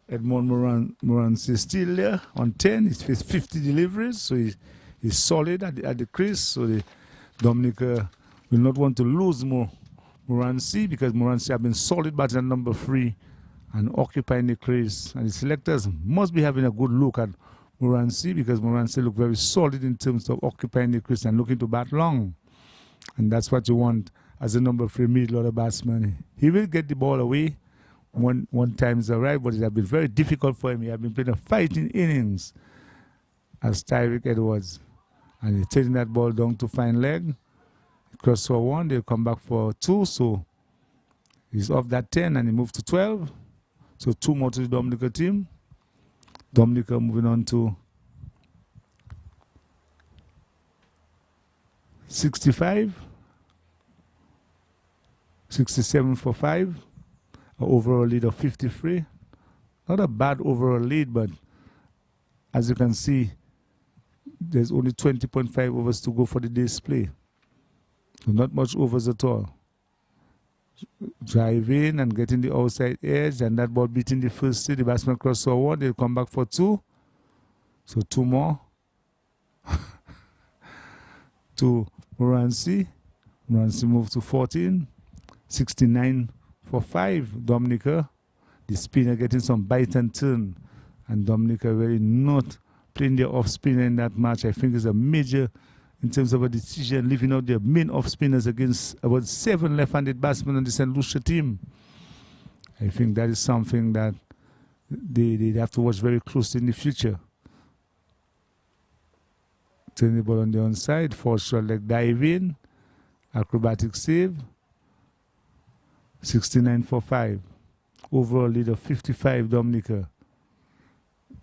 Edmond Morancy is still there on 10. He's faced 50 deliveries, so he's solid at the crease. So the Dominica will not want to lose Morancy, because Morancy have been solid batting at number 3 and occupying the crease. And the selectors must be having a good look at Morancy, because Morancy look very solid in terms of occupying the crease and looking to bat long. And that's what you want as a number 3 middle order batsman. He will get the ball away one time is alright, but it has been very difficult for him. He has been playing a fighting innings as Tyreek Edwards. And he's taking that ball down to fine leg. Cross for 1, they'll come back for 2, so he's off that 10 and he moved to 12. So 2 more to the Dominica team. Dominica moving on to 65, 67 for 5, an overall lead of 53. Not a bad overall lead, but as you can see, there's only 20.5 overs to go for the day's play. So not much overs at all. Drive in and getting the outside edge, and that ball beating the first tee. The batsman cross for 1, they'll come back for 2. So 2 more. To Morancy. Morancy moved to 14. 69 for 5, Dominica. The spinner getting some bite and turn. And Dominica really not playing their off spinner in that match. I think it's a major, in terms of a decision, leaving out their main off spinners against about 7 left-handed batsmen on the St. Lucia team. I think that is something that they have to watch very closely in the future. Turn the ball on the onside, 4 short leg dive in, acrobatic save, 69 for 5. Overall lead of 55, Dominica.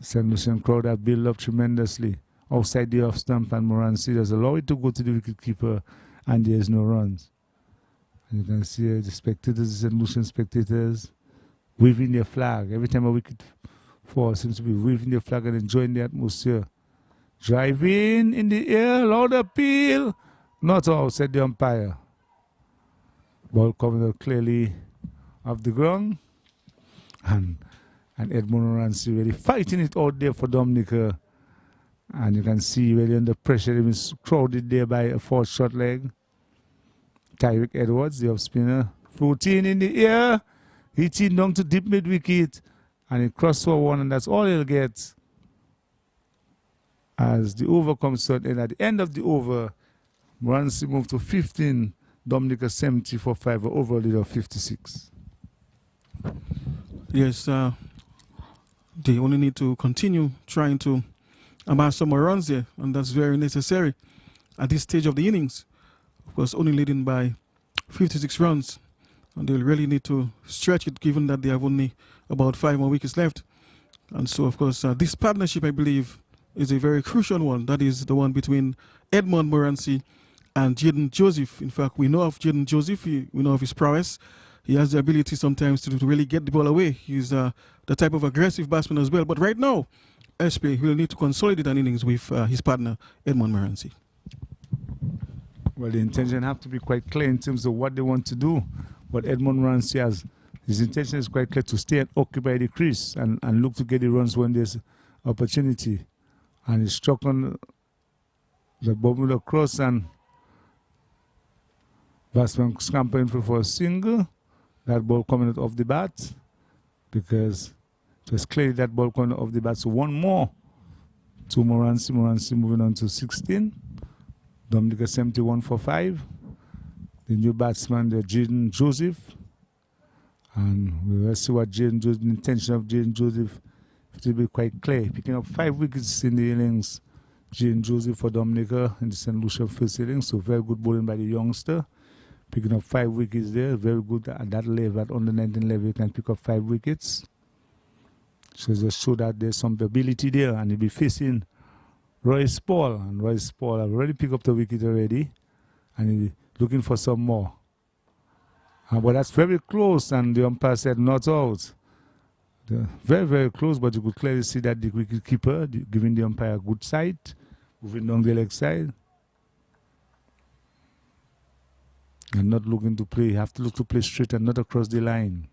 St. Lucian crowd have built up tremendously. Outside the off stump, and Morancy does allow it to go to the wicketkeeper, and there's no runs. And you can see the spectators, the St. Lucian spectators, waving their flag. Every time a wicket falls, seems to be waving their flag and enjoying the atmosphere. Drive in the air, loud appeal. Not out, said the umpire. Ball coming out clearly off the ground. And Edmond Morancy really fighting it out there for Dominica. And you can see really under pressure, even crowded there by a 4 short leg. Tyreek Edwards, the off spinner, floating in the air, hitting down to deep mid wicket, and he crossed for 1, and that's all he'll get. As the over comes to an end, at the end of the over, Morancy moved to 15, Dominica 70 for 5, an overall lead of 56. Yes, they only need to continue trying to amass some more runs there, and that's very necessary at this stage of the innings. Of course, only leading by 56 runs, and they'll really need to stretch it, given that they have only about 5 more wickets left. And so, of course, this partnership, I believe, is a very crucial one. That is the one between Edmond Morancy and Jaden Joseph. In fact, we know of Jaden Joseph. We know of his prowess. He has the ability sometimes to really get the ball away. He's the type of aggressive batsman as well. But right now, SP will need to consolidate an innings with his partner, Edmond Morancy. Well, the intention have to be quite clear in terms of what they want to do. But Edmond Morancy has, his intention is quite clear to stay and occupy the crease and look to get the runs when there's opportunity. And he struck on the ball across and batsman scampering for a single. That ball coming out off the bat because it was clearly that ball coming off the bat. So one more to Morancy. Morancy moving on to 16. Dominica 71 for 5. The new batsman, the Jaden Joseph. And we'll see what the intention of Jaden Joseph to be quite clear. Picking up 5 wickets in the innings. Jaden Joseph for Dominica in the St. Lucia first innings. So very good bowling by the youngster. Picking up 5 wickets there. Very good at that level, at under 19 level, you can pick up 5 wickets. So just show that there's some ability there. And he'll be facing Royce Paul. And Royce Paul have already picked up the wicket already. And he'll be looking for some more. But that's very close. And the umpire said not out. Very, very close. But you could clearly see that the wicket keeper giving the umpire a good sight. Moving down the leg side. And not looking to play. You have to look to play straight and not across the line.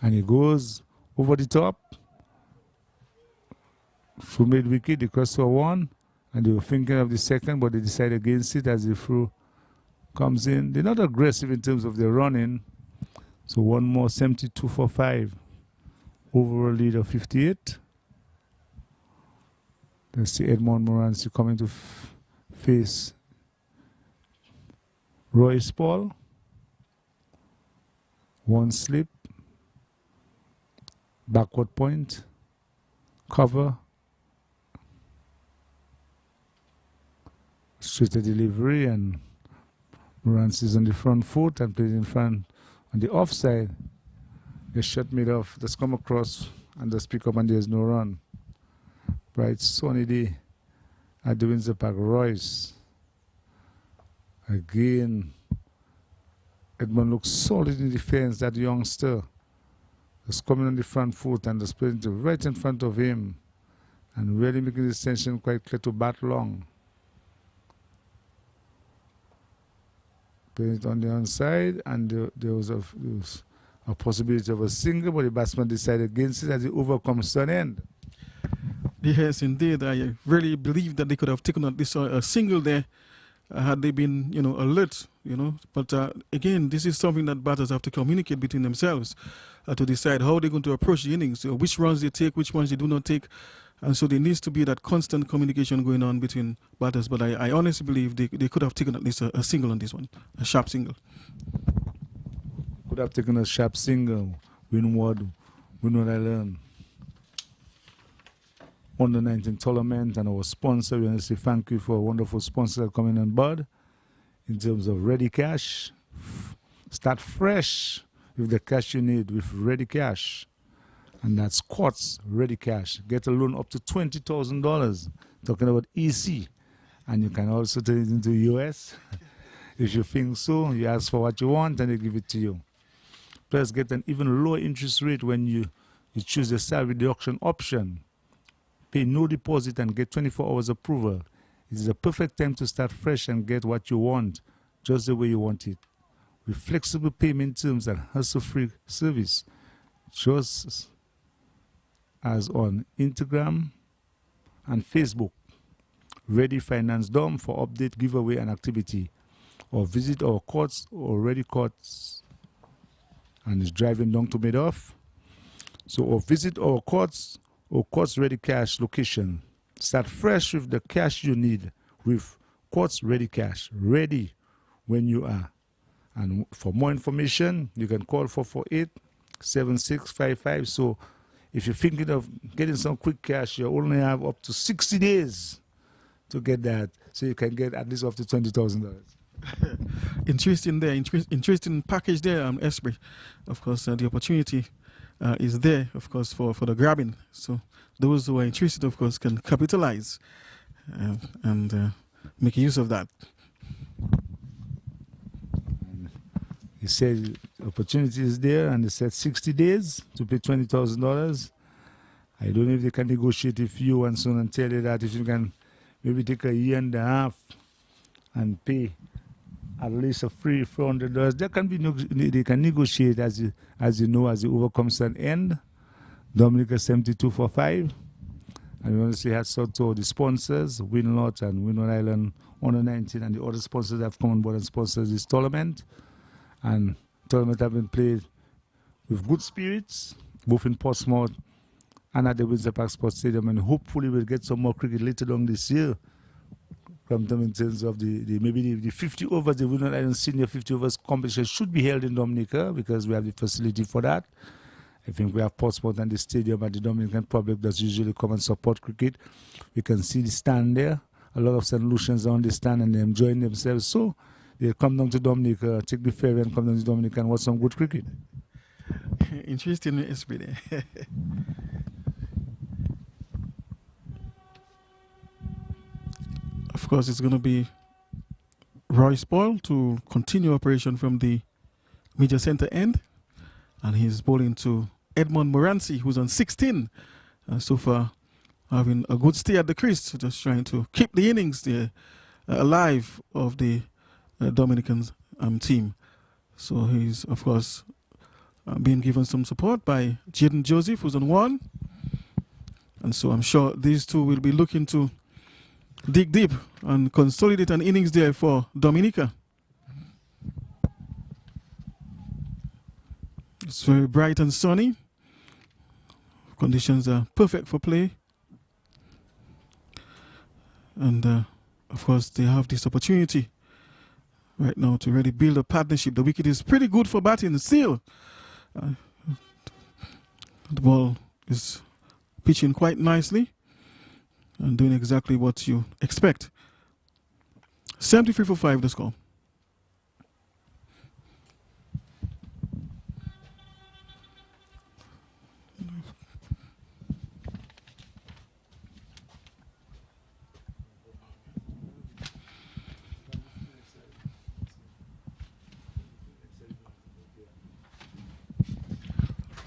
And he goes over the top. Through mid wicket, they crossed for 1. And they were thinking of the second, but they decided against it as the throw comes in. They're not aggressive in terms of their running. So one more, 72 for 5. Overall lead of 58. Let's see Edmond Morancy coming to face Royce Paul. One slip. Backward point. Cover. Straight delivery, and Morancy is on the front foot and plays in front on the offside. The shot made off. Just come across and just pick up, and there's no run. Bright sunny day at the Windsor Park. Royce. Again, Edmond looks solid in defense, that youngster. Just coming on the front foot and just playing right in front of him. And really making the extension quite clear to bat long. Playing it on the onside, and there was a possibility of a single, but the batsman decided against it as he overcomes to an end. Yes, indeed. I really believe that they could have taken out this a single there had they been, alert, But again, this is something that batters have to communicate between themselves to decide how they're going to approach the innings, which runs they take, which ones they do not take. And so there needs to be that constant communication going on between batters. But I honestly believe they could have taken at least a single on this one, a sharp single. Could have taken a sharp single. Windward Island. Under 19 tournament, and our sponsor, we want to say thank you for a wonderful sponsor coming on board in terms of ready cash. Start fresh with the cash you need with ready cash. And that's Quartz Ready Cash. Get a loan up to $20,000. Talking about EC. And you can also turn it into US. If you think so, you ask for what you want and they give it to you. Plus, get an even lower interest rate when you choose the salary reduction option. Pay no deposit and get 24 hours approval. It is a perfect time to start fresh and get what you want, just the way you want it. With flexible payment terms and hassle-free service. Just as on Instagram and Facebook. Ready Finance Dom for update, giveaway, and activity. Or visit our Quartz or Ready Quartz. And it's driving down to Madoff. So, or visit our Quartz or Quartz Ready Cash location. Start fresh with the cash you need with Quartz Ready Cash. Ready when you are. And for more information, you can call 448-7655. So, if you're thinking of getting some quick cash, you only have up to 60 days to get that. So you can get at least up to $20,000. Interesting there. Interesting package there, Esprit. Of course, the opportunity is there, of course, for the grabbing. So those who are interested, of course, can capitalize and make use of that. He said opportunity is there, and they said 60 days to pay $20,000. I don't know if they can negotiate with you and so on and tell you that if you can maybe take a year and a half and pay at least a free $400. They can negotiate as you know, as it overcomes an end. Dominica 72 for 5. And we want to say hats out to the sponsors, Windward and Windward Island Under 19, and the other sponsors that have come on board and sponsors this tournament. And tournament have been played with good spirits, both in Portsmouth and at the Windsor Park Sports Stadium. And hopefully we'll get some more cricket later on this year from them in terms of maybe the 50 overs, the Windward Island Senior 50 overs competition should be held in Dominica because we have the facility for that. I think we have Portsmouth and the stadium and the Dominican public that usually come and support cricket. We can see the stand there. A lot of St. Lucians are on the stand and they're enjoying themselves. So they'll come down to Dominica, take the ferry and come down to Dominica and watch some good cricket. Interesting, SB there. Of course, it's going to be Roy Spoil to continue operation from the media center end. And he's bowling to Edmond Moranci, who's on 16. So far, having a good stay at the crease, just trying to keep the innings there alive of the Dominican team. So he's, of course, being given some support by Jaden Joseph, who's on 1. And so I'm sure these two will be looking to dig deep and consolidate an innings there for Dominica. It's very bright and sunny. Conditions are perfect for play. And of course, they have this opportunity right now to really build a partnership. The wicket is pretty good for batting still. The ball is pitching quite nicely and doing exactly what you expect. 73 for 5 the score.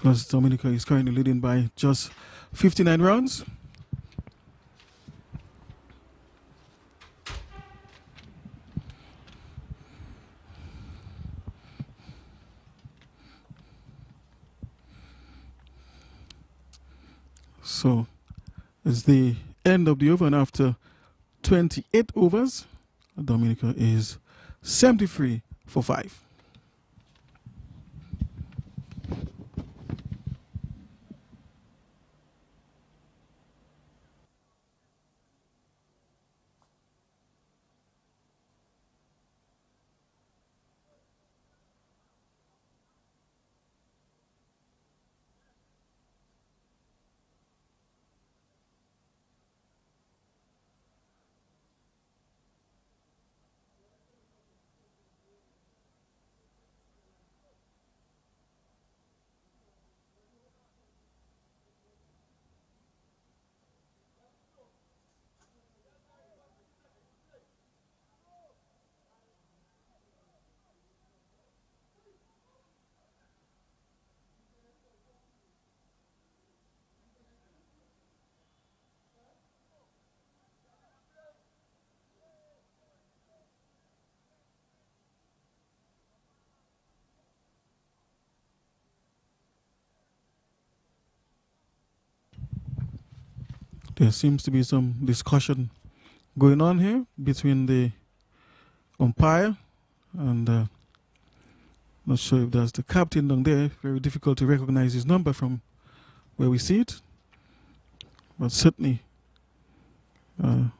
Because Dominica is currently leading by just 59 runs. So it's the end of the over, and after 28 overs, Dominica is 73 for 5. There seems to be some discussion going on here between the umpire and not sure if that's the captain down there. Very difficult to recognize his number from where we see it, but certainly an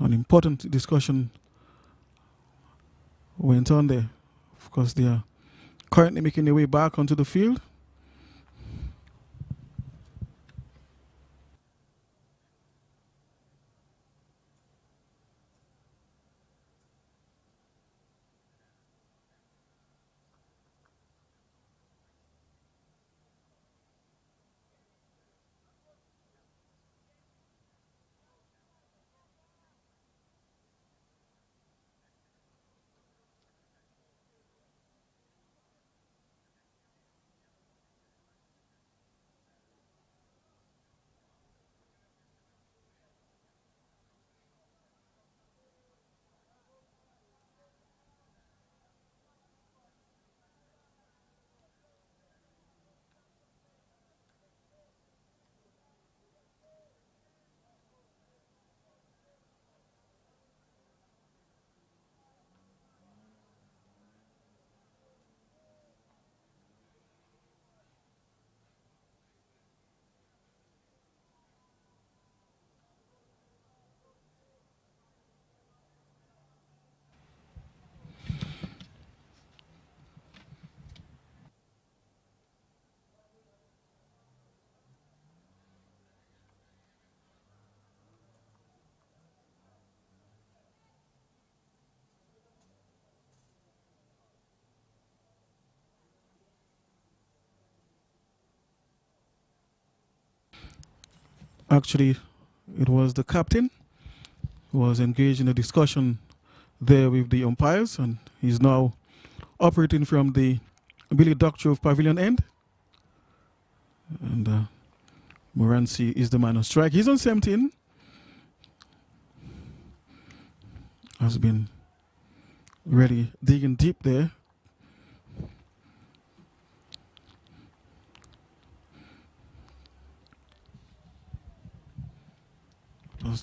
important discussion went on there. Of course, they are currently making their way back onto the field. Actually, it was the captain who was engaged in a discussion there with the umpires, and he's now operating from the Billy Doctrove Pavilion end. And Moranci is the man on strike. He's on 17. Has been really digging deep there.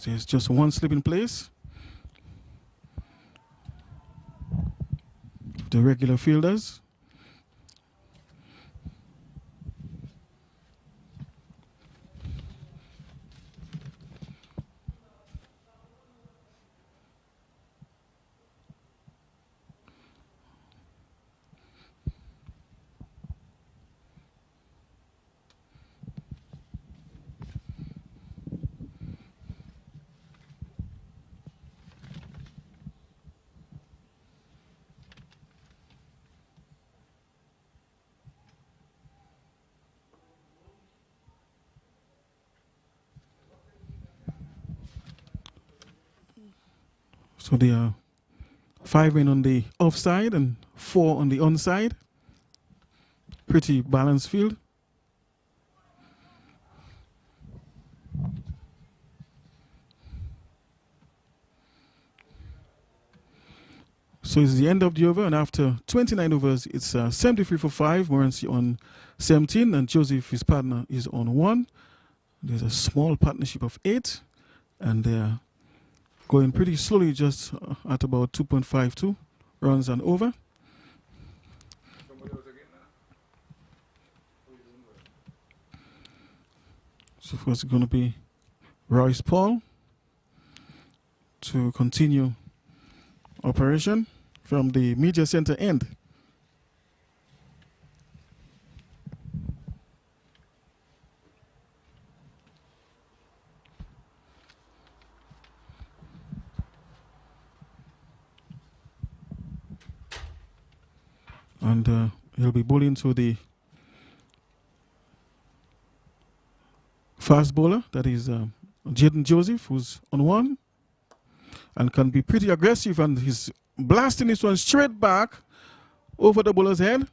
There's just one slip in place. The regular fielders. So there are 5 men on the offside and 4 on the onside. Pretty balanced field. So it's the end of the over, and after 29 overs, it's 73 for 5. Moranci on 17, and Joseph, his partner, is on 1. There's a small partnership of 8, and they're going pretty slowly, just at about 2.52 runs and over. So first it's going to be Royce Paul to continue operation from the media center end. And he'll be bowling to the fast bowler, that is Jaden Joseph, who's on 1 and can be pretty aggressive, and he's blasting this one straight back over the bowler's head.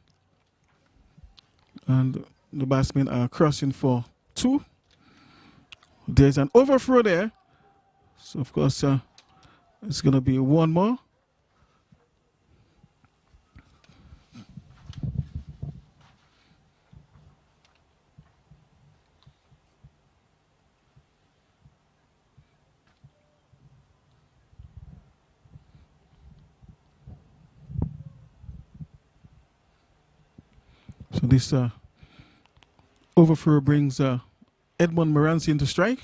And the batsmen are crossing for 2. There's an overthrow there. So, of course, it's going to be 1 more. So this overthrow brings Edmund Moranci into strike.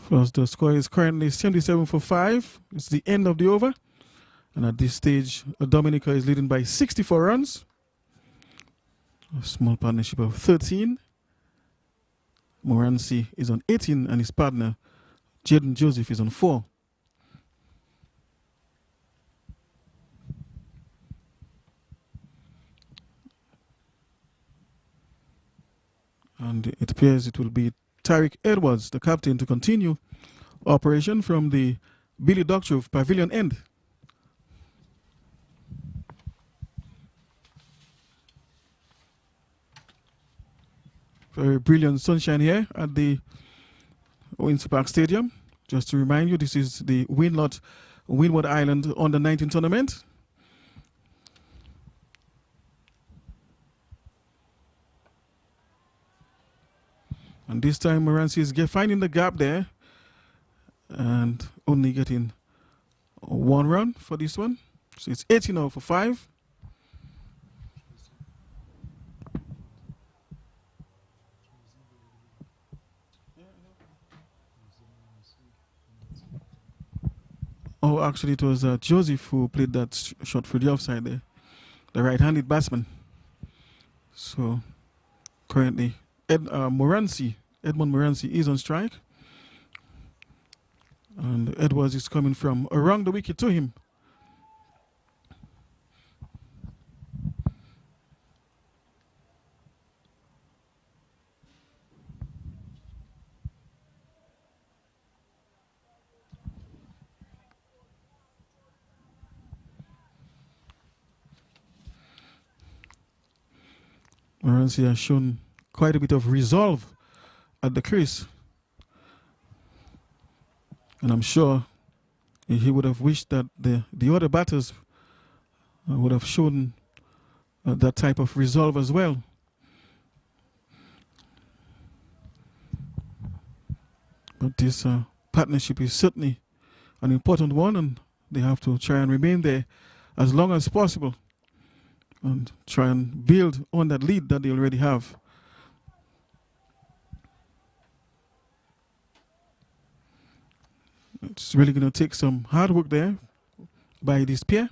First, the score is currently 77 for 5. It's the end of the over. And at this stage, Dominica is leading by 64 runs. A small partnership of 13. Morancy is on 18 and his partner, Jaden Joseph, is on 4. And it appears it will be Tariq Edwards, the captain, to continue operation from the Billy Doctrove Pavilion end. Very brilliant sunshine here at the Windsor Park Stadium. Just to remind you, this is the Windward Island Under-19 tournament. And this time Morancy is finding the gap there and only getting 1 run for this one. So it's 18 over for 5. Oh, actually it was Joseph who played that shot for the offside there. The right-handed batsman. So currently Edmund Morancy is on strike. And Edwards is coming from around the wicket to him. Morancy has shown quite a bit of resolve at the crease. And I'm sure he would have wished that the other batters would have shown that type of resolve as well. But this partnership is certainly an important one, and they have to try and remain there as long as possible and try and build on that lead that they already have. It's really going to take some hard work there by this pair.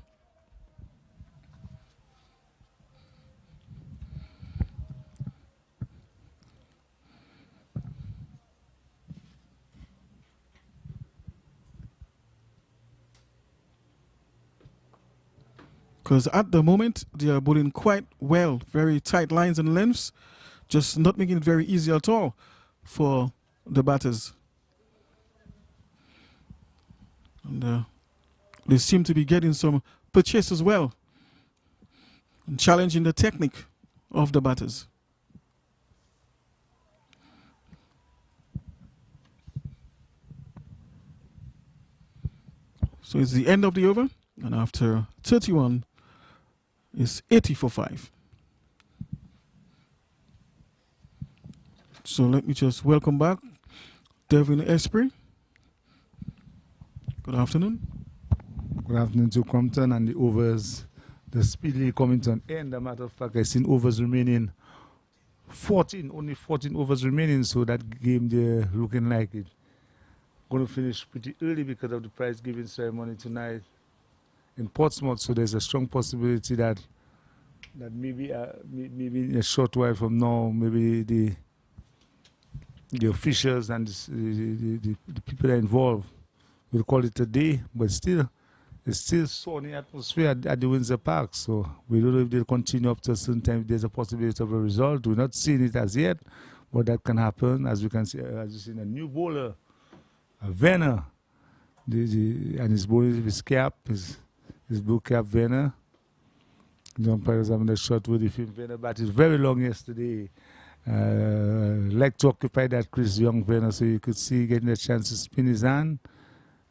Because at the moment, they are bowling quite well, very tight lines and lengths, just not making it very easy at all for the batters. And they seem to be getting some purchase as well, and challenging the technique of the batters. So it's the end of the over, and after 31, it's 80 for 5. So let me just welcome back Devin Esprit. Good afternoon. Good afternoon to Compton, and the overs, the speedily coming to an end. As a matter of fact, I've seen overs remaining 14, only 14 overs remaining, so that game there looking like it going to finish pretty early because of the prize giving ceremony tonight in Portsmouth. So there's a strong possibility that maybe in a short while from now, maybe the officials and the people that are involved will call it a day, but still, it's still sunny atmosphere at the Windsor Park. So we don't know if they'll continue up to a certain time. There's a possibility of a result. We're not seeing it as yet, but that can happen. As we can see, as you see, a new bowler, a Venner, and his bowling with his cap, his blue cap Venner. The umpires having a shot with the film Venner, but it's very long yesterday. Like to occupy that Chris Young Venner, so you could see getting a chance to spin his hand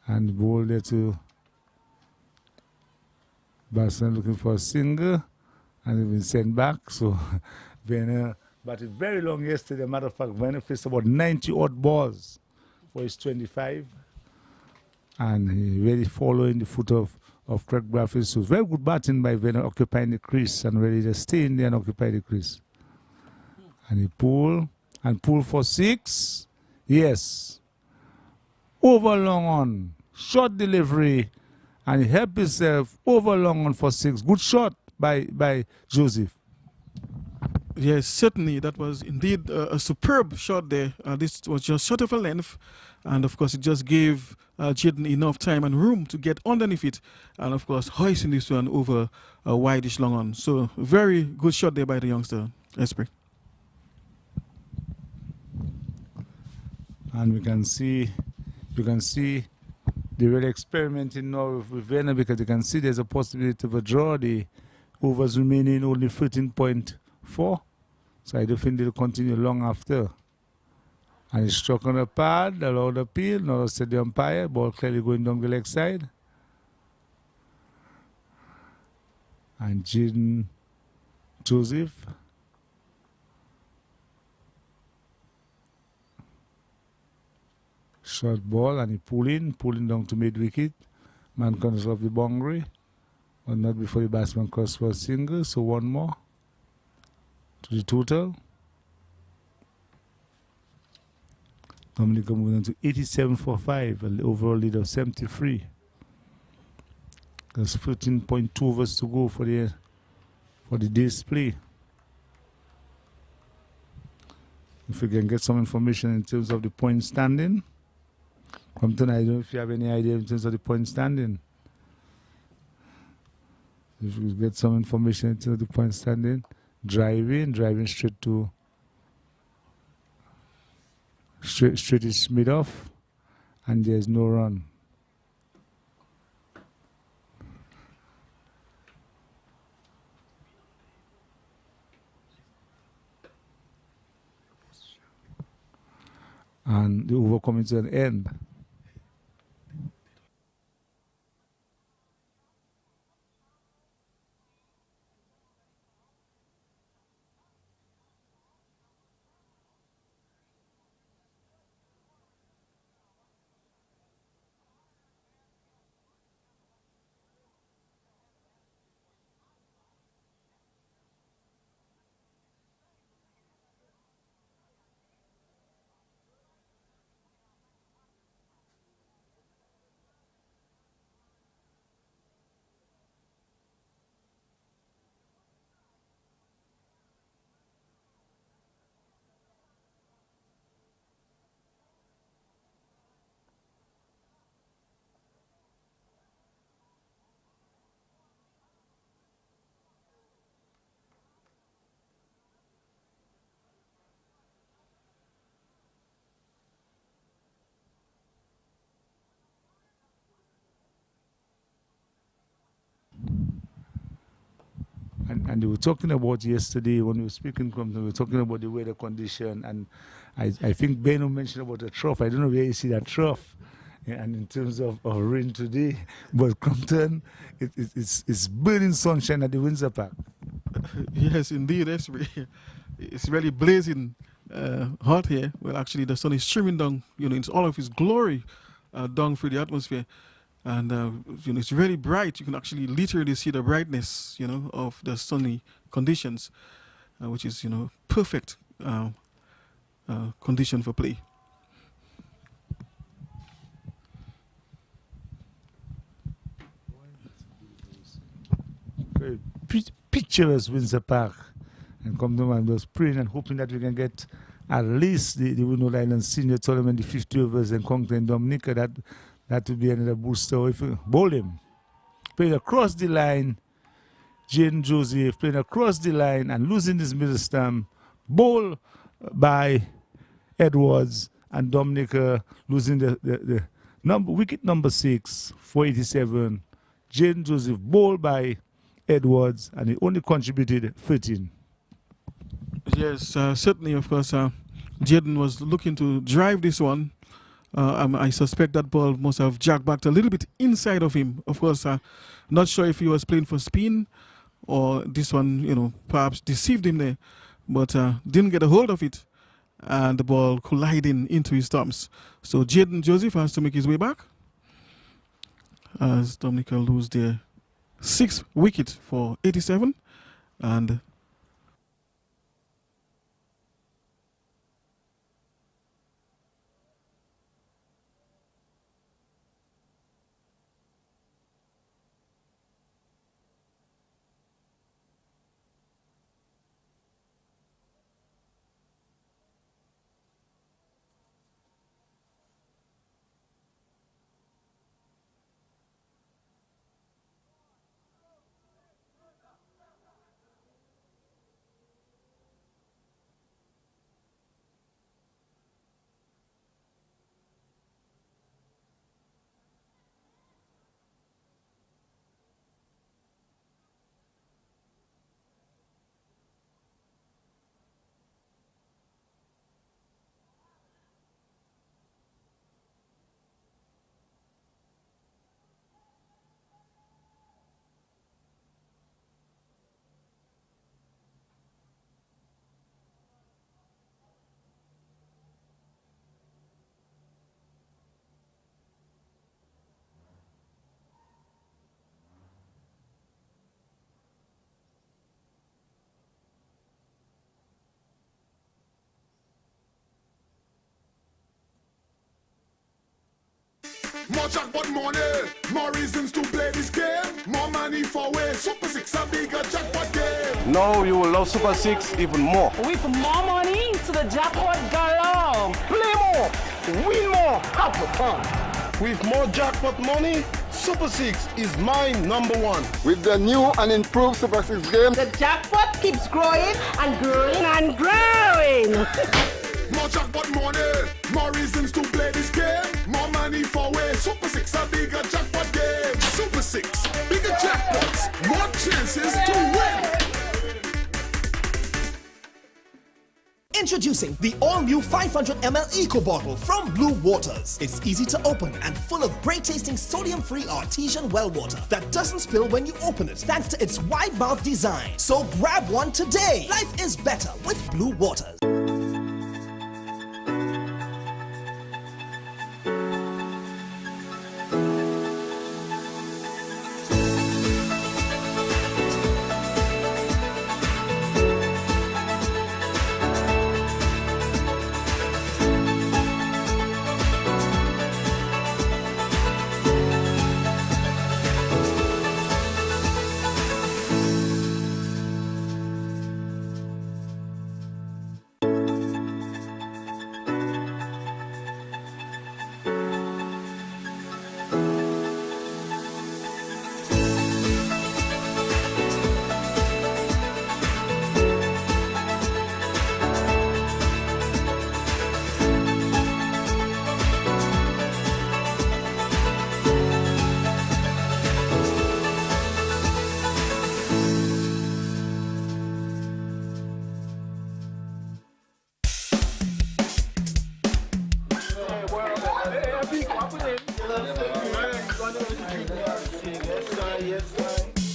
and bowl there to Boston looking for a single, and he's been sent back. So Venner, but it's very long yesterday. As a matter of fact, Venner faced about 90 odd balls for his 25, and he really following the foot of Craig Bradfield. So very good batting by Venner, occupying the crease and ready to stay in there and occupy the crease. And he pull for 6. Yes. over long on, short delivery, and he helped himself over long on for 6. Good shot by Joseph. Yes, certainly. That was indeed a superb shot there. This was just short of a length. And of course, it just gave Jaden enough time and room to get underneath it. And of course, hoisting this one over a wideish long on. So, very good shot there by the youngster, Esprit. And you can see they were experimenting now with Vienna, because you can see there's a possibility of a draw. The overs remaining only 13.4. So I do think they'll continue long after. And he struck on the pad, allowed appeal, now said the umpire, ball clearly going down the leg side. And Jaden Joseph short ball, and he pulling down to mid wicket. Man comes off the boundary, but not before the batsman crossed for a single. So one more to the total. Dominica moving on to 87 for 5, an overall lead of 73. There's 13.2 overs to go for the day's play. If we can get some information in terms of the point standing. Compton, I don't know if you have any idea in terms of the point standing. If we get some information in terms of the point standing, driving straight to straight is mid off, and there's no run. And the over coming to an end. And they were talking about yesterday when we were speaking, we were talking about the weather condition, and I think Beno mentioned about the trough. I don't know where you see that trough, and in terms of rain today, but Compton, it's burning sunshine at the Windsor Park. Yes, indeed, it's really blazing hot here. Well, actually, the sun is streaming down, in all of its glory down through the atmosphere. And, it's really bright. You can actually literally see the brightness, of the sunny conditions, which is, perfect condition for play. Very picturesque Windsor Park. And come down and was praying and hoping that we can get at least the Windward Island Senior Tournament, the 50 overs, and conquer in Dominica. That would be another booster. If you bowl him, playing across the line, Jaden Joseph playing across the line and losing his middle stump. Bowl by Edwards, and Dominica losing the wicket number 6, 487. Jaden Joseph bowl by Edwards, and he only contributed 13. Yes, certainly, of course, Jaden was looking to drive this one. I suspect that ball must have jacked back a little bit inside of him. Of course, not sure if he was playing for spin or this one, perhaps deceived him there, but didn't get a hold of it, and the ball colliding into his stumps. So Jaden Joseph has to make his way back as Dominica lose their 6th wicket for 87, and More jackpot money, more reasons to play this game. More money for way. Super 6 a bigger jackpot game. Now you will love Super 6 even more. With more money to the jackpot galore. Play more, win more, have fun. With more jackpot money, Super 6 is my number one. With the new and improved Super 6 game, The jackpot keeps growing and growing and growing. More jackpot money, more reasons to play this game. More money for way. Super 6 a bigger jackpot game. Super 6, bigger jackpots, more chances to win. Introducing the all-new 500 ml Eco Bottle from Blue Waters. It's easy to open and full of great-tasting sodium-free artesian well water that doesn't spill when you open it thanks to its wide mouth design. So grab one today. Life is better with Blue Waters.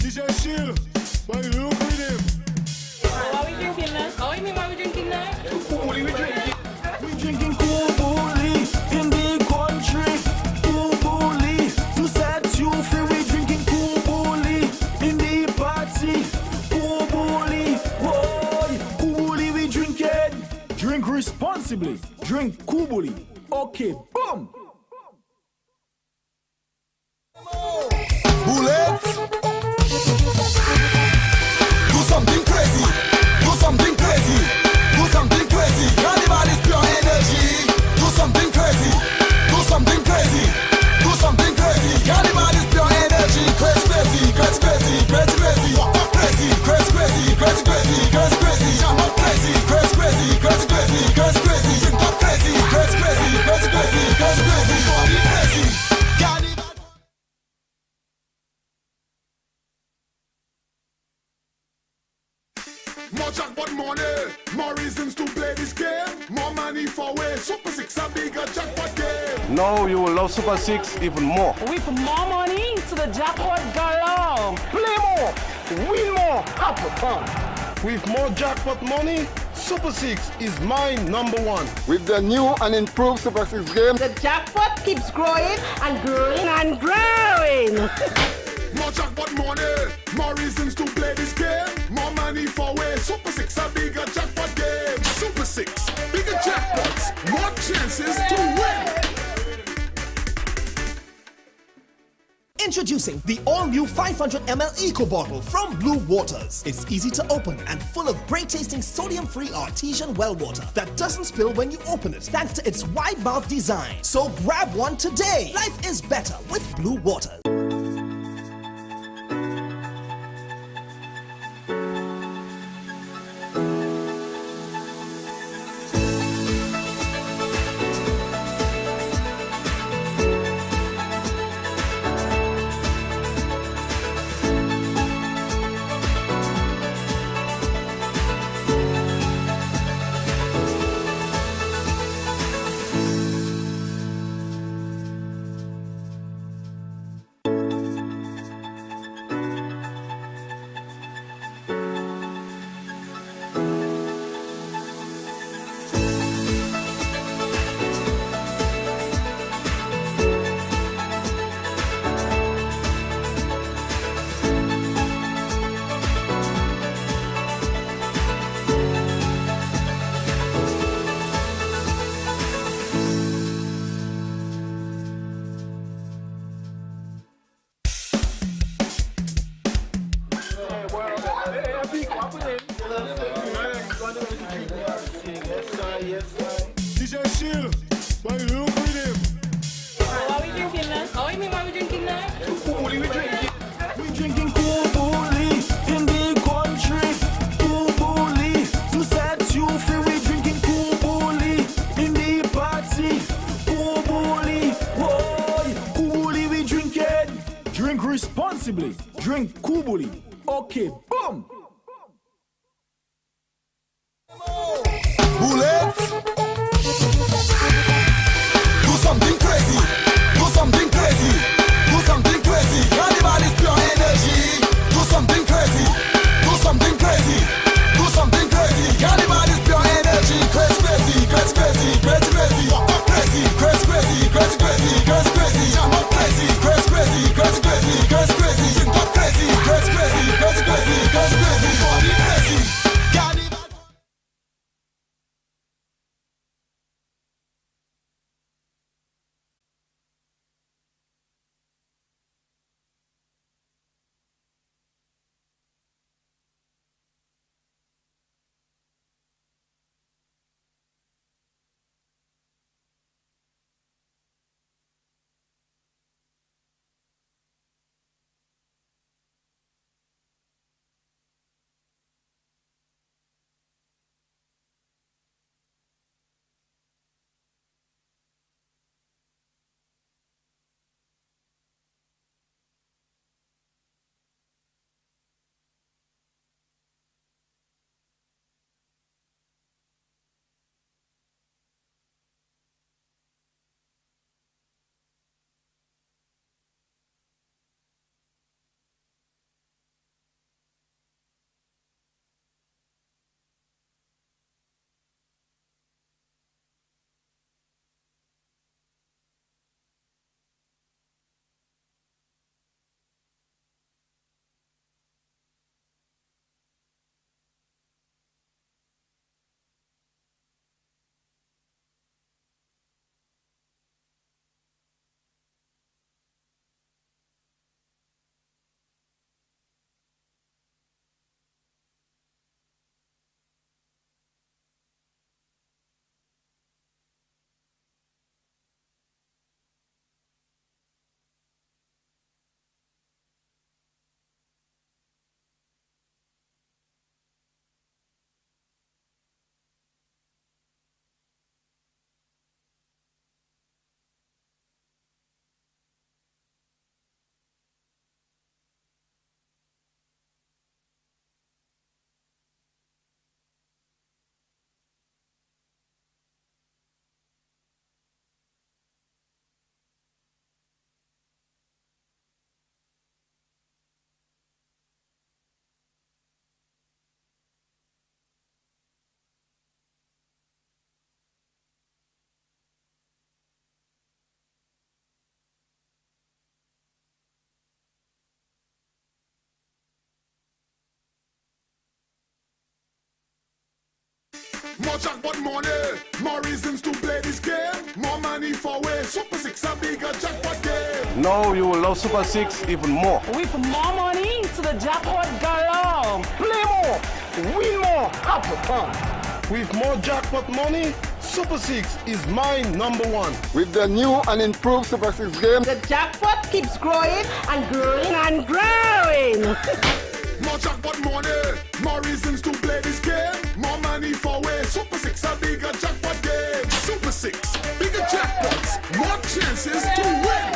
DJ Shield, why you look with him? What we drinking now? Oh, you mean what we drinking now? We drinking cool bully in the country. Cool bully to set you free. We drinking cool bully in the party. Cool bully, boy. Cool bully we drinking. Drink responsibly. Drink cool bully. Okay, boom. Bullets. Do something crazy. Do something crazy. Do something crazy. Carnival is pure energy. Do something crazy. Do something crazy. Do something crazy. Carnival is pure energy. Crazy, crazy, crazy, crazy, crazy, crazy. Walk up crazy, crazy, crazy, crazy, crazy, crazy, crazy. Jump up crazy, crazy, crazy, crazy, crazy, crazy, crazy. Drink up crazy, crazy, crazy, crazy, crazy, crazy, crazy. Body crazy. Carnival. More jackpot money, more reasons to play this game. More money for way. Super 6 a bigger jackpot game. Now you will love Super 6 even more. With more money to the jackpot galore. Play more, win more, have fun. With more jackpot money, Super 6 is my number one. with the new and improved Super 6 game, The jackpot keeps growing and growing and growing. More jackpot money, more reasons to play this game. More money for way. Super 6 a bigger jackpot game. Super 6, bigger jackpots, more chances to win. Introducing the all-new 500 ml Eco Bottle from Blue Waters. It's easy to open and full of great-tasting sodium-free artesian well water that doesn't spill when you open it thanks to its wide mouth design. So grab one today. Life is better with Blue Waters. DJ Shield, why you look with him? What are we drinking now? How you mean what we drinking now? We drinking cool bully in the country. Cool bully to set you free. We drinking cool bully in the party. Cool bully, boy, cool bully we drinking. Drink responsibly. Drink cool bully. Okay, boom. Bullets. Do something crazy. Do something crazy. Do something crazy. Everybody's pure energy. Do something crazy. Do something crazy. Do something crazy. Everybody's pure energy. Crazy, crazy, crazy, crazy, crazy, crazy. Walk up crazy, crazy, crazy, crazy, crazy, crazy, crazy. Jump up crazy, crazy, crazy, crazy, crazy, crazy, crazy. Drink up crazy, crazy, crazy, crazy, crazy, crazy, crazy. Body crazy. More jackpot money, more reasons to play this game. More money for way. Super 6 a bigger jackpot game. Now you will love Super 6 even more. With more money to the jackpot galore. Play more, win more, have fun. With more jackpot money, Super 6 is my number one. With the new and improved Super 6 game, The jackpot keeps growing and growing and growing. More jackpot money, more reasons to play this game. More money for way. Super 6 a bigger jackpot game. Super 6, bigger jackpots, more chances to win.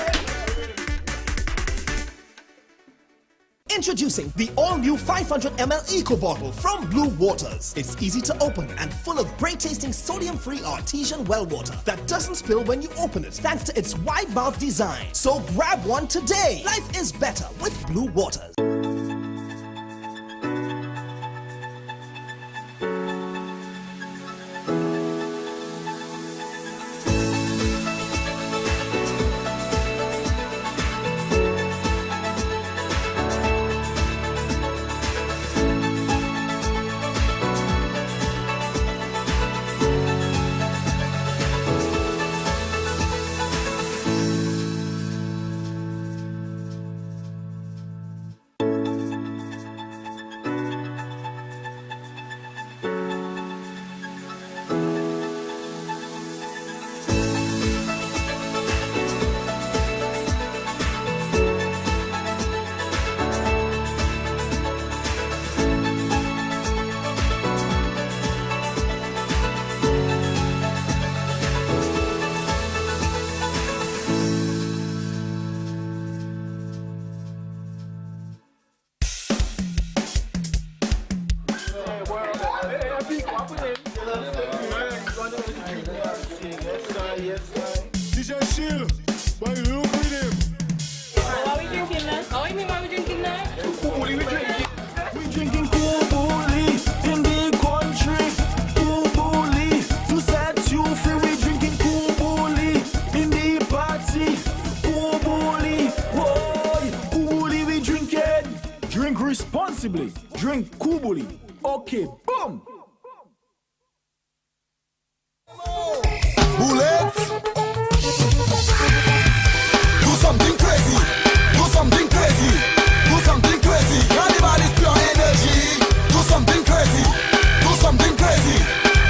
Introducing the all-new 500ml Eco Bottle from Blue Waters. It's easy to open and full of great-tasting sodium-free artesian well water that doesn't spill when you open it thanks to its wide mouth design. So grab one today. Life is better with Blue Waters. DJ Shield, why you look with him? What we drinking now? How you mean what we drinking now? Kubuli we drinking. We drinking Kubuli in the country. Kubuli to set you free. We drinking Kubuli in the party. Kubuli, boy, Kubuli we drinking. Drink responsibly. Drink Kubuli. Okay, boom. Bullets. Do something crazy. Do something crazy. Do something crazy. Carnival is pure energy. Do something crazy. Do something crazy.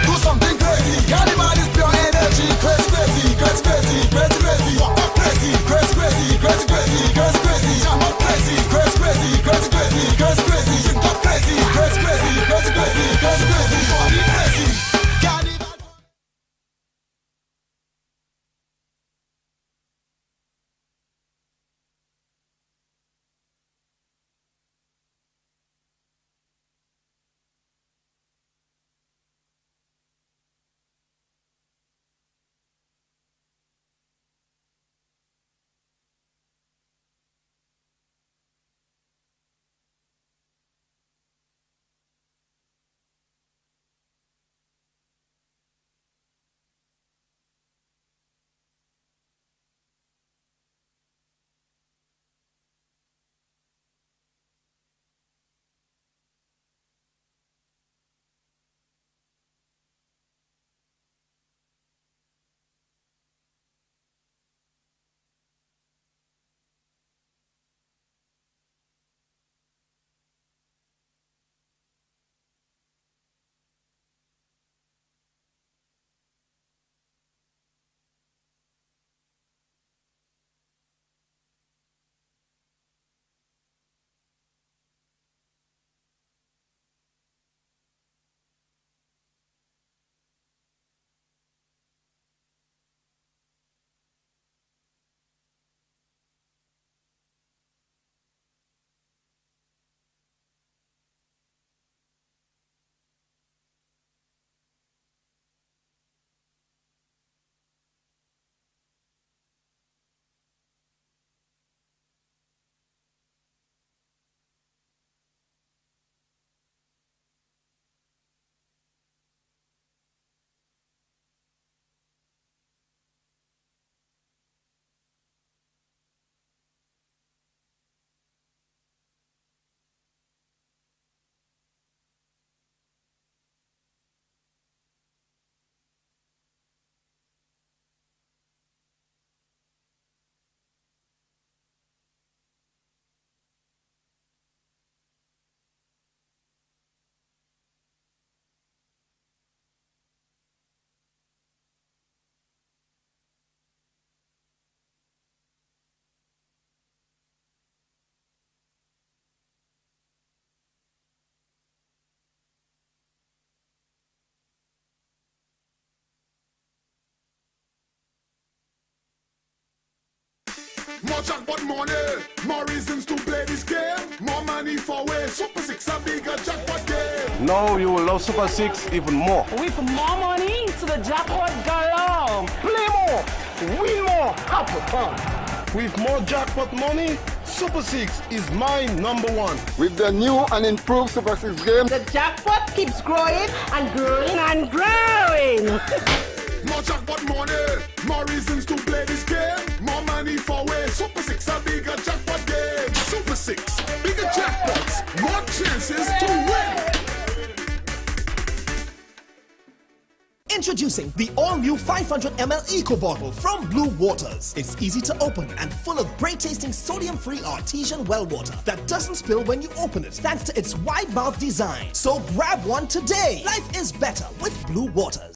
Do something crazy. Carnival is pure energy. Crazy, crazy, crazy, crazy, crazy, crazy. Walk up crazy, crazy, crazy, crazy, crazy, crazy, crazy. Jam up crazy, crazy, crazy, crazy, crazy, crazy, crazy. Drink up crazy, crazy, crazy, crazy, crazy, crazy, crazy. Body crazy. Carnival. More jackpot money, more reasons to play this game. More money for way. Super 6 a bigger jackpot game. Now you will love Super 6 even more. With more money to the jackpot galore. Play more, win more, have fun. With more jackpot money, Super 6 is my number one. With the new and improved Super 6 game, The jackpot keeps growing and growing and growing. More jackpot money, more reasons to play this game. More money for way. Super 6 a bigger jackpot game. Super 6, bigger jackpots, more chances to win. Introducing the all-new 500ml Eco Bottle from Blue Waters. It's easy to open and full of great-tasting sodium-free artesian well water that doesn't spill when you open it thanks to its wide mouth design. So grab one today. Life is better with Blue Waters.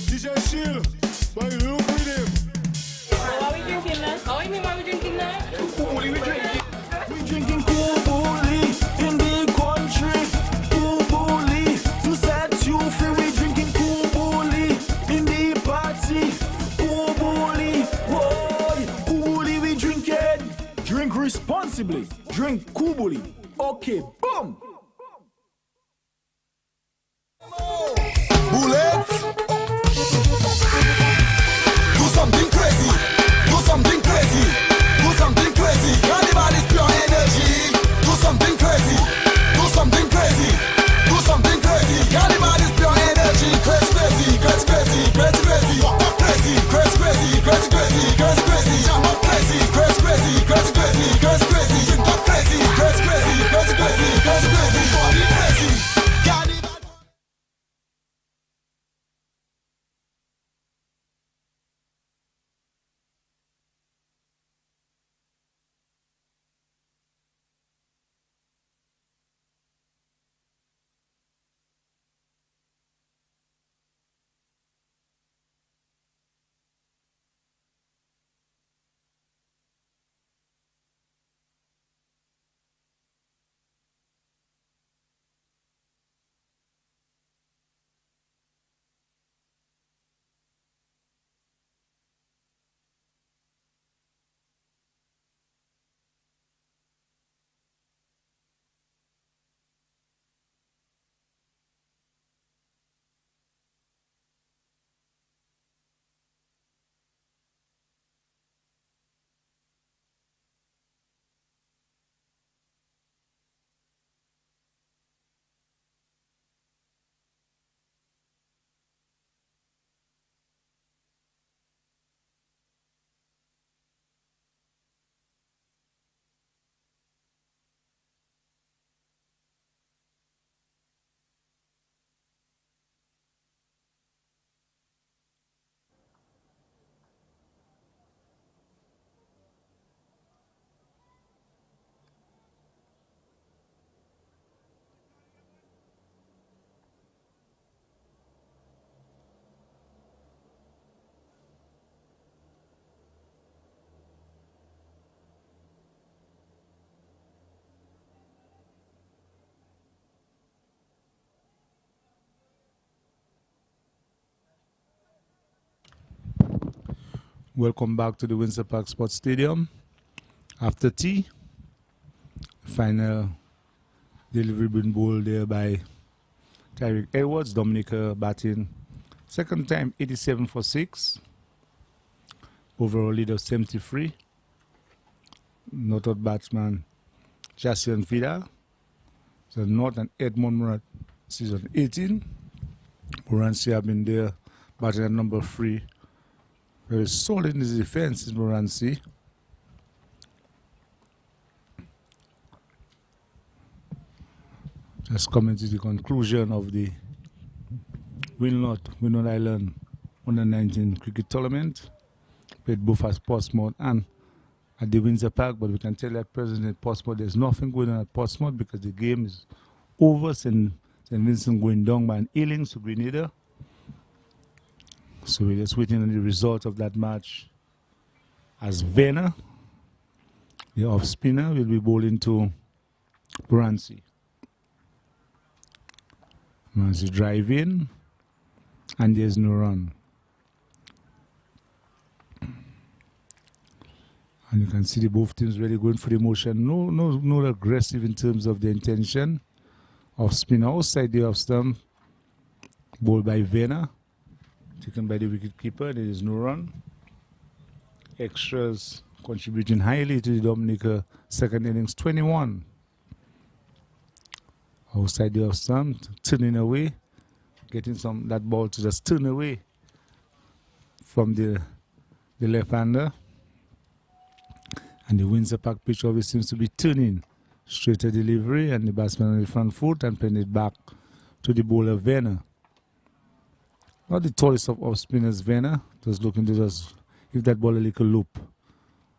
DJ Shield, boy, look with him. How are we drinking now? How you mean why we drinking now? We drinking cool bully in the country. Cool bully to set you free. We drinking cool bully in the party. Cool bully, boy, cool bully we drinking. Drink responsibly. Drink cool bully. Okay, boom. Bullets. Do something crazy. Do something crazy. Do something crazy. Everybody's pure energy. Do something crazy. Do something crazy. Do something crazy. Everybody's pure energy. Crazy, crazy, crazy, crazy, crazy, crazy. Walk up crazy, crazy, crazy, crazy, crazy, crazy, crazy. Jump up crazy, crazy, crazy, crazy, crazy, crazy, crazy. Drink up crazy, crazy, crazy, crazy, crazy, crazy, crazy. Body crazy. Welcome back to the Windsor Park Sports Stadium. After tea, final delivery bin bowl there by Tyreek Edwards. Dominica batting second time 87 for 6. Overall lead of 73. Noted batsman Jason Vida. So North and Edmond Murat season 18. Moransi have been there batting at number 3. Very solid in his defense is Moransi. Just coming to the conclusion of the Windward Island Under-19 cricket tournament. Played both at Portsmouth and at the Windsor Park, but we can tell you at present at Portsmouth there's nothing going on at Portsmouth because the game is over. St. Vincent going down by an innings to Grenada. So we're just waiting on the result of that match. As Vena, the off spinner, will be bowling to Moransi. Moransi drive in, and there's no run. And you can see the both teams really going for the motion. No aggressive in terms of the intention. Off spinner outside the off stump, bowled by Vena. Taken by the wicketkeeper, there is no run. Extras contributing highly to the Dominica second innings, 21. Outside the off stump, turning away, getting that ball to just turn away from the left-hander. And the Windsor Park pitch always seems to be turning. Straighter delivery, and the batsman on the front foot and playing it back to the bowler Vena. Not the tallest of off spinners, Vena. Just looking to just give that ball a little loop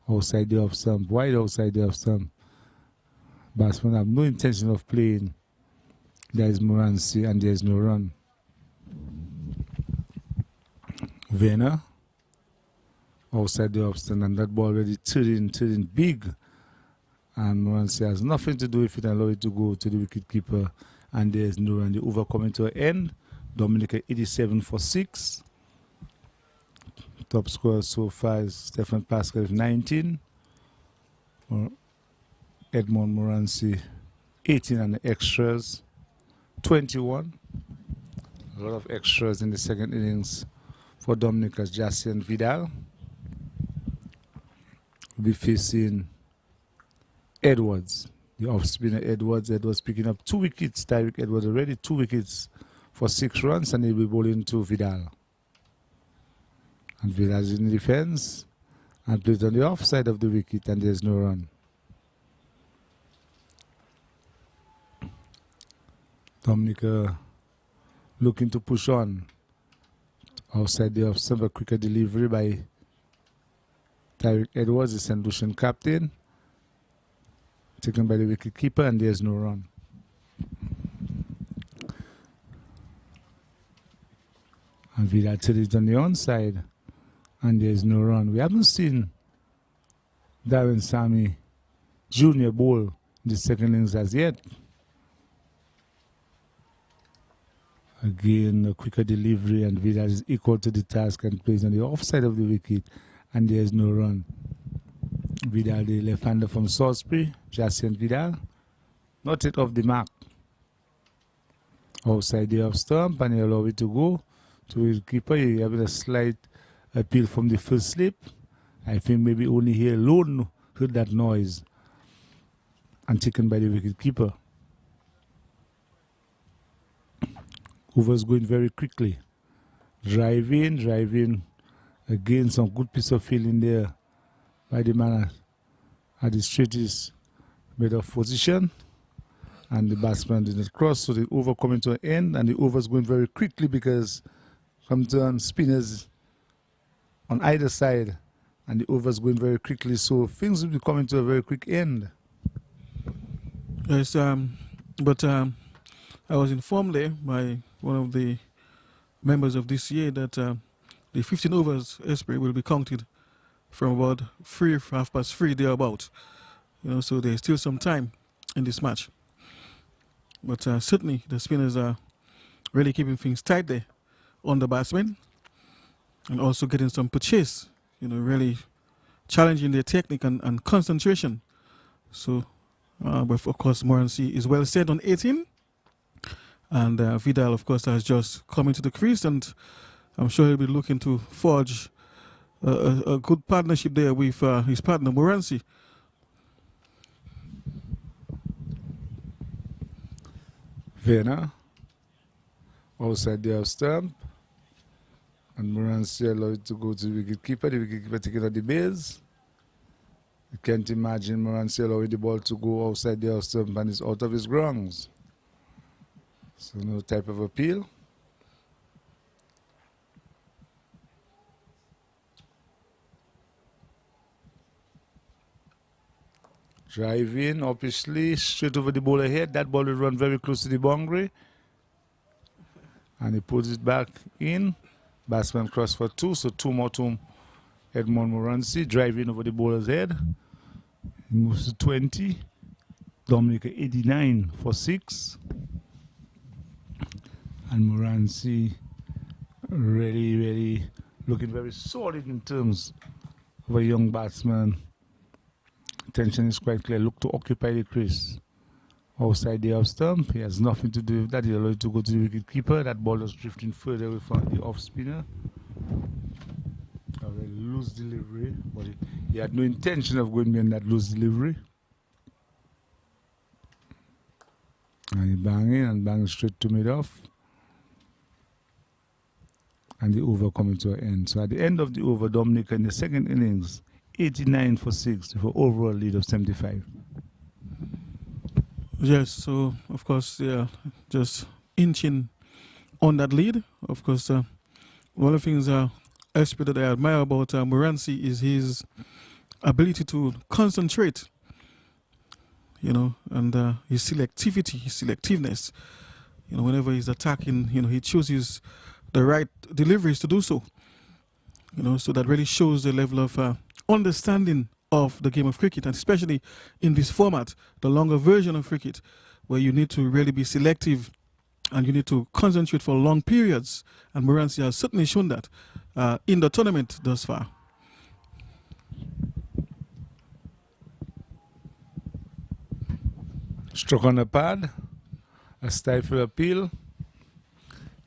outside the off stump, wide outside the off stump. Batsmen have no intention of playing. There is Morancy and there is no run. Werner outside the off-stand, and that ball already turning big. And Morancy has nothing to do with it and allow it to go to the wicketkeeper. And there is no run. The over coming to an end. Dominica 87 for 6. Top scorer so far is Stephen Pascal with 19. Edmond Morancy 18 and the extras 21. A lot of extras in the second innings for Dominica's Jassy and Vidal. We'll be facing Edwards, the off-spinner Edwards. Edwards picking up 2 wickets. Tyreek Edwards already 2 wickets for 6 runs, and he'll be bowling to Vidal. And Vidal is in the defense and plays on the offside of the wicket, and there's no run. Dominica looking to push on. Outside the off-stump, a quicker delivery by Tyreek Edwards, the St. Lucian captain. Taken by the wicket keeper, and there's no run. And Vidal is on the onside, and there's no run. We haven't seen Darren Sammy Jr. bowl in the second innings as yet. Again, a quicker delivery, and Vidal is equal to the task and plays on the offside of the wicket, and there's no run. Vidal, the left-hander from Salisbury, Jassy and Vidal, not yet off the mark. Outside the off-stump, and he allow it to go to the keeper. He having a slight appeal from the first slip. I think maybe only he alone heard that noise, and taken by the wicket keeper. Overs going very quickly. Drive in. Again, some good piece of fielding there by the man at the straightest made of position. And the batsman did not cross, so the over coming to an end, and the overs going very quickly because come turn spinners on either side, and the overs going very quickly, so things will be coming to a very quick end. Yes, but I was informed there by one of the members of this year that the 15 overs Esprit will be counted from about 3:30 thereabout. So there's still some time in this match. But certainly the spinners are really keeping things tight there on the batsmen, and also getting some purchase, really challenging their technique and concentration. So, but of course, Morancy is well set on 18. And Vidal, of course, has just come into the crease, and I'm sure he'll be looking to forge a good partnership there with his partner, Morancy. Werner outside the off-stump, and Morancy allowed to go to the wicketkeeper. The wicketkeeper taking out the base. You can't imagine Morancy allowing the ball to go outside the off-stump, and it's out of his grounds. So no type of appeal. Drive in, obviously, straight over the bowler head. That ball will run very close to the boundary. And he puts it back in. Batsman cross for 2, so 2 more to Edmond Morancy. Drive in over the bowler's head. He moves to 20. Dominica 89 for 6. And Morancy really looking very solid in terms of a young batsman. Intention is quite clear. Look to occupy the crease. Outside the off-stump, he has nothing to do with that. He allowed to go to the wicket-keeper. That ball was drifting further away from the off-spinner. A very loose delivery, but he had no intention of going beyond that loose delivery. And he bang in and bang straight to mid-off. And the over coming to an end. So at the end of the over, Dominica in the second innings, 89 for 6 for overall lead of 75. Yes, so of course, just inching on that lead. Of course, one of the things Esprit that I admire about Morancy is his ability to concentrate. you know, and his selectivity, his selectiveness. You know, whenever he's attacking, you know, he chooses the right deliveries to do so. You know, so that really shows the level of understanding of the game of cricket, and especially in this format, the longer version of cricket, where you need to really be selective and you need to concentrate for long periods. And Morancy has certainly shown that in the tournament thus far. Struck on the pad, a stifle appeal,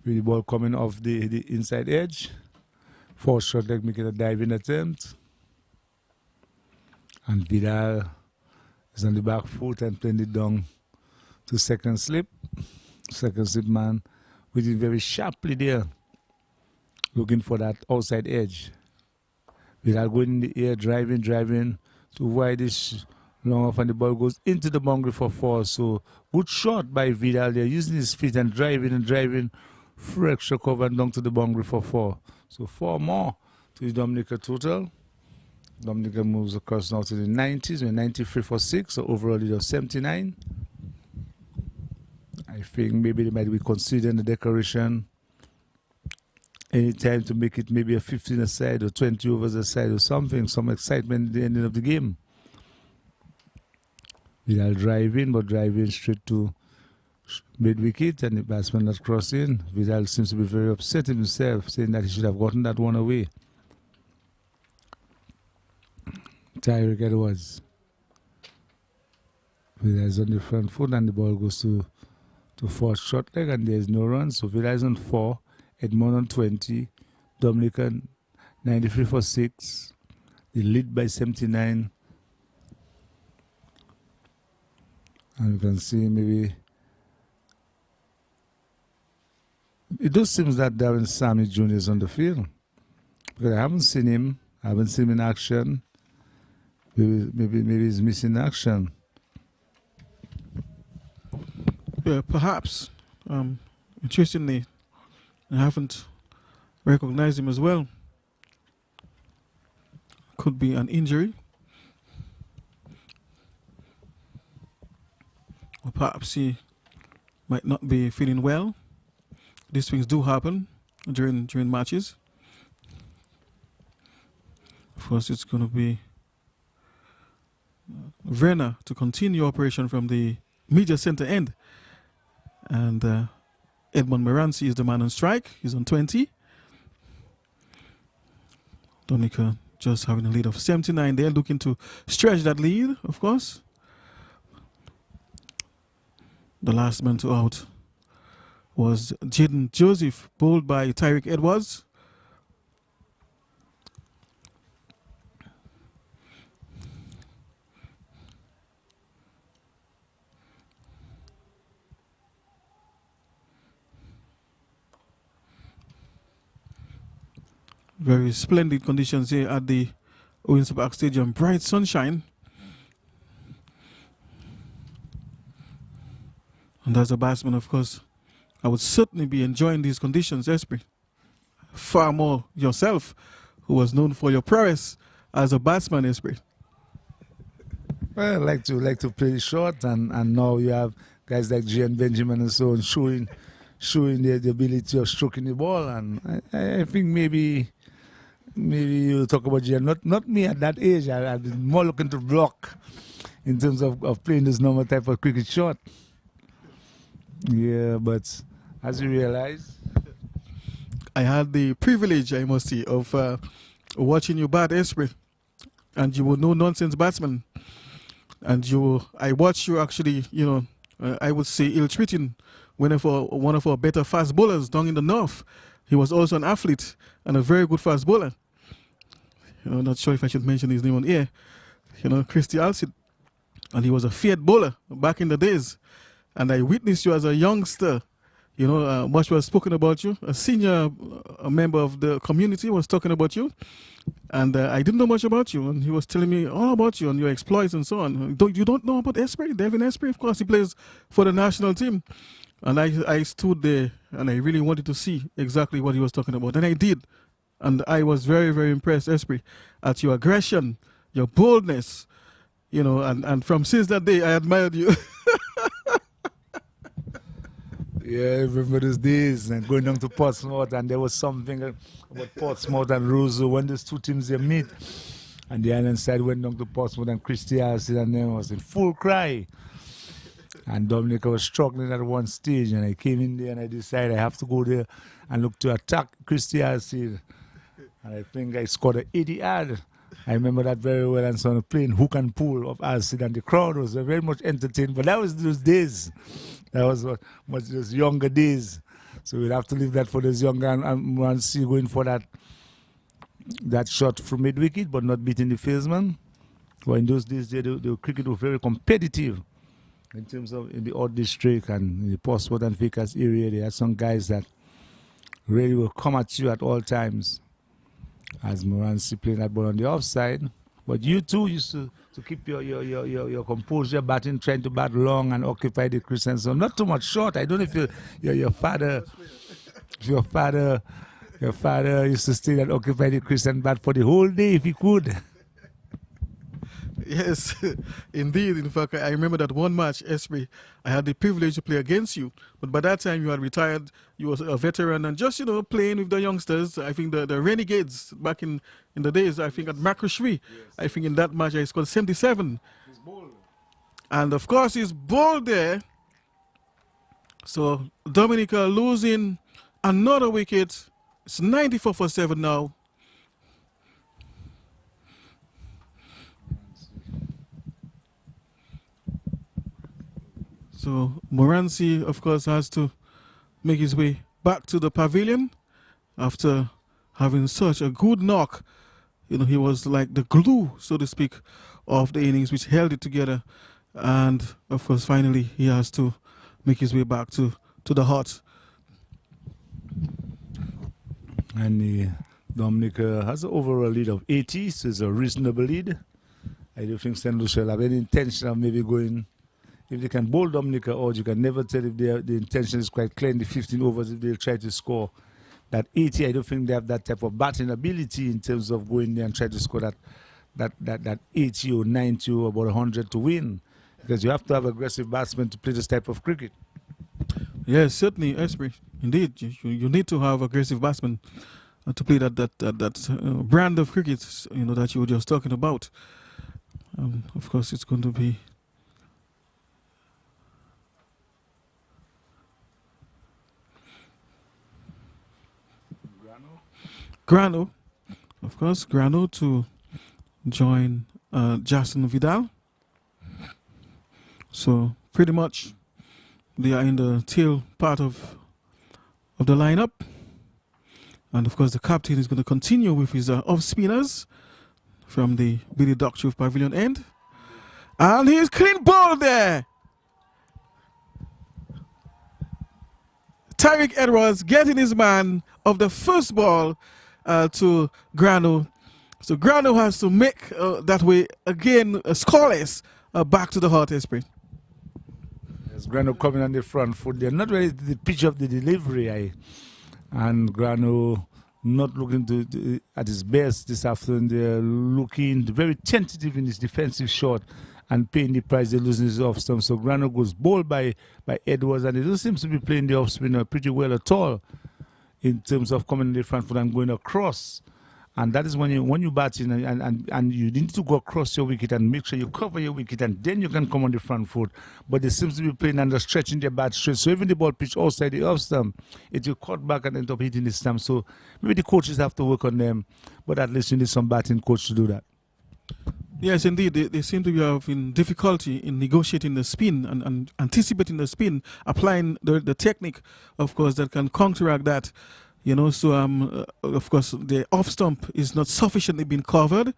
with the ball coming off the inside edge. Force shot leg making a diving attempt. And Vidal is on the back foot and playing it down to second slip. Second slip man, which is very sharply there, looking for that outside edge. Vidal going in the air, driving to wideish long off, and the ball goes into the boundary for 4. So good shot by Vidal there, using his feet and driving for extra cover and down to the boundary for 4. So 4 more to the Dominica total. Dominica moves across now to the 90s. We're 93 for 6, so overall it was 79. I think maybe they might be considering the decoration anytime to make it maybe a 15 aside or 20 overs aside or something, some excitement at the ending of the game. Vidal driving straight to mid-wicket, and the batsman not crossing. Vidal seems to be very upset himself, saying that he should have gotten that one away. Tyreek Edwards. Vidal is on the front foot, and the ball goes to fourth short leg, and there's no run. So Vidal is on 4, Edmond on 20, Dominica 93 for 6. They lead by 79. And you can see maybe it does seem that Darren Sammy Jr. is on the field, because I haven't seen him in action. Maybe he's missing action. Yeah, perhaps. Interestingly, I haven't recognized him as well. Could be an injury. Or perhaps he might not be feeling well. These things do happen during matches. Of course, it's going to be Werner to continue operation from the media center end. And Edmond Morancy is the man on strike. He's on 20. Dominica just having a lead of 79. They're looking to stretch that lead, of course. The last man to out was Jaden Joseph, bowled by Tyreek Edwards. Very splendid conditions here at the Windward Park Stadium. Bright sunshine. And as a batsman, of course, I would certainly be enjoying these conditions, Esprit. Far more yourself, who was known for your prowess as a batsman, Esprit. Well, I like to play short, and now you have guys like Gian Benjamin and so on showing the ability of stroking the ball, and I think maybe you talk about Gian, not me at that age. I've been more looking to block in terms of playing this normal type of cricket shot. Yeah, but as you realize, I had the privilege, I must say, of watching you bat, Esprit, and you were no nonsense batsman. And I watched you actually, I would say ill-treating one of our better fast bowlers down in the north. He was also an athlete and a very good fast bowler. Not sure if I should mention his name on air. Christy Alcid. And he was a feared bowler back in the days. And I witnessed you as a youngster. Much was spoken about you. A senior member of the community was talking about you. And I didn't know much about you. And he was telling me all about you and your exploits and so on. You don't know about Esprit? Devin Esprit, of course, he plays for the national team. And I stood there and I really wanted to see exactly what he was talking about. And I did. And I was very, very impressed, Esprit, at your aggression, your boldness, you know, and from since that day, I admired you. Yeah, I remember those days and going down to Portsmouth, and there was something about Portsmouth and Roseau when those two teams they meet. And the island side went down to Portsmouth and Christianity, and then was in full cry. And Dominica was struggling at one stage, and I came in there and I decided I have to go there and look to attack Christianity. And I think I scored an 80 yard. I remember that very well, and so playing hook and pull of Alcid, and the crowd was very much entertained. But that was those days. That was much those younger days. So we'll have to leave that for those younger and see going for that shot from mid-wicket, but not beating the fieldsman. Well, in those days, the cricket was very competitive in terms of in the Odd District and in the Portsmouth and Vickers area. There are some guys that really will come at you at all times. As Morancy playing that ball on the offside. But you too used to keep your composure, batting, trying to bat long and occupy the Christian zone. Not too much short. I don't know if your father used to stay and occupy the Christian bat for the whole day if he could. Yes, indeed. In fact, I remember that one match, Esprit, I had the privilege to play against you. But by that time, you had retired. You were a veteran and just, you know, playing with the youngsters. I think the Renegades back in the days, I think at Macroshri, I think in that match I scored 77. He's bold. And of course, he's bold there. So Dominica losing another wicket. It's 94 for 7 now. So Morancy, of course, has to make his way back to the pavilion after having such a good knock. You know, he was like the glue, so to speak, of the innings which held it together. And, of course, finally he has to make his way back to the hut. And Dominica has an overall lead of 80, so it's a reasonable lead. I don't think St. Lucia will have any intention of maybe going. If they can bowl Dominica out, you can never tell if the intention is quite clear in the 15 overs if they'll try to score. That 80, I don't think they have that type of batting ability in terms of going there and try to score that 80 or 90 or about 100 to win. Because you have to have aggressive batsmen to play this type of cricket. Yes, certainly, Esprit. Indeed, you need to have aggressive batsmen to play that brand of cricket, you know, that you were just talking about. Of course, it's going to be. Grano, of course, Grano to join Jason Vidal. So pretty much they are in the tail part of the lineup. And of course the captain is going to continue with his off spinners from the Billy Duckshove Pavilion end. And he's clean ball there. Tyreek Edwards getting his man of the first ball to Grano. So Grano has to make that way again scoreless back to the hot Esprit. Yes, Grano coming on the front foot. They're not ready to the pitch of the delivery. And Grano not looking at his best this afternoon. They're looking very tentative in his defensive shot and paying the price. They're losing his off stump. So Grano goes bowled by Edwards, and he doesn't seem to be playing the off spinner pretty well at all in terms of coming in the front foot and going across. And that is when you bat in and you need to go across your wicket and make sure you cover your wicket, and then you can come on the front foot. But they seem to be playing under stretching their bat straight. So even the ball pitch outside the off stump, it will cut back and end up hitting the stump. So maybe the coaches have to work on them, but at least you need some batting coach to do that. Yes, indeed. They seem to be having difficulty in negotiating the spin and anticipating the spin, applying the technique, of course, that can counteract that. You know, so of course, the off stump is not sufficiently being covered,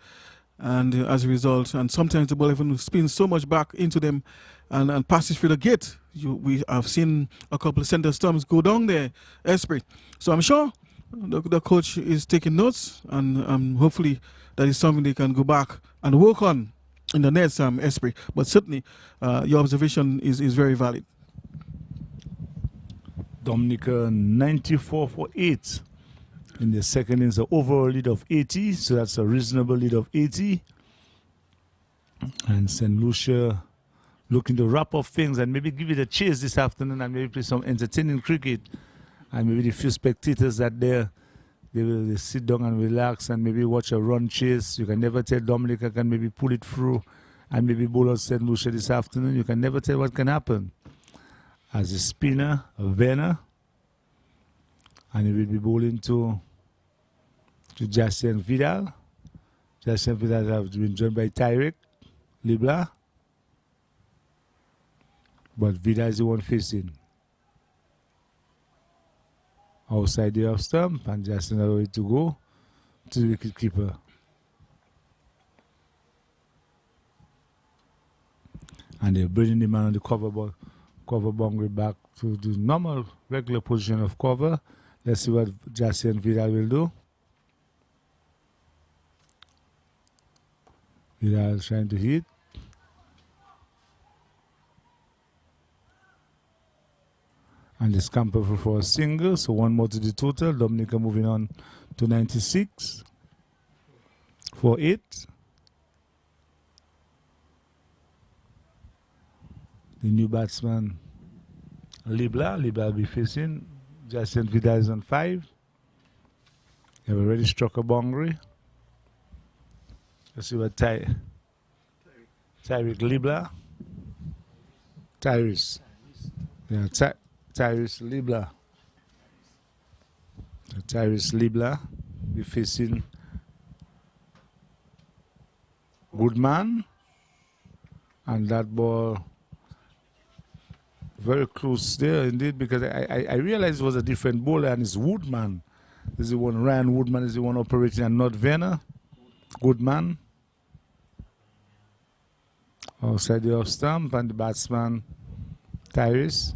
and as a result, and sometimes the ball even spins so much back into them and passes through the gate. We have seen a couple of center stumps go down there, Esprit. So I'm sure the coach is taking notes, and hopefully that is something they can go back and work on in the next Esprit. But certainly, your observation is very valid. Dominica 94 for 8 in the second innings, an overall lead of 80, so that's a reasonable lead of 80. And St. Lucia looking to wrap up things and maybe give it a chase this afternoon and maybe play some entertaining cricket. And maybe the few spectators that there, they will sit down and relax and maybe watch a run chase. You can never tell. Dominica can maybe pull it through and maybe bowl out St. Lucia this afternoon. You can never tell what can happen. As a spinner, a Venner, and he will be bowling to Jason Vidal. Jason Vidal has been joined by Tyrick Libla. But Vidal is the one facing outside the off stump, and Jason is ready to go to the wicket keeper. And they're bringing the man on the cover boundary back to the normal, regular position of cover. Let's see what Jason Vidal will do. Vidal is trying to hit. And the scamper for a single, so one more to the total. Dominica moving on to 96 for 8. The new batsman, Libla will be facing. Jason Vidal is on 5. They have already struck a boundary. Let's see what Tyrick Libla. Tyrese. Yeah, Tyrese Libla. Tyrese Libla be facing Goodman. And that ball very close there indeed, because I realized it was a different bowler and it's Woodman. This is the one, Ryan Woodman is the one operating and not Venner. Goodman. Outside the off stump, and the batsman Tyrese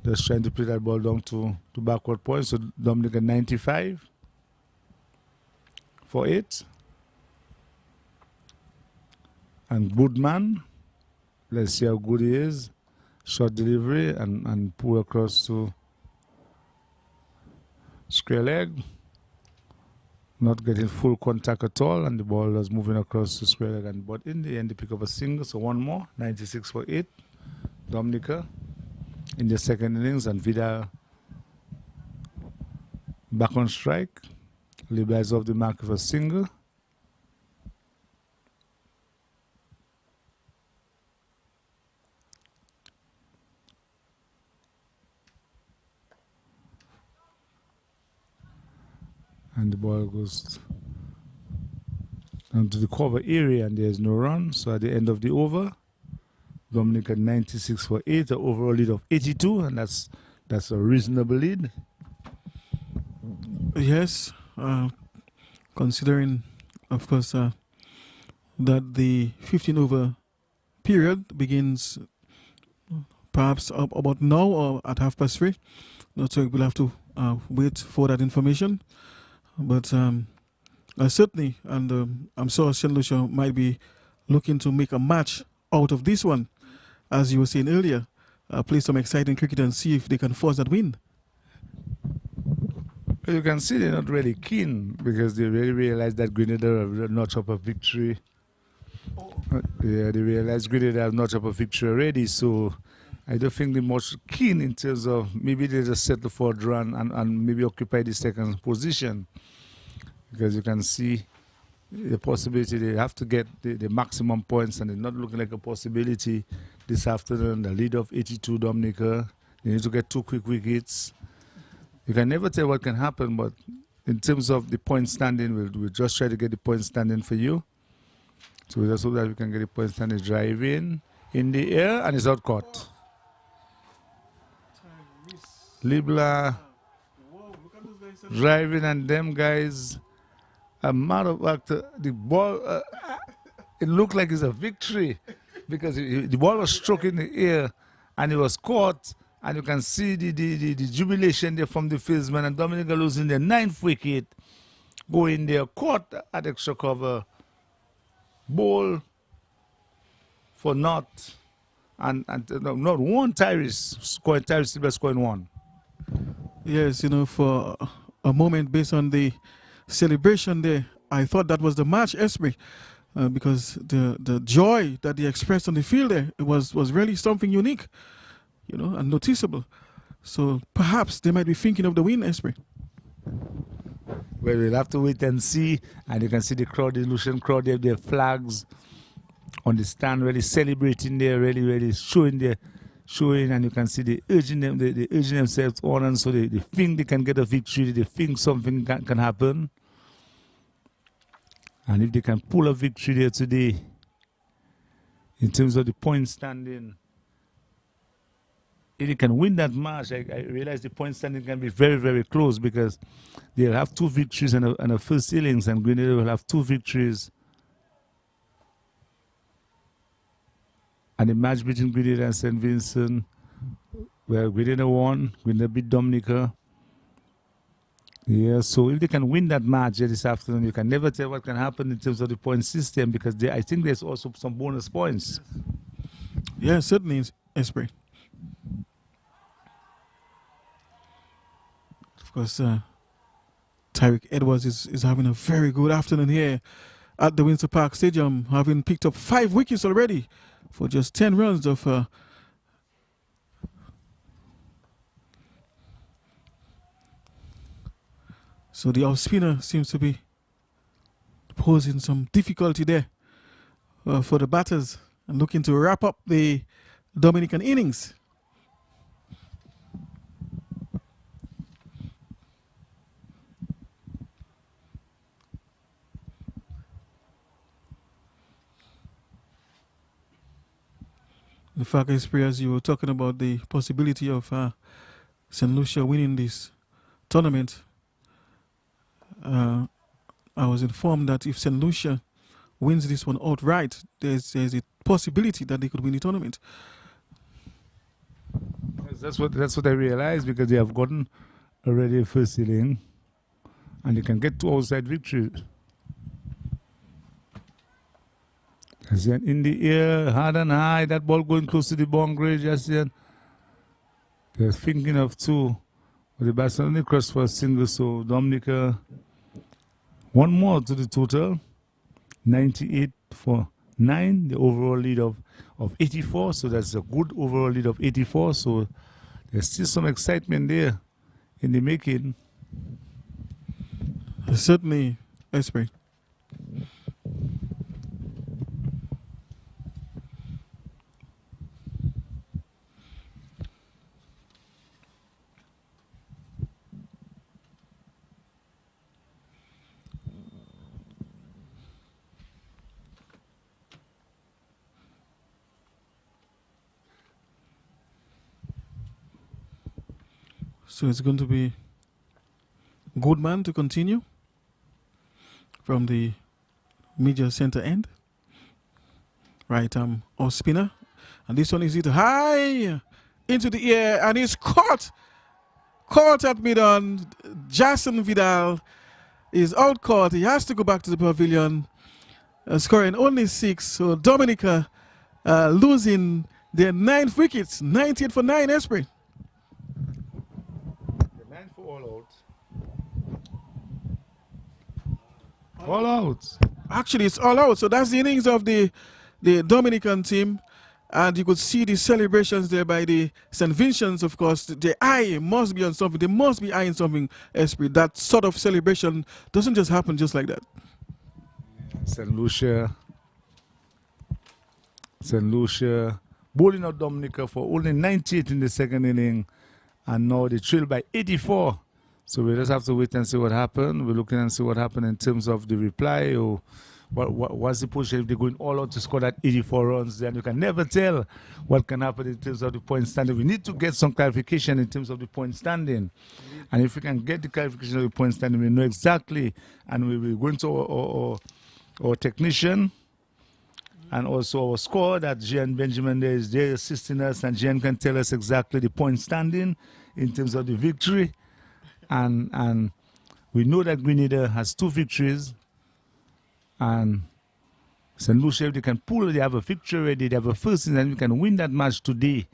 just trying to play that ball down to backward point. So Dominica 95 for 8. And Goodman, let's see how good he is. Short delivery and pull across to square leg. Not getting full contact at all, and the ball was moving across to square leg. But in the end, they pick up a single, so one more, 96 for 8. Dominica in the second innings, and Vidal back on strike. Libya is off the mark of a single. And the ball goes down to the cover area, and there's no run. So at the end of the over, Dominica 96 for 8, an overall lead of 82, and that's a reasonable lead. Yes, considering, of course, that the 15-over period begins perhaps about now or at 3:30. So we'll have to wait for that information. But certainly, and I'm sure St. Lucia might be looking to make a match out of this one, as you were saying earlier, play some exciting cricket and see if they can force that win. Well, you can see they're not really keen because they really realize that Grenada have notched up a victory. Yeah, they realize Grenada have notched up a victory already, so I don't think they're much keen in terms of maybe they just settle for a run and maybe occupy the second position. Because you can see the possibility they have to get the maximum points, and they're not looking like a possibility this afternoon. The lead of 82 Dominica. They need to get 2 quick wickets. You can never tell what can happen, but in terms of the point standing, we'll just try to get the point standing for you. So we just hope that we can get the point standing. Drive in the air, and it's out caught. Libla driving, and them guys. A matter of fact, the ball, it looked like it's a victory because the ball was struck in the air and it was caught, and you can see the jubilation there from the fieldsman, and Dominica losing their 9th wicket, going there, caught at extra cover, ball for not, and not one. Tyrese scoring 1. Yes, for a moment, based on the celebration there, I thought that was the match, Esme. because the joy that they expressed on the field there, it was really something unique, you know, and noticeable. So perhaps they might be thinking of the win, Esprit. Well, we'll have to wait and see. And you can see the crowd, the Lucian crowd, they have their flags on the stand, really celebrating there, really showing, and you can see they urging themselves on, and so they think they can get a victory, they think something can happen. And if they can pull a victory there today, in terms of the point standing, if they can win that match, I realize the point standing can be very close, because they'll have 2 victories and a first innings, and Grenada will have 2 victories. And the match between Grenada and St. Vincent, well, Grenada won, Grenada beat Dominica. Yeah, so if they can win that match this afternoon, you can never tell what can happen in terms of the point system, because I think there's also some bonus points. Yeah, certainly, Esprit. Of course, Tyreek Edwards is having a very good afternoon here at the Windsor Park Stadium, having picked up 5 wickets already for just 10 runs of so the off spinner seems to be posing some difficulty there for the batters, and looking to wrap up the Dominican innings. In fact, as you were talking about the possibility of St. Lucia winning this tournament, I was informed that if St. Lucia wins this one outright, there's a possibility that they could win the tournament. That's what I realized, because they have gotten already a first inning, and they can get 2 outside victories. As in the air, hard and high, that ball going close to the boundary, just then. They're thinking of 2. But the batsman only crossed for a single, so Dominica, 1 more to the total. 98 for 9, the overall lead of 84, so that's a good overall lead of 84, so there's still some excitement there in the making. Certainly, Esprit. So it's going to be Goodman to continue from the media center end. Right off spinner. And this one is hit high into the air, and it's caught at mid-on. Jason Vidal is out caught. He has to go back to the pavilion, scoring only 6. So Dominica losing their 9th wickets, 98 for 9, Esprit. All out. Actually, it's all out. So that's the innings of the Dominican team. And you could see the celebrations there by the St. Vincent's, of course. The eye must be on something. They must be eyeing something, Esprit. That sort of celebration doesn't just happen just like that. St. Lucia bowling out Dominica for only 98 in the 2nd inning. And now they trail by 84. So we just have to wait and see what happened. We're looking and see what happened in terms of the reply, or what's the position. If they're going all out to score that 84 runs, then you can never tell what can happen in terms of the point standing. We need to get some clarification in terms of the point standing. And if we can get the clarification of the point standing, we know exactly. And we will go into our technician and also our score, that Jean Benjamin there is there assisting us, and Jean can tell us exactly the point standing in terms of the victory. And we know that Grenada has 2 victories, and St. Lucia, if they can pull, they have a victory already, they have a first, and then we can win that match today.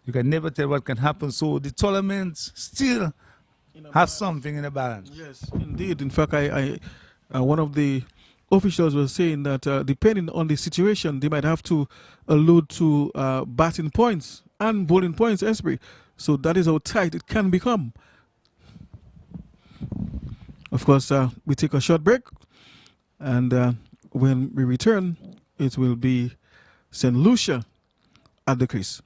You can never tell what can happen. So the tournament still has something in the balance. Yes, indeed. In fact, I one of the officials were saying that depending on the situation, they might have to allude to batting points and bowling points, Esprit. So that is how tight it can become. Of course, we take a short break, and when we return, it will be St. Lucia at the crease.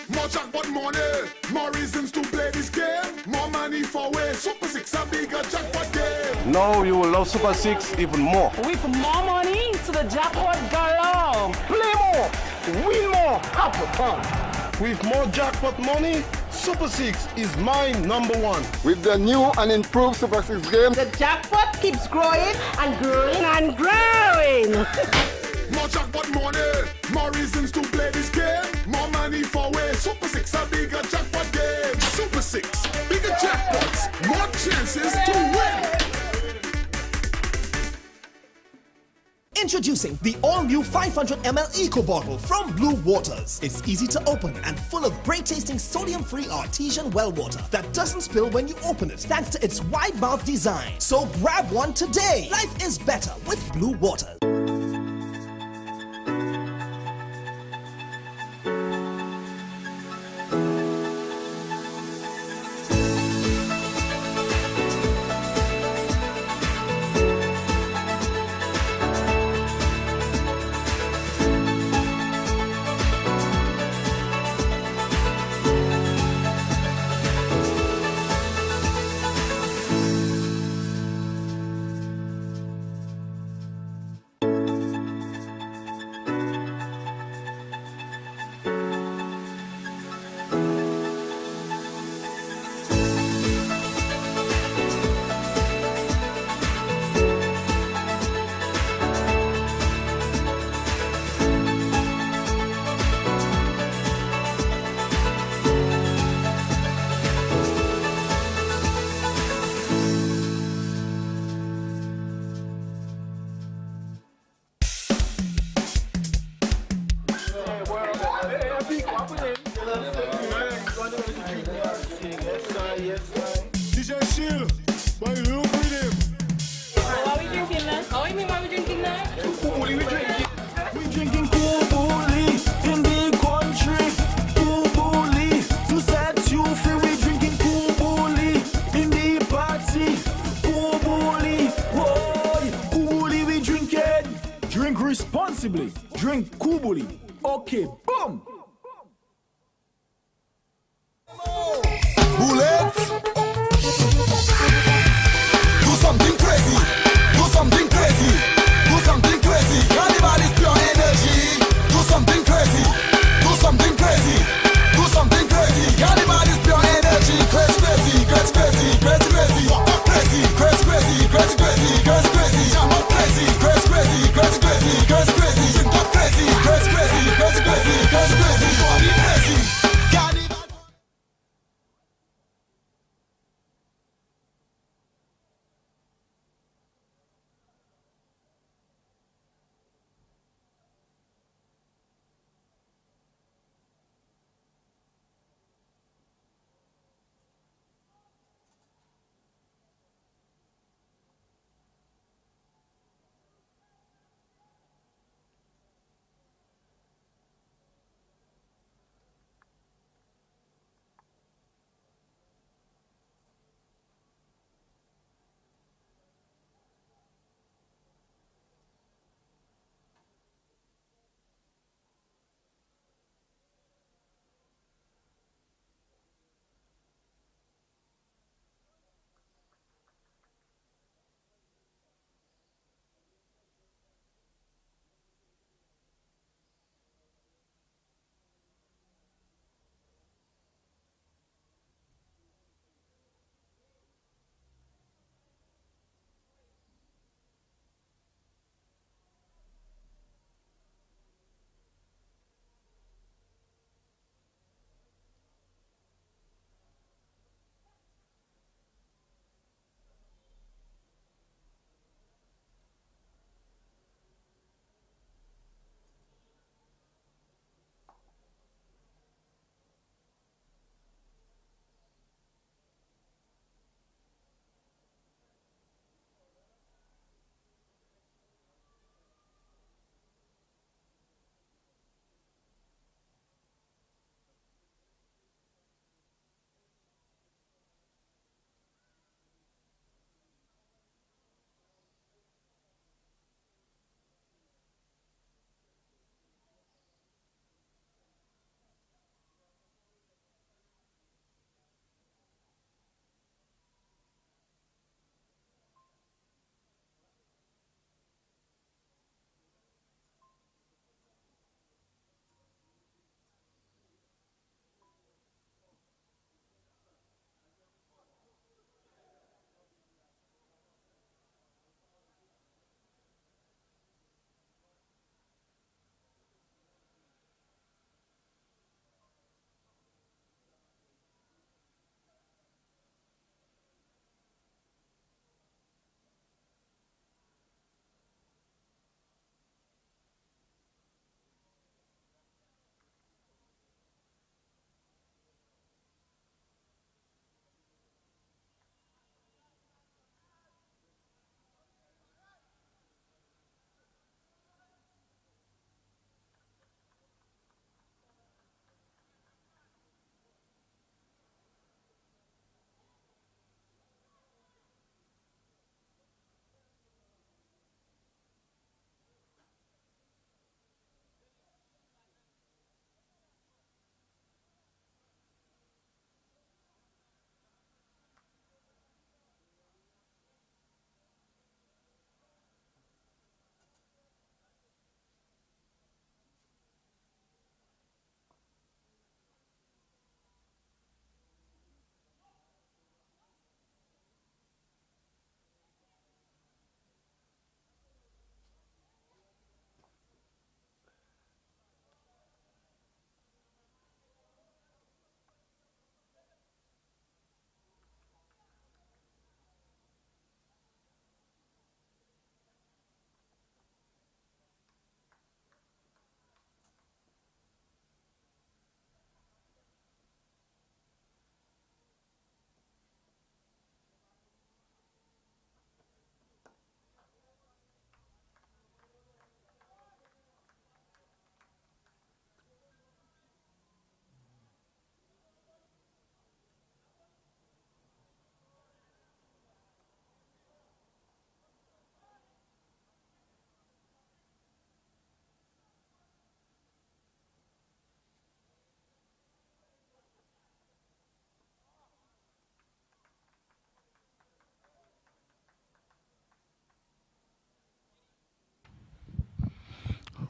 More jackpot money, more reasons to play this game. More money for way. Super 6 a bigger jackpot game. Now you will love Super 6 even more. With more money to the jackpot galore. Play more, win more, have fun. With more jackpot money, Super 6 is my number one. With the new and improved Super 6 game, The jackpot keeps growing and growing and growing. More jackpot money, more reasons to play this game. More money for way. Super 6 a bigger jackpot game. Super 6, bigger jackpots, more chances to win. Introducing the all-new 500 ml Eco Bottle from Blue Waters. It's easy to open and full of great-tasting sodium-free artesian well water that doesn't spill when you open it, thanks to its wide mouth design. So grab one today. Life is better with Blue Waters. DJ Shield, why you look with him? What are we drinking now? How you mean what we drinking now? Coolly we drinking. We drinking Kubuli in the country. Kubuli to set you free. We drinking Kubuli in the party. Kubuli, boy, Kubuli we drinking. Drink responsibly. Drink Kubuli. Okay, boom. Bullets. Do something crazy. Do something crazy. Do something crazy. Carnival is pure energy. Do something crazy. Do something crazy. Do something crazy. Carnival is pure energy. Crazy, crazy, crazy, crazy, crazy, crazy. Walk up crazy. Crazy, crazy, crazy, crazy, crazy, crazy. Jump up crazy. Crazy, crazy, crazy, crazy, crazy, crazy. Drink up crazy. Crazy, crazy, crazy, crazy, crazy, crazy. Body crazy. Carnival.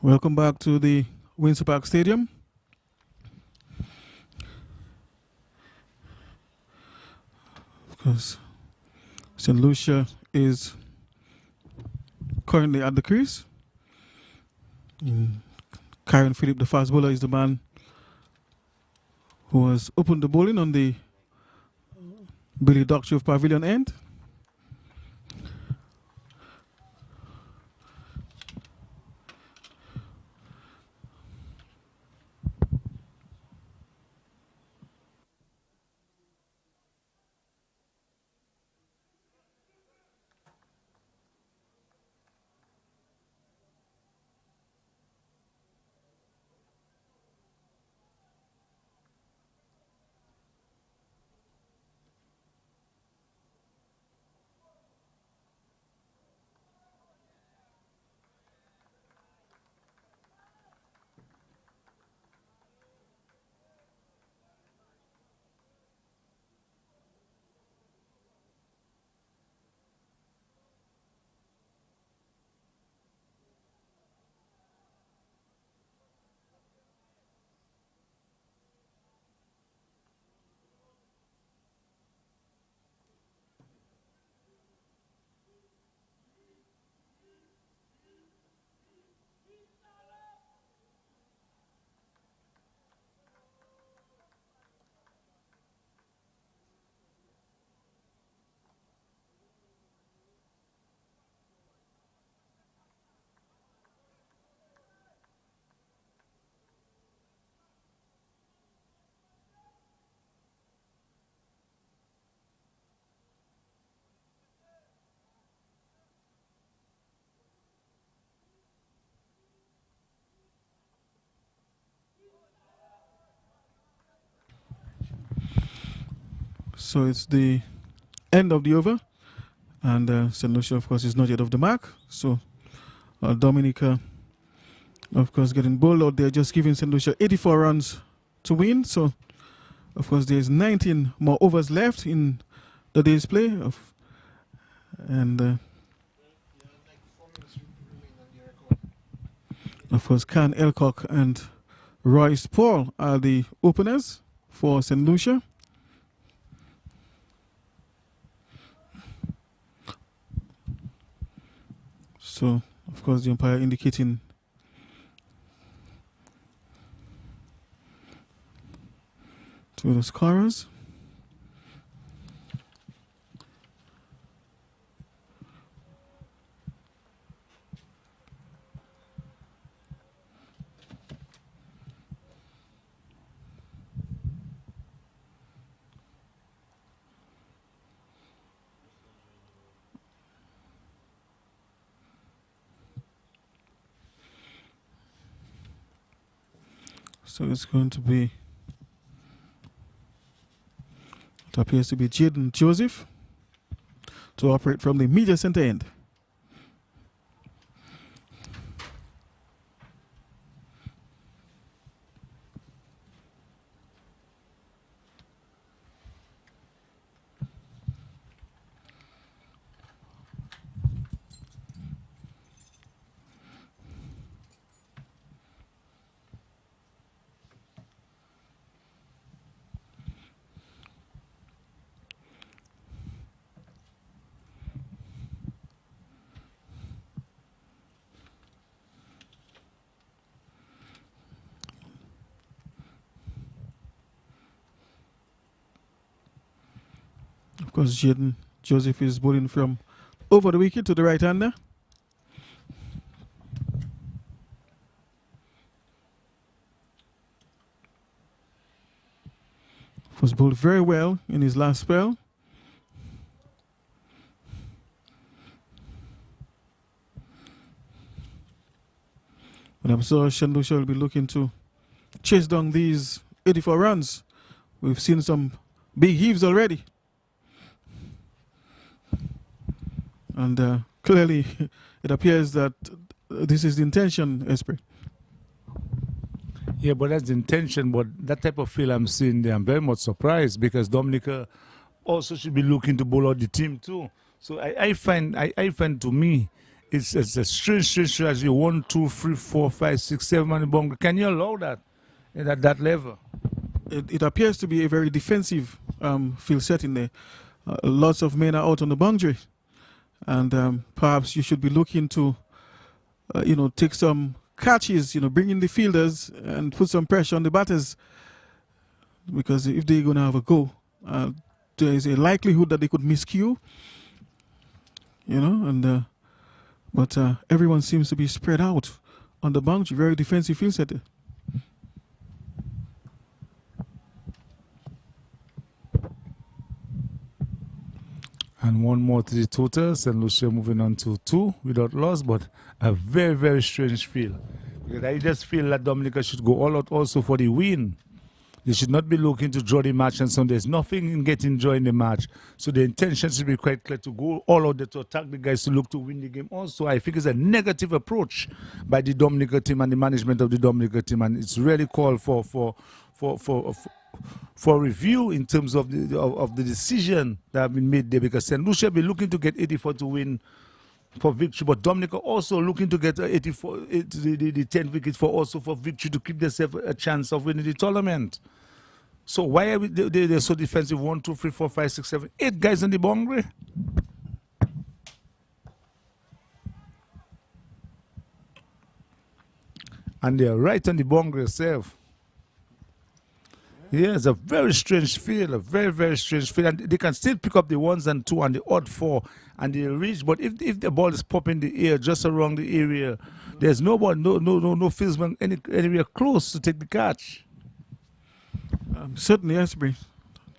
Welcome back to the Windsor Park Stadium. Of course, St. Lucia is currently at the crease. Karen Phillip, the fast bowler, is the man who has opened the bowling on the Billy Doctorow Pavilion end. So it's the end of the over, and St. Lucia, of course, is not yet off the mark. So Dominica, of course, getting bowled out there, just giving St. Lucia 84 runs to win. So, of course, there's 19 more overs left in the day's play. And of course, Can Elcock and Royce Paul are the openers for St. Lucia. So, of course, the umpire indicating to the scorers. So it's going to be, it appears to be Jaden Joseph to operate from the media center end. Of course, Jaden Joseph is bowling from over the wicket to the right-hander. Was bowled very well in his last spell. But I'm sure St. Lucia will be looking to chase down these 84 runs. We've seen some big heaves already. And clearly, it appears that this is the intention, Esprit. Yeah, but that's the intention. But that type of feel I'm seeing there, I'm very much surprised because Dominica also should be looking to bowl out the team too. So I find to me, it's a strange strategy. 1, 2, 3, 4, 5, 6, 7 on the boundary. Can you allow that at that level? It appears to be a very defensive field setting there. Lots of men are out on the boundary, and perhaps you should be looking to, take some catches, bring in the fielders and put some pressure on the batters, because if they're going to have a go, there is a likelihood that they could miscue, but everyone seems to be spread out on the boundary. Very defensive field setting. And one more to the totals, and Lucia moving on to 2 without loss, but a very, very strange feel. Because I just feel that Dominica should go all out also for the win. They should not be looking to draw the match, and so there's nothing in getting joy in the match. So the intention should be quite clear to go all out there to attack the guys to look to win the game. Also, I think it's a negative approach by the Dominica team and the management of the Dominica team, and it's really called for review in terms of the decision that have been made there, because St. Lucia be looking to get 84 to win for victory, but Dominica also looking to get 84 the 10 wickets for victory to keep themselves a chance of winning the tournament. So why are they're so defensive? 1, 2, 3, 4, 5, 6, 7, 8 guys on the boundary. And they're right on the boundary itself. Yeah, it's a very strange field, a very, very strange field. And they can still pick up the 1s and 2 and the odd 4 and they reach. But if the ball is popping in the air just around the area, there's no fieldsman anywhere close to take the catch. Certainly, Asbury.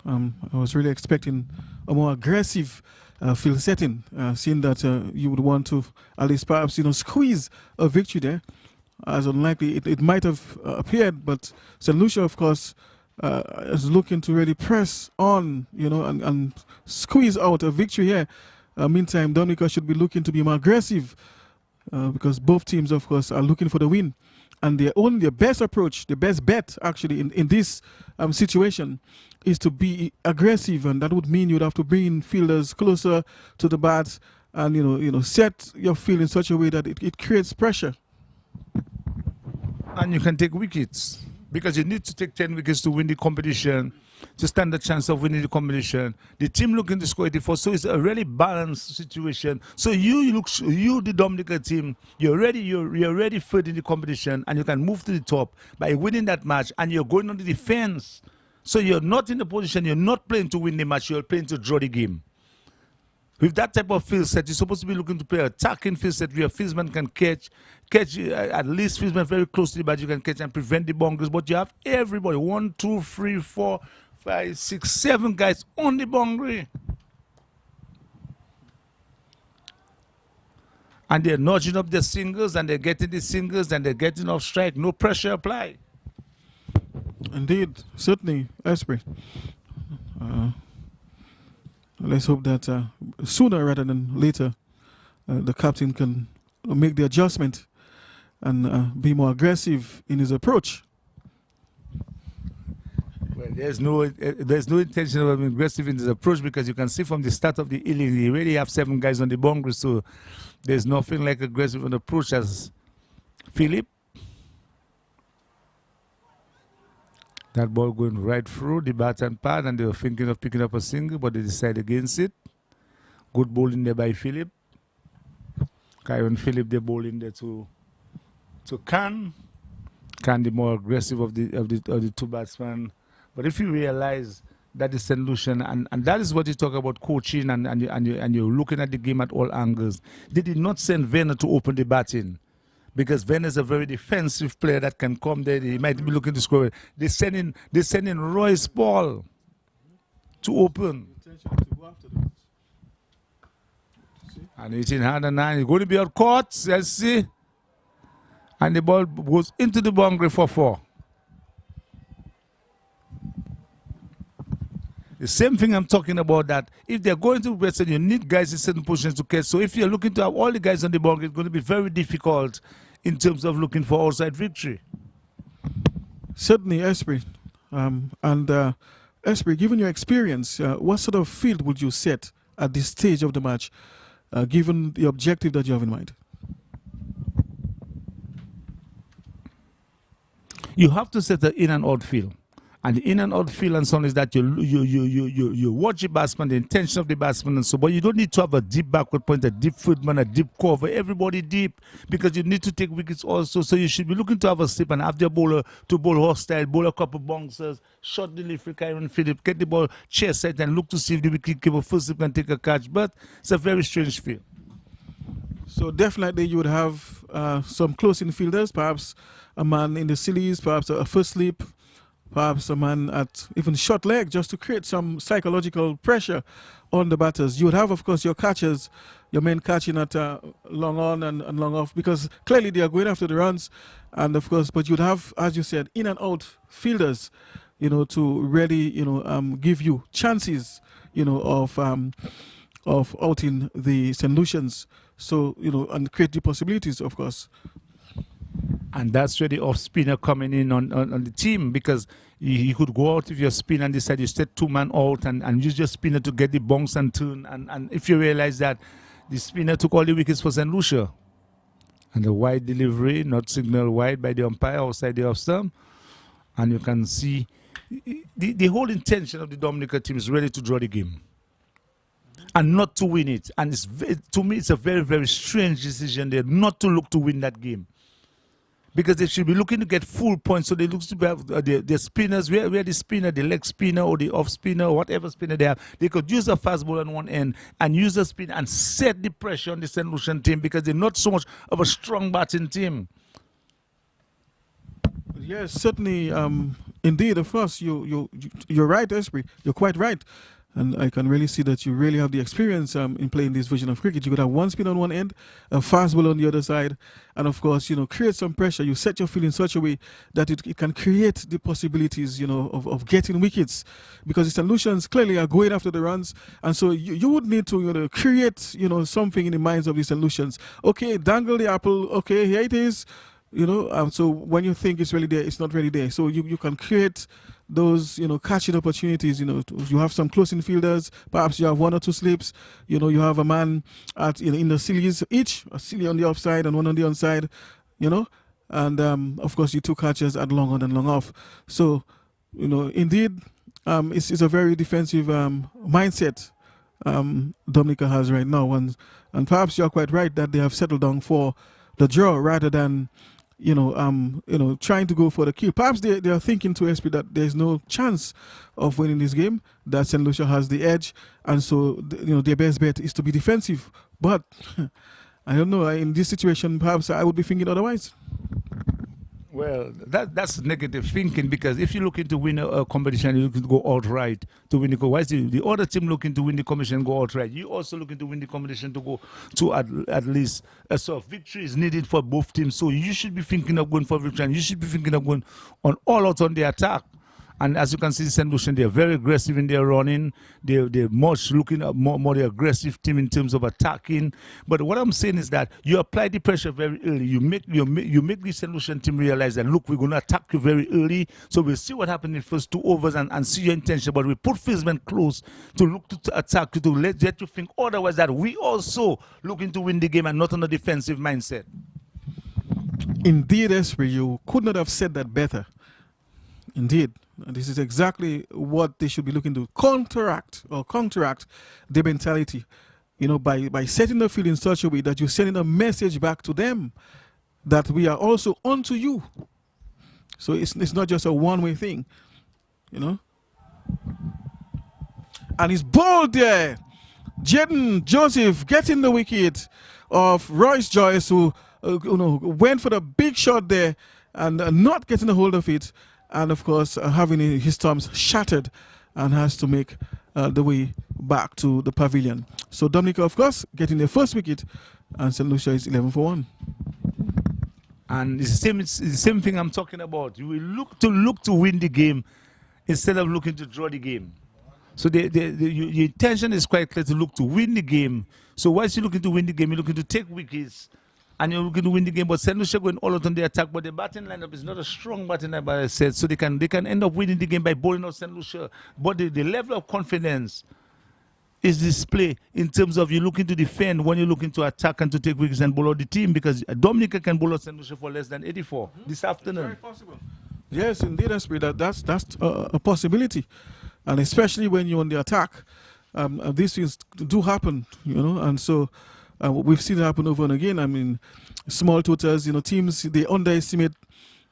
I was really expecting a more aggressive field setting, seeing that you would want to at least perhaps squeeze a victory there. As unlikely it might have appeared, but St. Lucia, of course, is looking to really press on, and squeeze out a victory here. Meantime, Dominica should be looking to be more aggressive, because both teams, of course, are looking for the win. And their best approach, the best bet, actually, in this situation, is to be aggressive, and that would mean you'd have to bring in fielders closer to the bat, and set your field in such a way that it creates pressure. And you can take wickets, because you need to take 10 wickets to win the competition, to stand a chance of winning the competition. The team looking to score 84, so it's a really balanced situation. So you the Dominica team, you're ready third in the competition, and you can move to the top by winning that match, and you're going on the defense. So you're not in the position, you're not playing to win the match, you're playing to draw the game. With that type of field set, you're supposed to be looking to play attacking field set where a fieldsman can catch at least fieldsman very close to the bat, you can catch and prevent the boundaries. But you have everybody, 1, 2, 3, 4, 5, 6, 7 guys on the boundary. And they're nudging up their singles, and they're getting the singles, and they're getting off strike. No pressure applied. Indeed, certainly, Asbury. Let's hope that sooner rather than later, the captain can make the adjustment and be more aggressive in his approach. Well, there's no intention of being aggressive in his approach, because you can see from the start of the inning, he already have 7 guys on the boundary, so there's nothing like aggressive an approach as Philip. That ball going right through the bat and pad, and they were thinking of picking up a single, but they decided against it. Good bowling there by Philip. Kyron Philip, they bowling there to Khan. Khan, the more aggressive of the 2 batsmen. But if you realize that is St. Lucian, and that is what you talk about coaching, and you're looking at the game at all angles. They did not send Werner to open the batting, because Werner is a very defensive player that can come there. He might be looking to score. They send in Royce Paul to open. And it's in hand and 9. It's going to be out caught. Let's see. And the ball goes into the boundary for 4. The same thing I'm talking about, that if they're going to Western, you need guys in certain positions to catch. So if you're looking to have all the guys on the boundary, it's going to be very difficult in terms of looking for outside victory. Certainly, Asbury. Asbury, given your experience, what sort of field would you set at this stage of the match, given the objective that you have in mind? You have to set an in and out field. And the in and out field and so on is that you watch the batsman, the intention of the batsman and so, but you don't need to have a deep backward point, a deep footman, a deep cover, everybody deep, because you need to take wickets also. So you should be looking to have a slip and have the bowler to bowl hostile, bowl a couple bouncers, short delivery, Kyron Phillips, get the ball chair set and look to see if the wicketkeeper first slip can take a catch. But it's a very strange field. So definitely you would have some close infielders, perhaps a man in the sillies, perhaps a first slip, perhaps a man at even short leg, just to create some psychological pressure on the batters. You would have, of course, your catchers, your men catching at long on and long off, because clearly they are going after the runs. And of course, but you'd have, as you said, in and out fielders, you know, to really, you know, give you chances, you know, of outing the St. Lucians. So, you know, and create the possibilities, of course. And that's where the off spinner coming in on the team, because you could go out with your spin and decide you set 2-man out and use your spinner to get the bounce and turn. And if you realize that the spinner took all the wickets for St. Lucia, and the wide delivery, not signal wide by the umpire outside the off stump, and you can see the whole intention of the Dominica team is really to draw the game and not to win it. And to me, it's a very, very strange decision there not to look to win that game. Because they should be looking to get full points, so they look to have their spinners, where the spinner, the leg spinner or the off spinner, or whatever spinner they have, they could use a fast ball on one end and use a spin and set the pressure on the St. Lucian team, because they're not so much of a strong batting team. Yes, certainly. Indeed, of course, you're right, Esprit. You're quite right. And I can really see that you really have the experience in playing this version of cricket. You could have one spin on one end, a fast ball on the other side, and of course, you know, create some pressure. You set your field in such a way that it can create the possibilities, you know, of getting wickets, because the St. Lucians clearly are going after the runs, and so you would need to, you know, create, you know, something in the minds of the St. Lucians. Okay, dangle the apple. Okay, here it is. You know, so when you think it's really there, it's not really there. So you can create those, you know, catching opportunities. You know, you have some close infielders. Perhaps you have one or two slips. You know, you have a man at in the sillies each, a silly on the offside and one on the onside. You know, and of course, you two catchers at long on and long off. So, you know, indeed, it's a very defensive mindset Dominica has right now, and perhaps you're quite right that they have settled down for the draw rather than, you know, trying to go for the kill. Perhaps they are thinking to SP that there's no chance of winning this game, that St. Lucia has the edge, and so, you know, their best bet is to be defensive. But I don't know, in this situation, perhaps I would be thinking otherwise. Well, that's negative thinking, because if you're looking to win a competition, you're looking to go outright to win the competition. Why is the other team looking to win the competition and go outright? You're also looking to win the competition to go to at least a sort of victory is needed for both teams. So you should be thinking of going for victory, and you should be thinking of going on all out on the attack. And as you can see, St. Lucian, they're very aggressive in their running. They're much looking at more the aggressive team in terms of attacking. But what I'm saying is that you apply the pressure very early. You make the St. Lucian team realize that, look, we're going to attack you very early. So we'll see what happens in the first 2 overs and see your intention. But we put fieldsmen close to look to attack you, to let you think otherwise that we also looking to win the game and not on a defensive mindset. Indeed, Esprit, you could not have said that better. Indeed. And this is exactly what they should be looking to counteract their mentality, you know, by setting the field in such a way that you're sending a message back to them that we are also onto you. So it's not just a one-way thing, you know. And he's bowled there. Jaden Joseph getting the wicket of Royce Joyce, who you know, went for the big shot there and not getting a hold of it. And of course, having his thumbs shattered, and has to make the way back to the pavilion. So Dominica, of course, getting their first wicket, and St. Lucia is 11 for 1. And it's the same thing I'm talking about. You will look to win the game instead of looking to draw the game. So your intention is quite clear to look to win the game. So whilst you're looking to win the game, you're looking to take wickets, and you're looking to win the game. But St. Lucia going all out on the attack, but the batting lineup is not a strong batting lineup, as I said. So they can end up winning the game by bowling out St. Lucia. But the level of confidence is displayed in terms of you looking to defend when you're looking to attack and to take wickets and bowl out the team, because Dominica can bowl out St. Lucia for less than 84 this afternoon. It's very possible. Yes, indeed, Esprit. That's a possibility, and especially when you're on the attack, these things do happen, and so we've seen it happen over and again. I mean, small totals, teams, they underestimate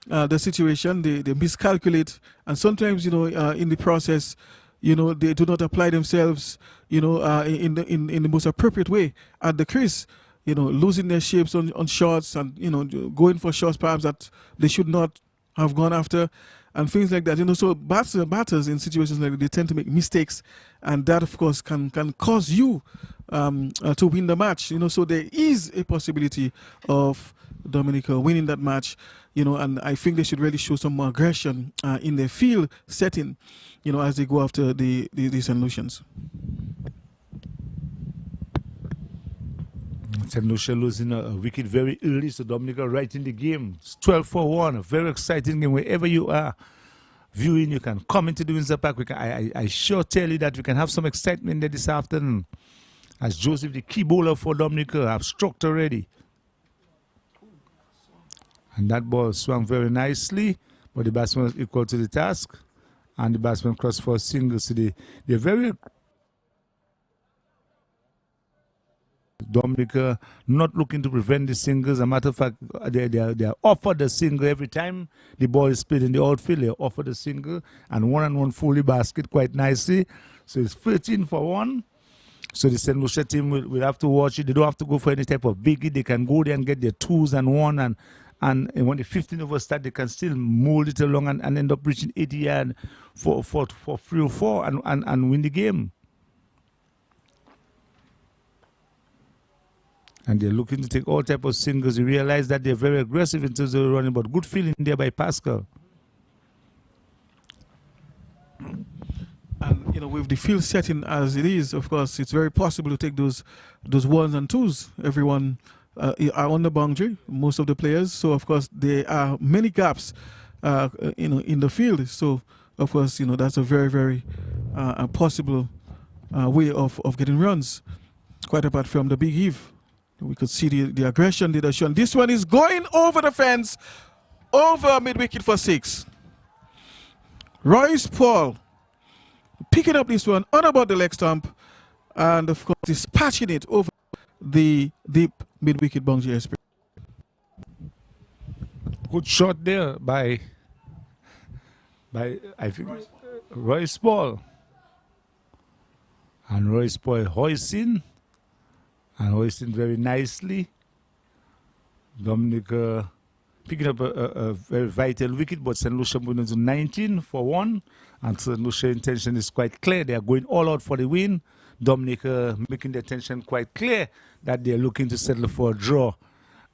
the situation, they miscalculate, and sometimes, in the process, they do not apply themselves, in the most appropriate way at the crease. Losing their shapes on shots and, going for shots perhaps that they should not have gone after and things like that. So batters in situations like that, they tend to make mistakes, and that, of course, can cause you to win the match. So there is a possibility of Dominica winning that match, and I think they should really show some more aggression in their field setting, as they go after the St. Lucians. St. Lucia losing a wicket very early, so Dominica right in the game. It's 12-1, a very exciting game. Wherever you are viewing, you can come into the Windsor Park. I sure tell you that we can have some excitement there this afternoon. As Joseph, the key bowler for Dominica, have struck already. And that ball swung very nicely, but the batsman was equal to the task. And the batsman crossed for a single. So they're very... Dominica not looking to prevent the singles. As a matter of fact, they are offered the single every time the ball is played in the outfield. They are offered the single and one full the basket quite nicely. So it's 13-1. So the St. Lucia team will have to watch it. They don't have to go for any type of biggie. They can go there and get their 2s and 1, and when the 15 over start, they can still mold it along and end up reaching 80 yards for 3 or 4 and win the game. And they're looking to take all type of singles. You realize that they're very aggressive in terms of running, but good feeling there by Pascal. And with the field setting as it is, of course, it's very possible to take those 1s and 2s. Everyone are on the boundary, most of the players. So of course there are many gaps, in the field. So of course, that's a very, very possible way of getting runs. Quite apart from the big heave. We could see the aggression they are shown. This one is going over the fence, over mid-wicket for 6. Royce Paul picking up this one on about the leg stump, and of course dispatching it over the deep mid-wicket boundary. Good shot there by I think Royce Paul. And Royce Paul hoisting. And hoisting very nicely. Dominica picking up a very vital wicket, but St. Lucia moving to 19-1. And St. Lucia intention is quite clear. They are going all out for the win. Dominica making the intention quite clear that they are looking to settle for a draw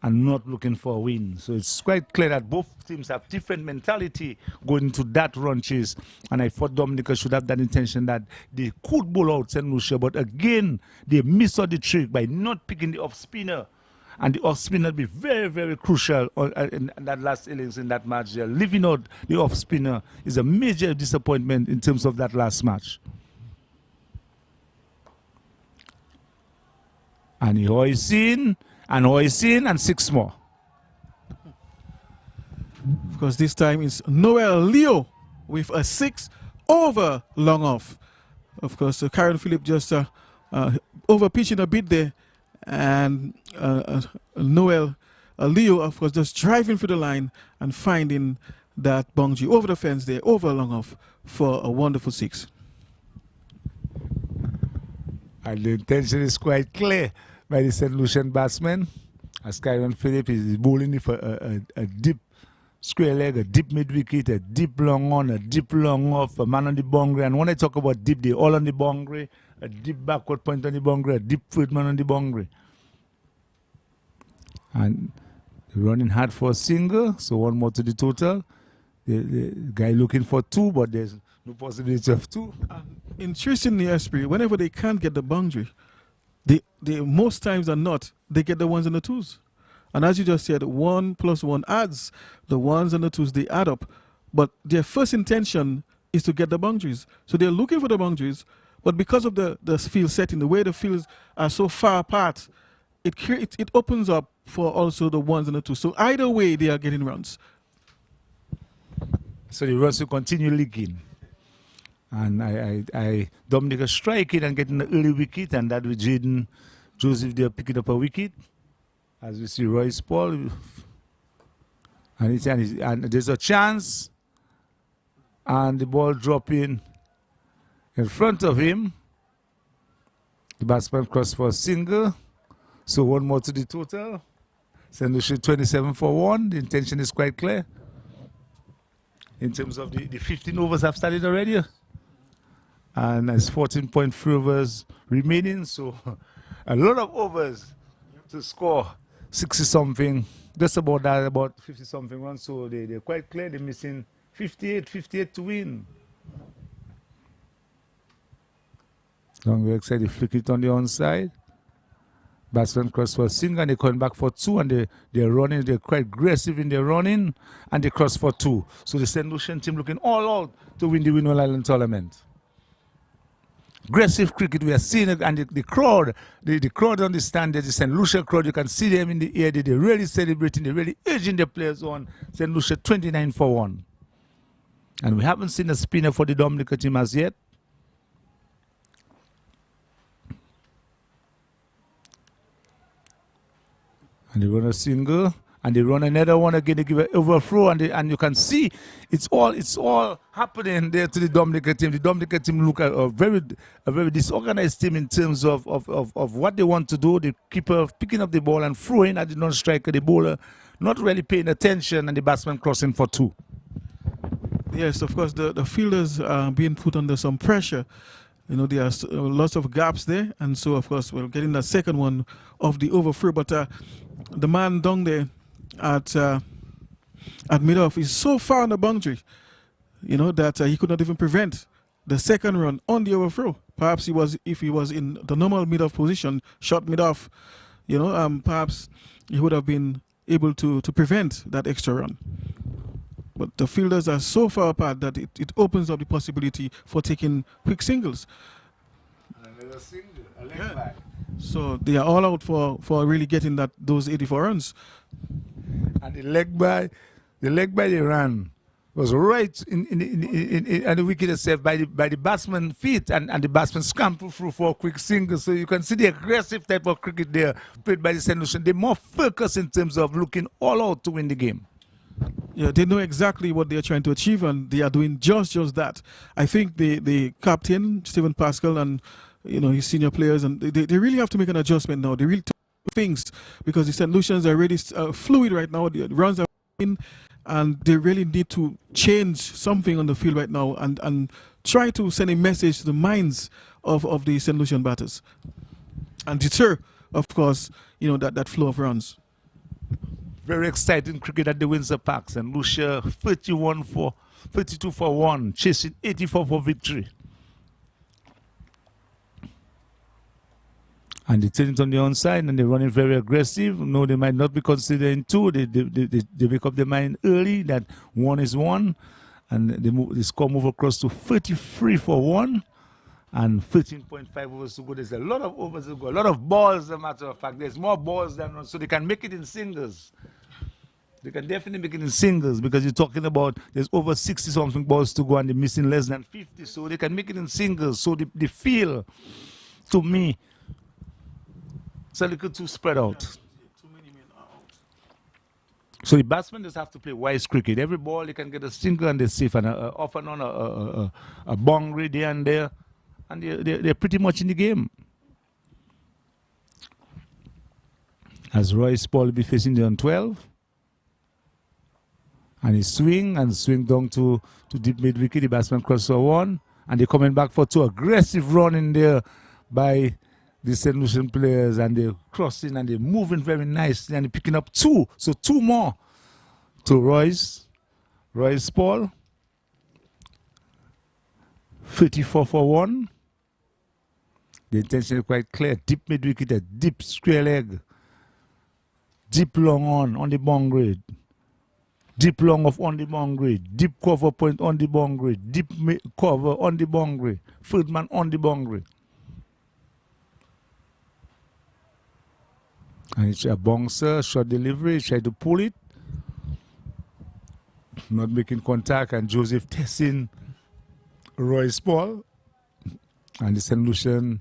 and not looking for a win. So it's quite clear that both teams have different mentality going into that run chase. And I thought Dominica should have that intention that they could bowl out St. Lucia, but again, they missed out the trick by not picking the off-spinner. And the off-spinner will be very, very crucial in that last innings in that match. Leaving out the off-spinner is a major disappointment in terms of that last match. And he hoisting, and 6 more. Of course, this time it's Noel Leo with a 6 over long off. Of course, Karen Phillip just over pitching a bit there, and Noel Leo, of course, just driving through the line and finding that boundary over the fence there, over long off for a wonderful 6. And the intention is quite clear by the St. Lucian batsman. As Kyron Phillip is bowling for a deep square leg, a deep mid-wicket, a deep long on, a deep long off, a man on the boundary. And when I talk about deep, they're all on the boundary, a deep backward point on the boundary, a deep third man on the boundary. And they're running hard for a single, so 1 more to the total. The guy looking for 2, but there's no possibility of 2. Interestingly, Esprit, whenever they can't get the boundary, they most times than not, they get the 1s and the 2s. And as you just said, 1 + 1 adds. The 1s and the 2s, they add up. But their first intention is to get the boundaries. So they're looking for the boundaries, but because of the field setting, the way the fields are so far apart, it opens up for also the 1s and the 2s. So either way, they are getting runs. So the runs will continue leaking. And Dominica striking and getting the early wicket, and that with Jaden Joseph there picking up a wicket. As we see Royce Paul. And there's a chance. And the ball dropping in front of him. The batsman crossed for a single. So one more to the total. St. Lucia 27 for 1. The intention is quite clear. In terms of the 15 overs have started already. And there's 14.3 overs remaining. So a lot of overs to score 60 something. Just about that, about 50 something runs. So they're quite clear. They're missing 58 to win. Long side, they flick it on the onside. Batsman cross for a single and they're coming back for 2 and they're running, they're quite aggressive in their running and they cross for 2. So the St. Lucian team looking all out to win the Windward Island tournament. Aggressive cricket, we are seeing it, and the crowd understand that the St. Lucia crowd, you can see them in the air, they're really celebrating, they're really urging their players on. St. Lucia 29 for 1. And we haven't seen a spinner for the Dominica team as yet. And they run a single, and they run another one again. They give an overthrow, and you can see it's all happening there to the Dominica team. The Dominica team look at a very disorganized team in terms of what they want to do. The keeper picking up the ball and throwing at the non-striker, the bowler not really paying attention, and the batsman crossing for 2. Yes, of course, the fielders are being put under some pressure. You know, there are lots of gaps there, and so, of course, we're getting the second one of the overthrow. But the man down there at mid-off is so far on the boundary, you know, that he could not even prevent the second run on the overthrow. Perhaps if he was in the normal mid-off position, short mid-off, you know, perhaps he would have been able to prevent that extra run. But the fielders are so far apart that it opens up the possibility for taking quick singles. Another single, a leg back. So they are all out for really getting those 84 runs. And the leg by the run was right in the wicket itself by the batsman feet, and the batsman scrambled through for a quick single. So you can see the aggressive type of cricket there played by the St. Lucian. They're more focused in terms of looking all out to win the game. Yeah, they know exactly what they're trying to achieve, and they are doing just that. I think the captain, Stephen Pascal, and you know his senior players, and they really have to make an adjustment now. They really do things because the St. Lucians are already fluid right now. The runs are in, and they really need to change something on the field right now and try to send a message to the minds of the St. Lucian batters and deter, of course, you know that flow of runs. Very exciting cricket at the Windsor Park. And Lucia 32 for 1, chasing 84 for victory. And they turn it on the onside and they're running very aggressive. No, they might not be considering 2. They make up their mind early that 1 is 1. And the score move across to 33 for 1. And 13.5 overs to go. There's a lot of overs to go. A lot of balls, as a matter of fact. There's more balls than runs. So they can make it in singles. They can definitely make it in singles because you're talking about there's over 60 something balls to go and they're missing less than 50. So they can make it in singles. So the feel, to me, it's a little too spread out. So the batsmen just have to play wise cricket. Every ball they can get a single and they're safe, and off and on a boundary there and there. And they're pretty much in the game. As Royce Paul will be facing the on 12. And he swing down to deep mid wicket. The batsman crosses for 1. And they're coming back for 2. Aggressive run in there by the St. Lucian players. And they're crossing and they're moving very nicely. And they're picking up 2. So 2 more to Royce Paul. 34 for 1. The intention is quite clear. Deep mid wicket, a deep square leg. Deep long on the boundary. Deep long off on the boundary. Deep cover point on the boundary. Deep cover on the boundary. Third man on the boundary. And it's a bouncer, short delivery. Try to pull it. not making contact, and Joseph testing Royce Paul. And the St. Lucian,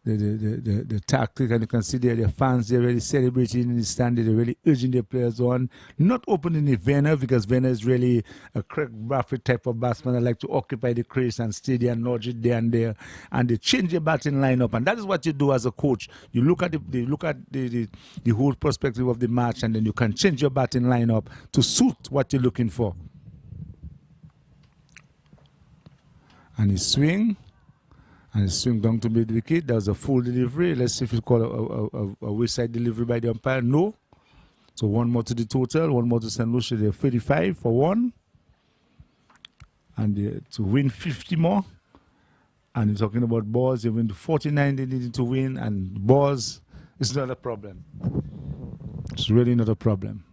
the tactic, and you can see there the fans, they're really celebrating in the stand, they're really urging their players on, not opening the Werner, because Werner is really a Craig Bradford type of batsman that like to occupy the crease and stay there and nudge it there and there, and they change your batting lineup, and that is what you do as a coach. You look at the whole perspective of the match, and then you can change your batting lineup to suit what you're looking for. And he swing. And he swing down to mid wicket. That was a full delivery. Let's see if you call a wayside delivery by the umpire. No. So one more to the total. One more to St. Lucia. They're 35 for one. And to win 50 more. And you're talking about balls. They win 49 they needed to win. And balls, it's not a problem. It's really not a problem.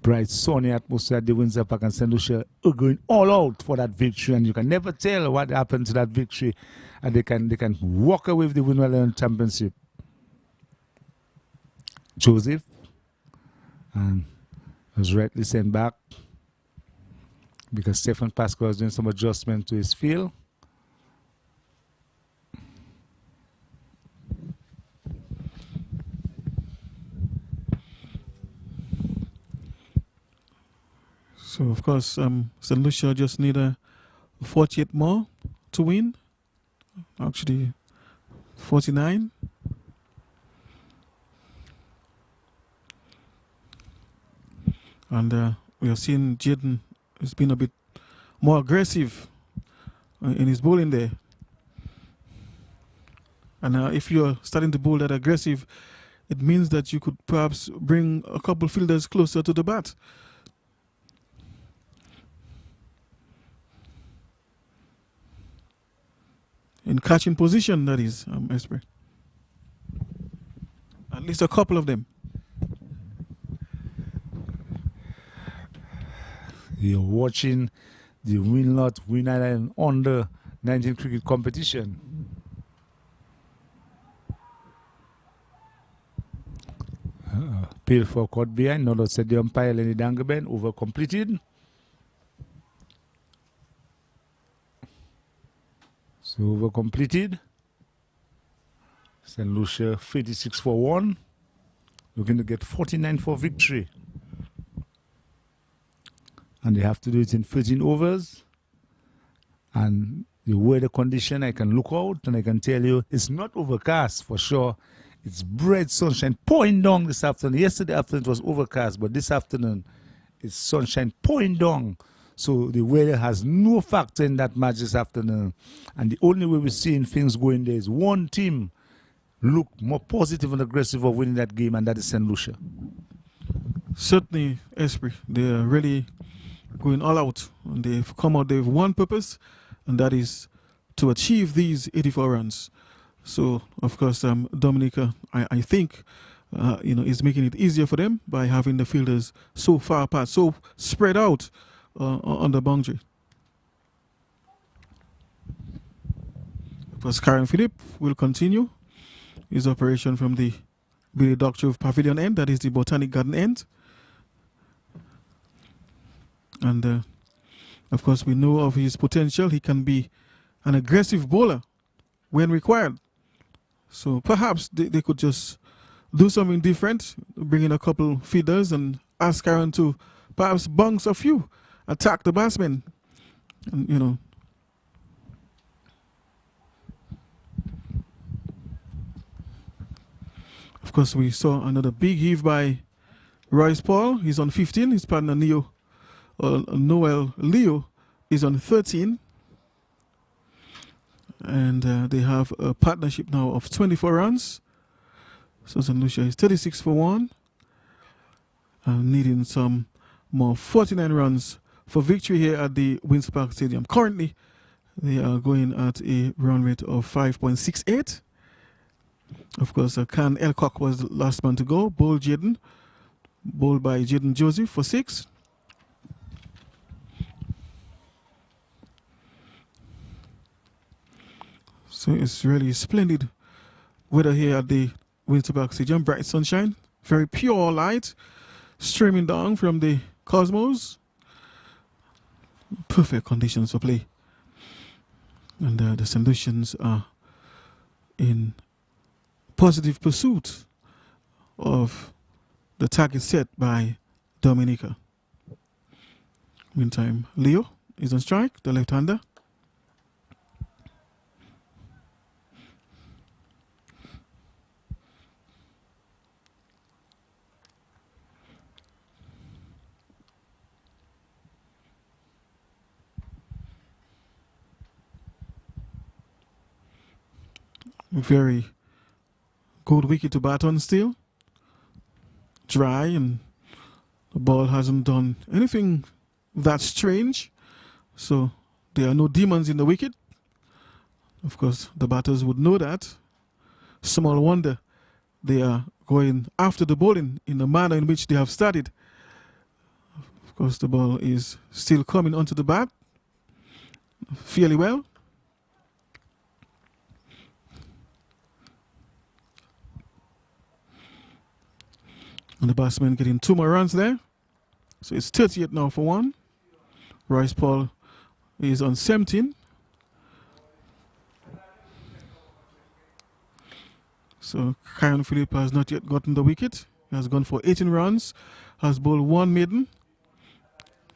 Bright, sunny atmosphere at the Windsor Park, and St. Lucia are going all out for that victory, and you can never tell what happened to that victory, and they can walk away with the Windward Championship. Joseph, and was rightly sent back because Stephen Pascal was doing some adjustment to his field. So, of course, St. Lucia just need a 48 more to win. Actually, 49. And we are seeing Jaden has been a bit more aggressive in his bowling there. And if you're starting to bowl that aggressive, it means that you could perhaps bring a couple fielders closer to the bat. In catching position, that is, Esprit. At least a couple of them. You're watching the Win Island under 19 cricket competition. Pale for caught behind, not said the umpire Lenny Dangaben, over completed. So over completed. St. Lucia 56 for 1. Looking to get 49 for victory. And they have to do it in 13 overs. And the weather condition, I can look out and I can tell you it's not overcast for sure. It's bright sunshine pouring down this afternoon. Yesterday afternoon it was overcast, but this afternoon it's sunshine pouring down. So the weather has no factor in that match this afternoon. And the only way we're seeing things going there is one team look more positive and aggressive of winning that game, and that is St. Lucia. Certainly, Esprit. They are really going all out. And they've come out, they've one purpose, and that is to achieve these 84 runs. So, of course, Dominica, I think, is making it easier for them by having the fielders so far apart, so spread out on the boundary. Because Karen Phillip will continue his operation from the Billy Doctor Pavilion end, that is the Botanic Garden end. And, of course, we know of his potential. He can be an aggressive bowler when required. So perhaps they could just do something different, bring in a couple feeders and ask Karen to perhaps bounce a few, attack the batsman. And, Of course, we saw another big heave by Royce Paul. He's on 15. His partner Noel Leo is on 13. And they have a partnership now of 24 runs. So St. Lucia is 36 for 1. Needing some more 49 runs for victory here at the Windsor Park Stadium. Currently, they are going at a run rate of 5.68. Of course, Can Elcock was the last man to go. Bowled by Jaden Joseph for 6. So it's really splendid weather here at the Windsor Park Stadium. Bright sunshine, very pure light streaming down from the cosmos. perfect conditions for play. And the St. Lucians are in positive pursuit of the target set by Dominica. Meantime, Leo is on strike, the left-hander. Very good wicket to bat on still. Dry, and the ball hasn't done anything that strange. So there are no demons in the wicket. Of course, the batters would know that. Small wonder they are going after the bowling in the manner in which they have started. Of course, the ball is still coming onto the bat fairly well. And the batsman getting 2 more runs there. So it's 38 now for 1. Royce Paul is on 17. So Kyan Philip has not yet gotten the wicket. He has gone for 18 runs, has bowled 1 maiden,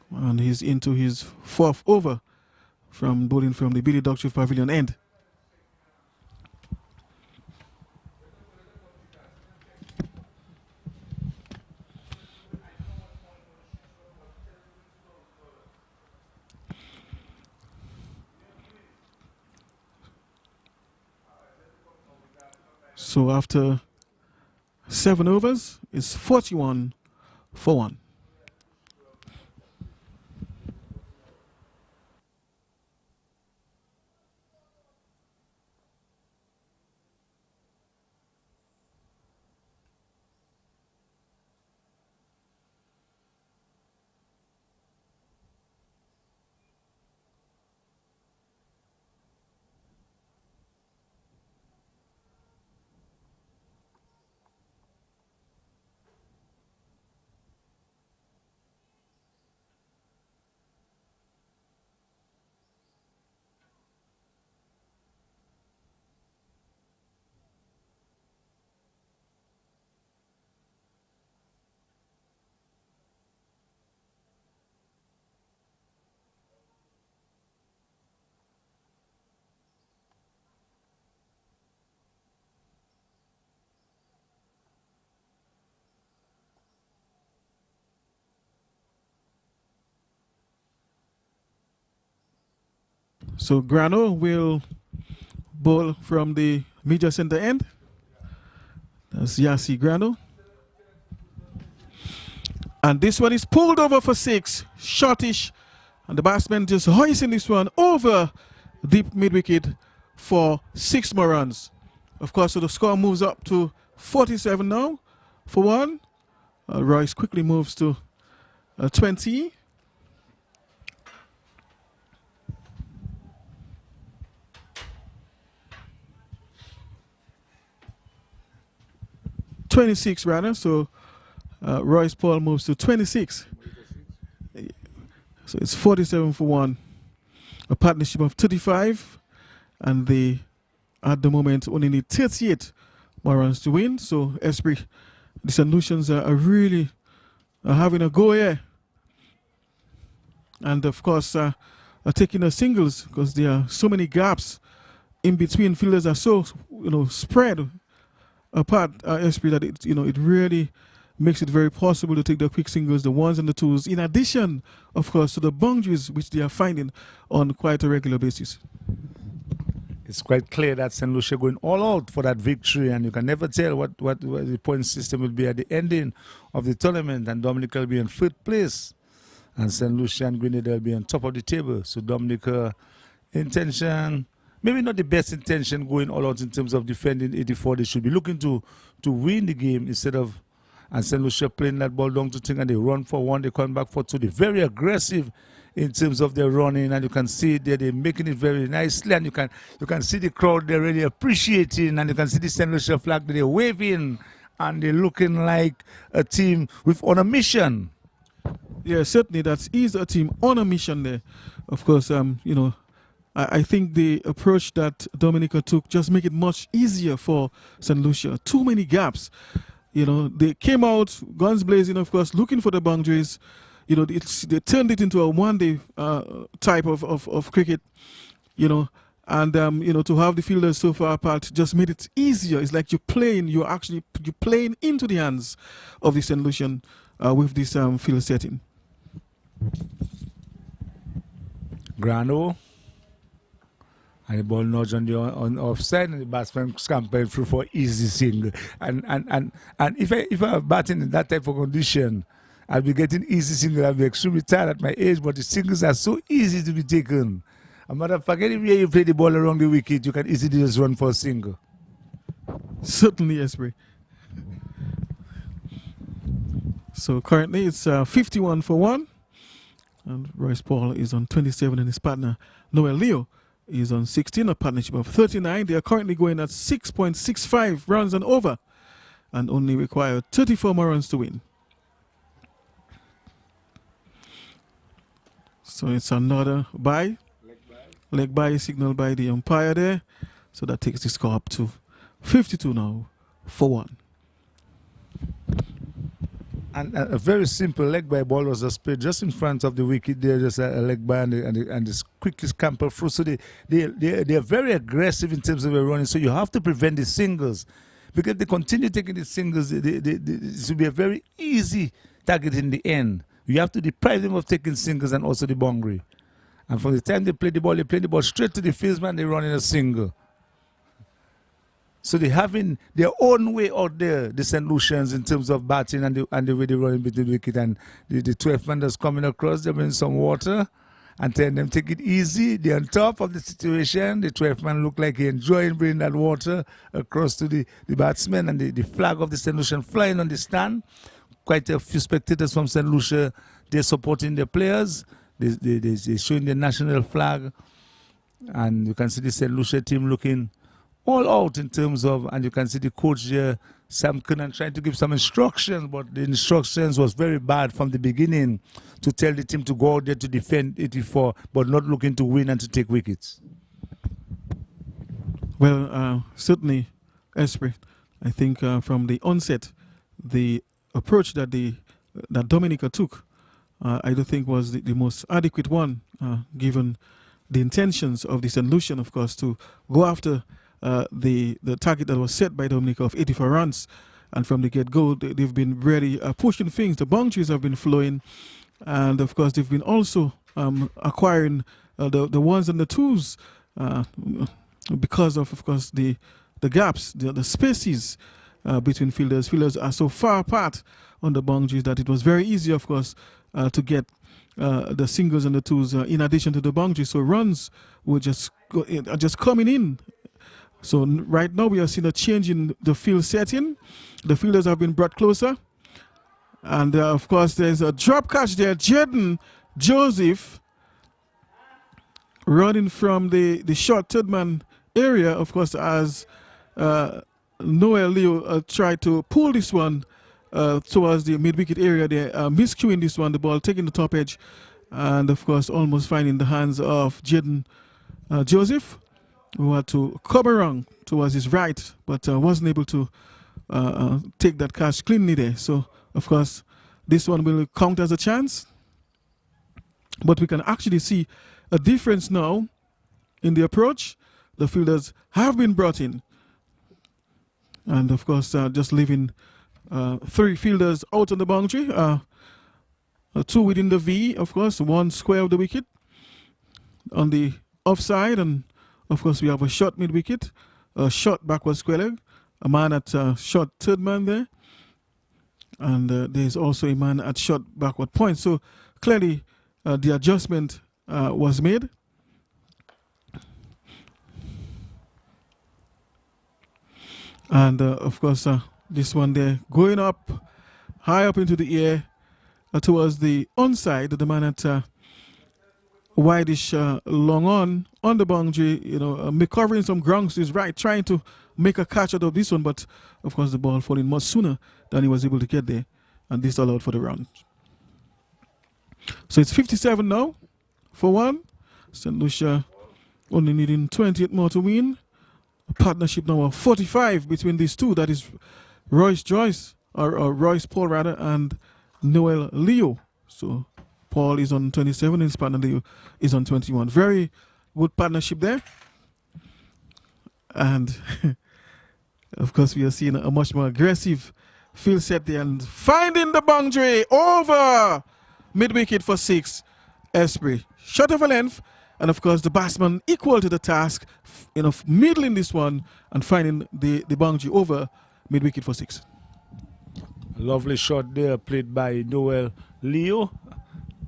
and he's into his 4th over from bowling from the Billy Doctor Pavilion end. So after 7 overs, it's 41 for 1. So Grano will bowl from the media center end. That's Yasi Grano. And this one is pulled over for 6, shortish. And the batsman just hoisting this one over deep mid-wicket for 6 more runs. Of course, so the score moves up to 47 now for 1. Royce quickly moves to 20. .26 rather, so Royce Paul moves to 26. So it's 47 for 1. A partnership of 35, and they at the moment only need 38 more runs to win. So Esprit, the St. Lucians are really having a go here. And of course are taking the singles because there are so many gaps in between. Fielders are so spread apart, Esprit, that it really makes it very possible to take the quick singles, the 1s and the 2s, in addition, of course, to the boundaries which they are finding on quite a regular basis. It's quite clear that St. Lucia going all out for that victory, and you can never tell what the point system will be at the ending of the tournament, and Dominica will be in 5th place, and St. Lucia and Grenada will be on top of the table. So Dominica intention, maybe not the best intention going all out in terms of defending 84. They should be looking to win the game instead of, and St. Lucia playing that ball down to thing, and they run for 1, they come back for 2. They're very aggressive in terms of their running, and you can see they're making it very nicely, and you can see the crowd, they're really appreciating, and you can see the St. Lucia flag that they're waving, and they're looking like a team on a mission. Yeah, certainly that is a team on a mission there. Of course, I think the approach that Dominica took just make it much easier for St. Lucia. Too many gaps. They came out, guns blazing, of course, looking for the boundaries. They turned it into a one-day type of cricket, and to have the fielders so far apart just made it easier. It's like you're playing into the hands of the St. Lucian with this field setting. Grano. And the ball nudge on the offside, and the batsman scampered through for easy single. And if I batting in that type of condition, I'll be getting easy single. I'll be extremely tired at my age, but the singles are so easy to be taken. A matter of fact, anywhere you play the ball around the wicket, you can easily just run for a single. Certainly, Esprey. So currently it's 51 for 1, and Royce Paul is on 27, and his partner Noel Leo is on 16, a partnership of 39. They are currently going at 6.65 runs and over, and only require 34 more runs to win. So it's another bye. Leg bye signaled by the umpire there. So that takes the score up to 52 now for 1. And a very simple leg by ball was just played just in front of the wicket there, just a leg by, and this quickly scamper through. So they are very aggressive in terms of their running. So you have to prevent the singles, because if they continue taking the singles, it will be a very easy target in the end. You have to deprive them of taking singles and also the boundary. And from the time they play the ball straight to the fieldsman, they run in a single. So they're having their own way out there, the St. Lucians, in terms of batting and the way they run in between the wicket. And the 12 men that's coming across, they bring some water and telling them take it easy. They're on top of the situation. The 12 man look like he enjoying bringing that water across to the batsmen, and the flag of the St. Lucian flying on the stand. Quite a few spectators from St. Lucia, they're supporting their players. They're showing the national flag. And you can see the St. Lucia team looking all out in terms of, and you can see the coach there, Sam Kernan, trying to give some instructions, but the instructions was very bad from the beginning, to tell the team to go out there to defend 84, but not looking to win and to take wickets. Well, certainly, Esprey, I think from the onset, the approach that Dominica took, I don't think was the most adequate one, given the intentions of the St. Lucian, of course, to go after the target that was set by Dominica of 84 runs. And from the get-go, they've been really pushing things. The boundaries have been flowing. And, of course, they've been also acquiring the ones and the twos because of course, the gaps, the spaces between fielders. Fielders are so far apart on the boundaries that it was very easy, of course, to get the singles and the twos in addition to the boundaries. So runs were just coming in. So right now we are seeing a change in the field setting. The fielders have been brought closer. And of course there's a drop catch there. Jaden Joseph running from the short third man area, of course, as Noel Leo tried to pull this one towards the mid-wicket area there, miscuing this one, the ball taking the top edge, and of course almost finding the hands of Jaden Joseph, who had to come around towards his right, but wasn't able to take that catch cleanly there. So, of course, this one will count as a chance. But we can actually see a difference now in the approach. The fielders have been brought in. And, of course, just leaving 3 fielders out on the boundary. 2 within the V, of course, 1 square of the wicket on the offside, and of course we have a short mid-wicket, a short backward square leg, a man at short third man there, and there's also a man at short backward point. So clearly the adjustment was made. And of course this one there going up, high up into the air towards the onside, the man at wideish long on the boundary, covering some ground to his right, trying to make a catch out of this one, but of course the ball falling much sooner than he was able to get there, and this allowed for the round. So it's 57 now for 1. St. Lucia only needing 28 more to win. A partnership now of 45 between these two. That is Royce Paul rather, and Noel Leo. So Paul is on 27 and his partner Leo is on 21. Very good partnership there. And of course we are seeing a much more aggressive field set there and finding the boundary over mid-wicket for 6. Esprit short of a length, and of course the batsman equal to the task, middling this one and finding the boundary over mid-wicket for 6. Lovely shot there played by Noel Leo,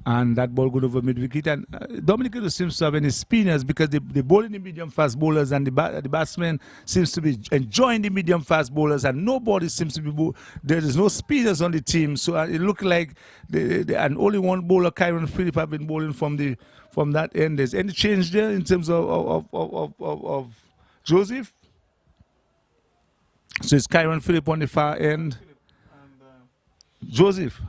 and that ball good over mid-wicket. And Dominica seems to have any spinners because they bowl in the medium-fast bowlers, and the batsman seems to be enjoying the medium-fast bowlers, and nobody seems to be there is no spinners on the team. So it looked like and only one bowler, Kyron Phillip, have been bowling from that end. There's any change there in terms of Joseph? So it's Kyron Phillip on the far end. Joseph.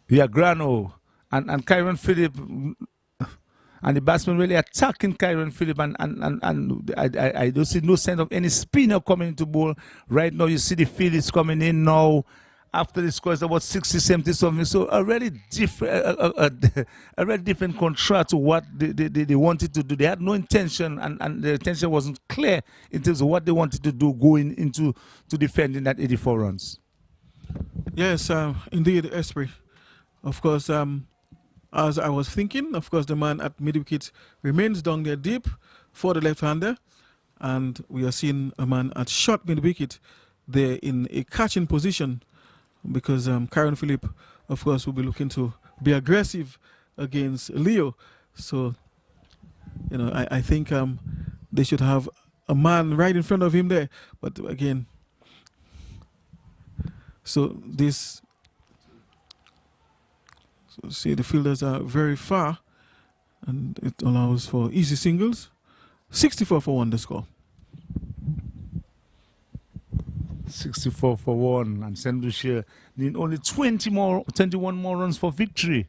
Yeah, Grano and Kyron Phillip, and the batsman really attacking Kyron Phillip, and I don't see no sign of any spinner coming into bowl right now. You see the field is coming in now after the score is about 60, 70 something. So a really different contrast to what they wanted to do. They had no intention, and their intention wasn't clear in terms of what they wanted to do going into defending that 84 runs. Yes, indeed, Esprit. Of course, as I was thinking, of course, the man at mid-wicket remains down there deep for the left-hander. And we are seeing a man at short mid-wicket there in a catching position, because Kyron Phillip, of course, will be looking to be aggressive against Leo. So, I think they should have a man right in front of him there. But again, so this... So see, the fielders are very far, and it allows for easy singles. 64 for 1 the score. 64 for 1, and St. Lucia need only 21 more runs for victory.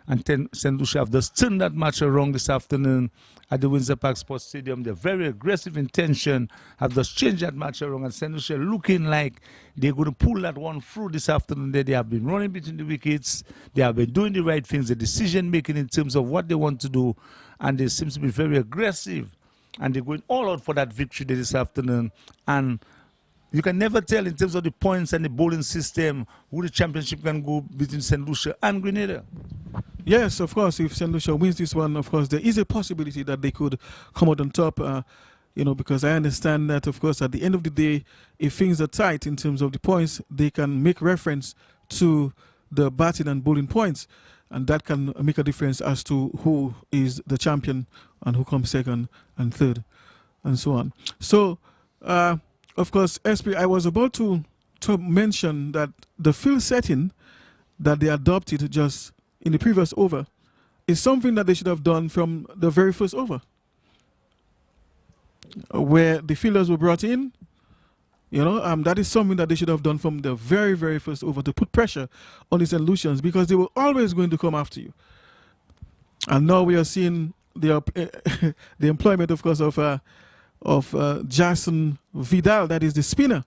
And St. Lucia have just turned that match around this afternoon at the Windsor Park Sports Stadium. Their very aggressive intention have just changed that match around, and St. Lucia looking like they're going to pull that one through this afternoon. They have been running between the wickets. They have been doing the right things, the decision making in terms of what they want to do, and they seem to be very aggressive. And they're going all out for that victory this afternoon. And you can never tell in terms of the points and the bowling system who the championship can go between St. Lucia and Grenada. Yes, of course, if St. Lucia wins this one, of course, there is a possibility that they could come out on top, because I understand that, of course, at the end of the day, if things are tight in terms of the points, they can make reference to the batting and bowling points, and that can make a difference as to who is the champion and who comes second and third, and so on. So, of course, Esprit, I was about to mention that the field setting that they adopted just in the previous over is something that they should have done from the very first over, where the fielders were brought in. That is something that they should have done from the very, very first over to put pressure on the St. Lucians, because they were always going to come after you. And now we are seeing the employment, of course, of Jason Vidal, that is the spinner.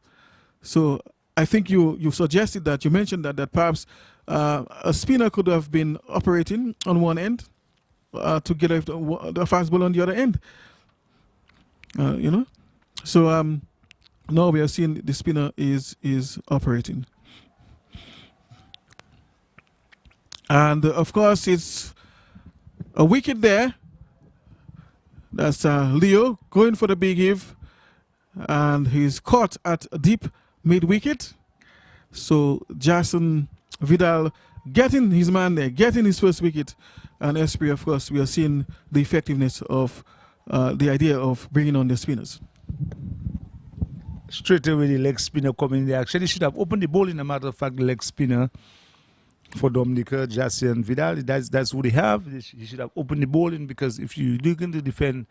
So I think you suggested that, you mentioned that perhaps a spinner could have been operating on one end to get the fast ball on the other end. So now we are seeing the spinner is operating. And of course, it's a wicket there. That's Leo going for the big heave, and he's caught at deep mid-wicket. So Jason Vidal getting his man there, getting his first wicket. And Esprit, of course, we are seeing the effectiveness of the idea of bringing on the spinners. Straight away, the leg spinner coming there. Actually, should have opened the ball, in a matter of fact, the leg spinner for Dominica, Jason Vidal. That's what they have. He should have opened the ball in, because if you're looking to defend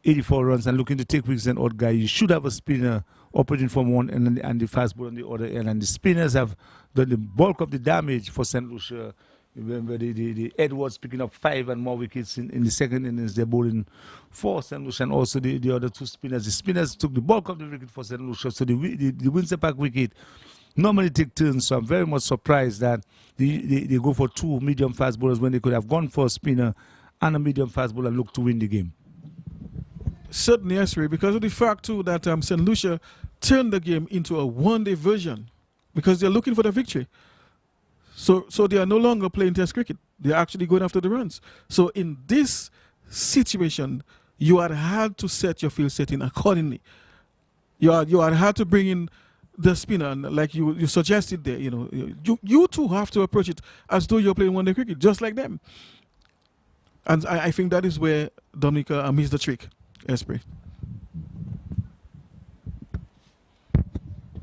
84 runs and looking to take wickets and odd guy, you should have a spinner operating from one end and the fast ball on the other end. And the spinners have done the bulk of the damage for St. Lucia. Remember the Edwards picking up 5 and more wickets in the second innings. They're bowling 4 St. Lucia, and also the other 2 spinners. The spinners took the bulk of the wicket for St. Lucia. So the Windsor Park wicket normally take turns. So I'm very much surprised that they go for 2 medium fast bowlers when they could have gone for a spinner and a medium fast bowler and look to win the game. Certainly, yes, Ray, because of the fact too that St. Lucia turned the game into a one-day version because they're looking for the victory. So they are no longer playing test cricket. They're actually going after the runs. So in this situation, you had had to set your field setting accordingly. You had had to bring in the spinner, and like you suggested there, you too have to approach it as though you're playing one-day cricket, just like them. And I think that is where Dominica missed the trick. Esprit.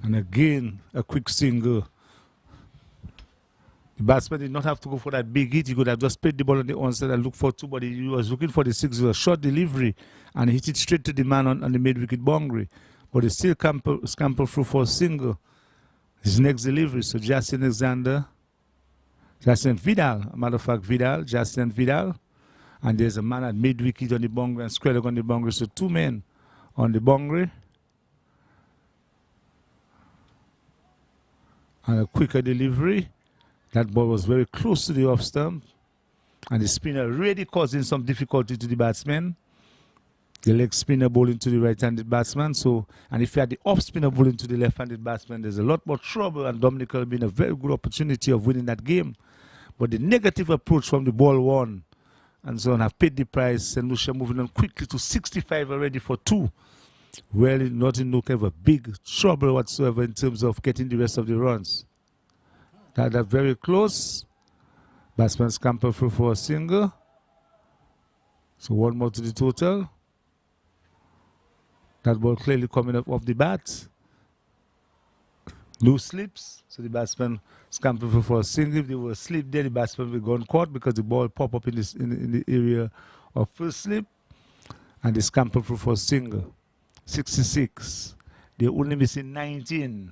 And again, a quick single. The batsman did not have to go for that big hit. He could have just played the ball on the onside and looked for 2, but he was looking for the 6 with a short delivery and hit it straight to the man on the mid-wicket boundary. But he still scampered through for a single. His next delivery, so Justin Vidal, a matter of fact, Justin Vidal. And there's a man at mid-wicket on the boundary and Skrellig on the boundary. So 2 men on the boundary. And a quicker delivery. That ball was very close to the off stump. And the spinner really causing some difficulty to the batsman. The leg spinner bowling to the right-handed batsman. And if you had the off spinner bowling to the left-handed batsman, there's a lot more trouble. And Dominica have been a very good opportunity of winning that game. But the negative approach from the ball one and so on have paid the price. St. Lucia moving on quickly to 65 already for 2. Really not in look of a big trouble whatsoever in terms of getting the rest of the runs. That are very close. Batsman scamper through for a single. So 1 more to the total. That ball clearly coming up off the bat. Loose slips. So the batsman scamper through for a single. If they were asleep there, the batsman will go on court because the ball pop up in the area of first slip. And they scamper through for a single. 66. They're only missing 19.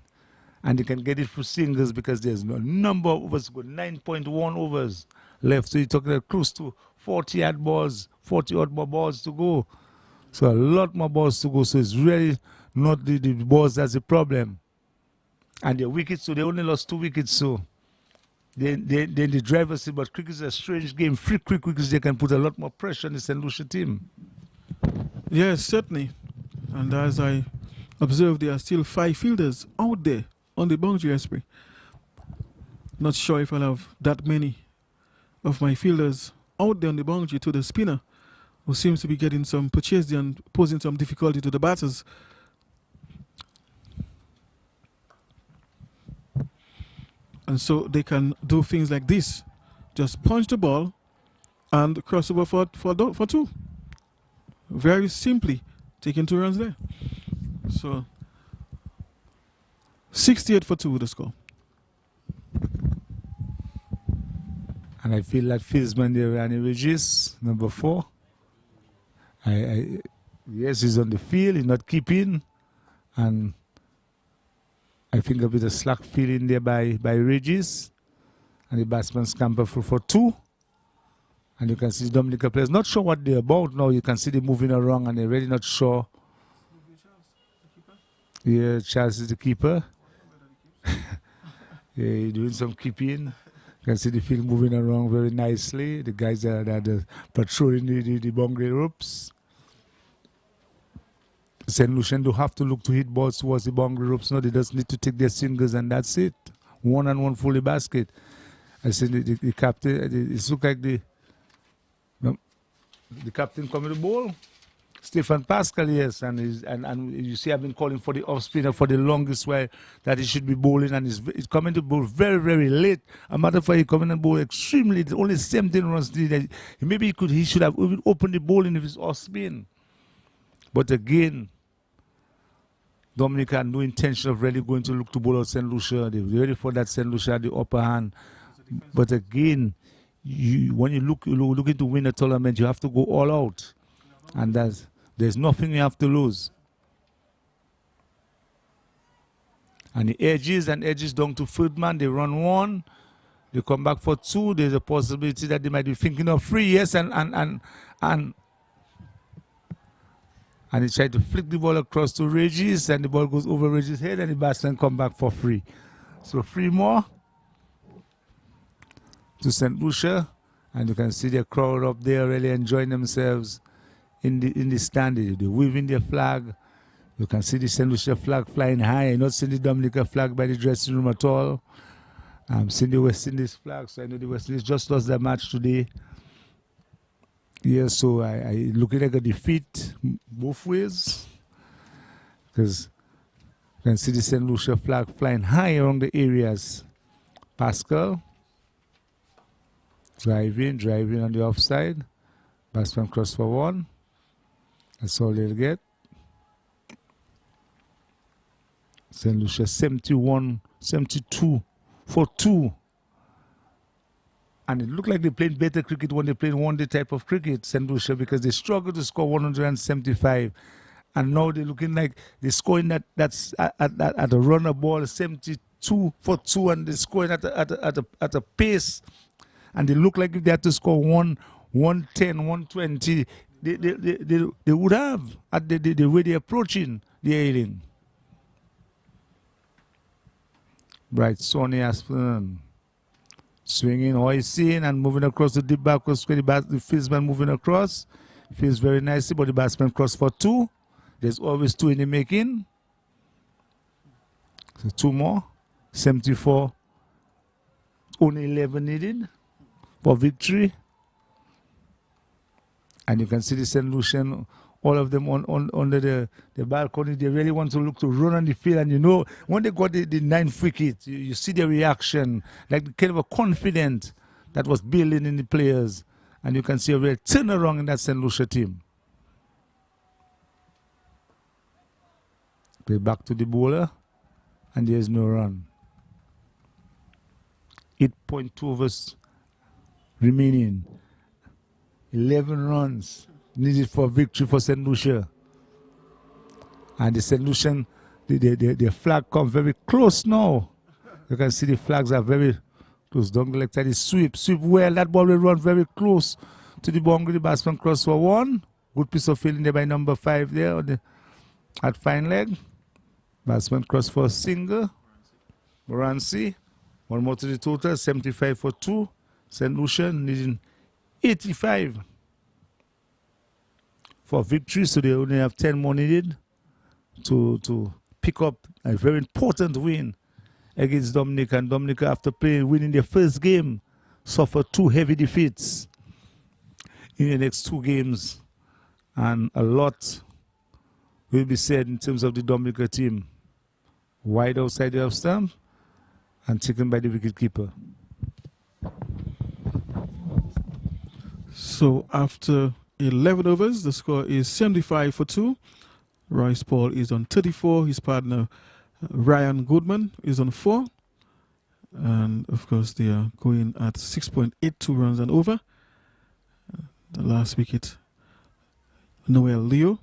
And they can get it through singles because there's no number of overs to go. 9.1 overs left. So you're talking about close to 40 odd more balls to go. So a lot more balls to go. So it's really not the balls that's the problem. And their wickets, so they only lost 2 wickets. So then the driver's seat. But cricket is a strange game. 3 quick wickets, they can put a lot more pressure on the St. Lucia team. Yes, certainly. And as I observed, there are still 5 fielders out there on the boundary, Esprit. Not sure if I'll have that many of my fielders out there on the boundary to the spinner, who seems to be getting some purchase and posing some difficulty to the batters. And so they can do things like this. Just punch the ball and cross over for 2. Very simply, taking 2 runs there. So 68 for 2 with the score. And I feel that Fieldsman there, Randy Regis, number 4. Yes, he's on the field, he's not keeping. And I think a bit of slack feeling there by Regis. And the batsman scamper through for 2. And you can see Dominica players not sure what they're about now. You can see them moving around and they're really not sure. Yeah, Charles is the keeper. Yeah, he's doing some keeping. You can see the field moving around very nicely. The guys are patrolling the boundary ropes. St. Lucian do have to look to hit balls towards the boundary ropes. No, they just need to take their singles and that's it. 1-on-1 fully basket. I said the captain, it looks like the captain coming to the ball. Stephen Pascal, yes, and you see I've been calling for the off spinner for the longest while that he should be bowling, and he's coming to bowl very, very late. A matter of fact, he coming and bowl extremely, only 17 runs needed. Maybe he should have even opened the bowling if it's off spin. But again, Dominica had no intention of really going to look to bowl out St. Lucia. They were ready for that. St. Lucia had the upper hand. But again, when you look into win a tournament, you have to go all out. And that's There's nothing you have to lose. And the edges down to third man, they run 1. They come back for 2. There's a possibility that they might be thinking of 3, yes, and he tried to flick the ball across to Regis, and the ball goes over Regis' head, and the batsman come back for 3. So 3 more to St. Lucia, and you can see the crowd up there really enjoying themselves in the stand. They're waving their flag. You can see the St. Lucia flag flying high. I'm not seeing the Dominica flag by the dressing room at all. I'm seeing the West Indies flag, so I know the West Indies just lost their match today. Yeah, so I looking like a defeat both ways, because you can see the St. Lucia flag flying high around the areas. Pascal driving on the offside. Batsman cross for 1. That's all they'll get. St. Lucia 72 for 2. And it looked like they played better cricket when they played one-day type of cricket, St. Lucia, because they struggled to score 175. And now they're looking like they're scoring that's at a runner ball, 72 for 2, and they're scoring at a pace. And they look like if they had to score 110, 120, they would have at the way they're approaching the inning. Bright sunny afternoon. Swinging, hoisting, and moving across the deep backwards. The fieldsman moving across. Feels very nicely, but the batsman crossed for 2. There's always 2 in the making. So 2 more. 74. Only 11 needed for victory. And you can see the St. Lucian, all of them under the balcony. They really want to look to run on the field. And you know, when they got the 9th wicket, you see their reaction, like kind of a confidence that was building in the players. And you can see a real turnaround in that St. Lucia team. Play back to the bowler, and there's no run. 8.2 overs remaining. 11 runs needed for victory for St. Lucia. And the St. Lucian, the flag comes very close now. You can see the flags are very close. Don't like that. Sweep well. That ball will run very close to the boundary. The batsman cross for 1. Good piece of fielding there by number 5 there at fine leg. Batsman cross for a single. Morancy. 1 more to the total. 75 for 2. St. Lucia needing 85 for victory, so they only have 10 more needed to pick up a very important win against Dominica. And Dominica, after winning their first game, suffered 2 heavy defeats in the next 2 games. And a lot will be said in terms of the Dominica team. Wide outside the off stump and taken by the wicketkeeper. So after 11 overs, the score is 75 for 2. Royce Paul is on 34. His partner, Ryan Goodman, is on 4. And, of course, they are going at 6.82 runs and over. The last wicket, Noel Leo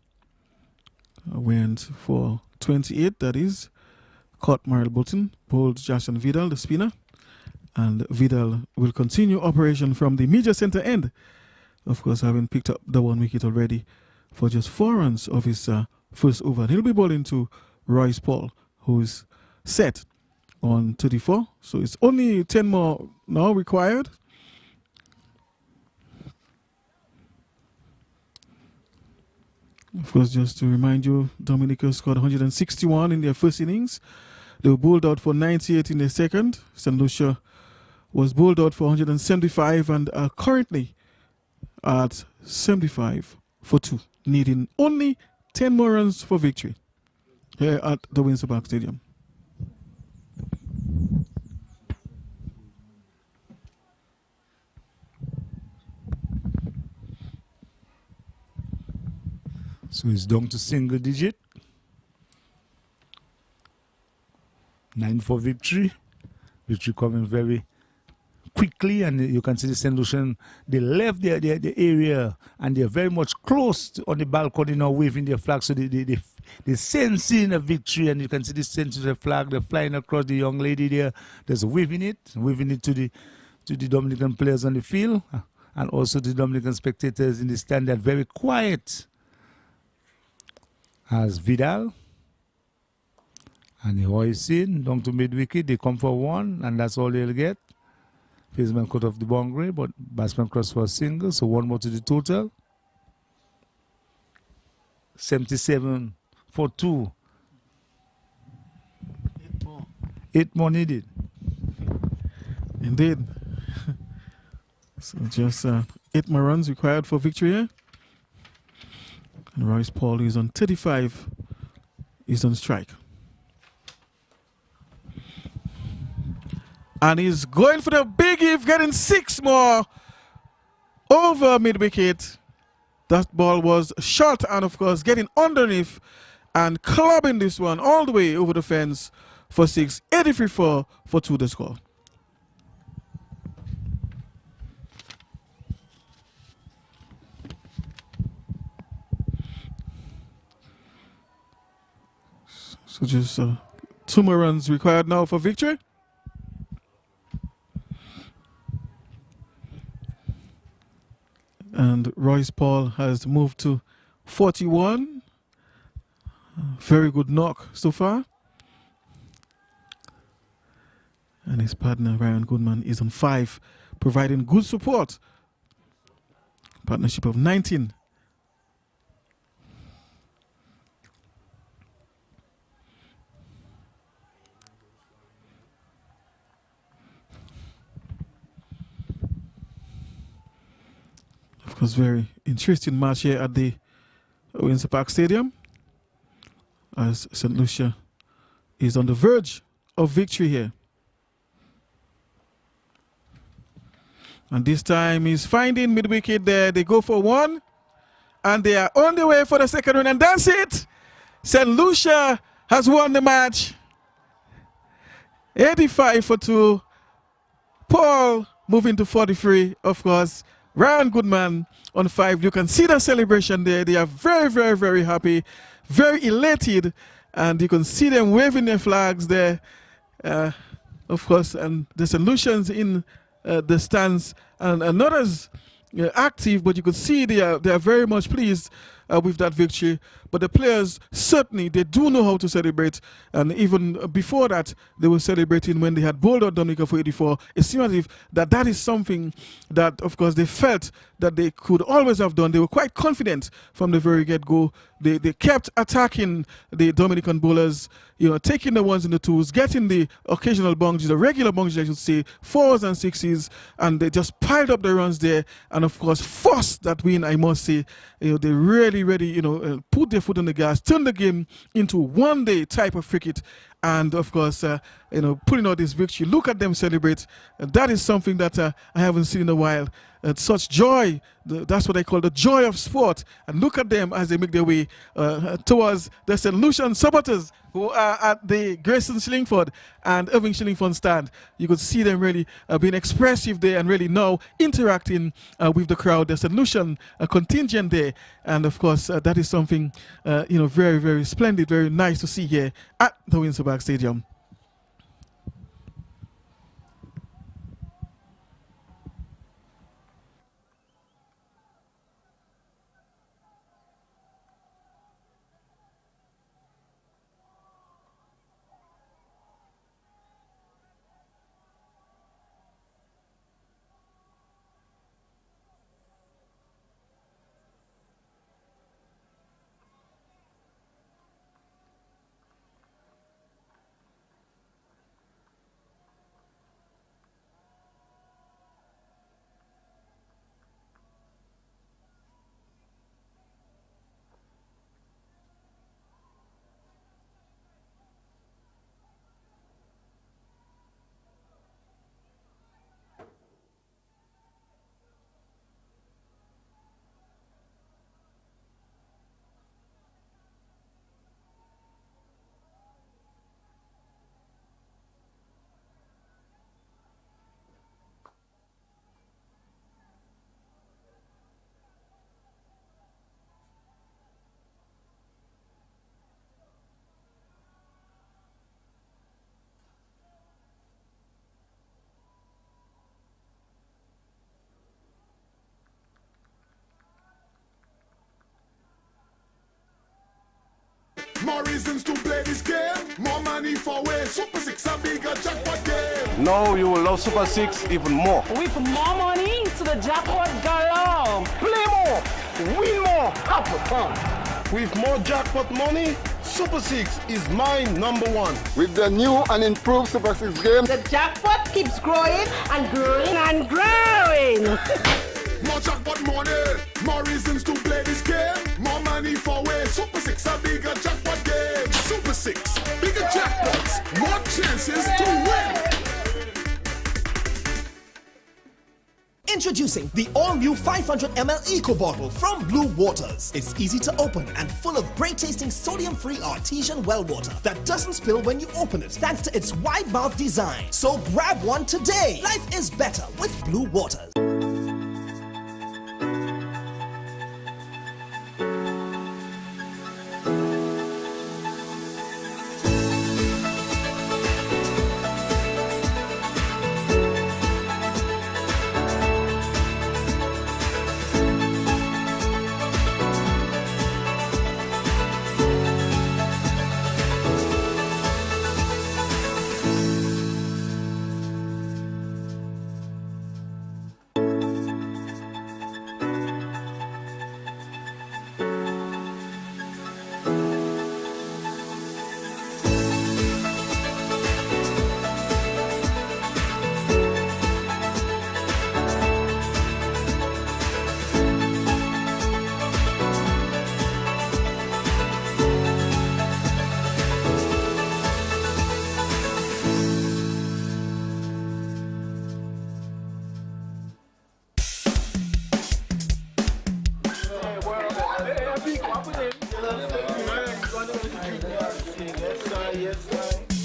went for 28, that is. Caught Merrill Bolton, bowled Jason Vidal, the spinner. And Vidal will continue operation from the media center end. Of course, having picked up the 1 wicket already for just 4 runs of his first over. And he'll be bowling to Royce Paul, who's set on 34. So it's only 10 more now required. Of course, just to remind you, Dominica scored 161 in their first innings. They were bowled out for 98 in the second. St. Lucia was bowled out for 175 and are currently at 75 for 2, needing only 10 more runs for victory here at the Windsor Park Stadium. So it's down to single digit. 9 for victory. Victory coming very quickly, and you can see the St. Lucian, they left the area, and they're very much close on the balcony now, waving their flag, so they're sensing a victory, and you can see the St. Lucian flag, they're flying across. The young lady there, there's waving it to the Dominican players on the field, and also the Dominican spectators in the stand. They're very quiet as Vidal and the hoisting down to mid-wicket. They come for one, and that's all they'll get. Faceman cut off the boundary, but batsman crossed for a single, so one more to the total. 77 for 2. 8 more needed. Indeed. So just 8 more runs required for victory here. And Royce Paul is on 35. He's on strike. And he's going for the big if, getting 6 more over mid-wicket. That ball was short and, of course, getting underneath and clubbing this one all the way over the fence for 6. 83 for 2 the score. So just 2 more runs required now for victory. And Royce Paul has moved to 41. Very good knock so far. And his partner, Ryan Goodman, is on 5, providing good support. Partnership of 19. Of course, very interesting match here at the Windsor Park Stadium, as St. Lucia is on the verge of victory here. And this time he's finding mid-wicket there. They go for 1, and they are on the way for the second run, and that's it. St. Lucia has won the match. 85 for 2. Paul moving to 43, of course. Ryan Goodman on 5. You can see the celebration there. They are very, very, very happy, very elated, and you can see them waving their flags there, of course, and the St. Lucians in the stands, and not as active, but you could see they are very much pleased with that victory. But the players, certainly, they do know how to celebrate. And even before that, they were celebrating when they had bowled out Dominica for 84. It seems as if that is something that, of course, they felt that they could always have done. They were quite confident from the very get-go. They kept attacking the Dominican bowlers, taking the ones and the twos, getting the occasional boundaries, the regular boundaries, I should say, 4s and 6s, and they just piled up the runs there, and of course forced that win, I must say. They really, put their foot on the gas, turned the game into one-day type of cricket, and of course, putting out this victory. Look at them celebrate. That is something that I haven't seen in a while. Such joy. That's what I call the joy of sport. And look at them as they make their way towards the St. Lucian supporters who are at the Grayson Shillingford and Irving Shillingford stand. You could see them really being expressive there and really now interacting with the crowd. The St. Lucian contingent there. And of course, that is something, very, very splendid, very nice to see here at the Windsor Park Stadium. reasons to play this game. More money for way. Super 6 a bigger jackpot game. Now you will love Super 6 even more. With more money to the jackpot galore. Play more, win more, have fun. With more jackpot money, Super 6 is my number one. With the new and improved Super 6 game, The jackpot keeps growing and growing and growing. More jackpot money. More reasons to play this game. More money for way. Super 6 a bigger jackpot game. Super 6. Bigger jackpots. More chances to win. Introducing the all-new 500 ml Eco Bottle from Blue Waters. It's easy to open and full of great-tasting sodium-free artesian well water that doesn't spill when you open it thanks to its wide mouth design. So grab one today. Life is better with Blue Waters.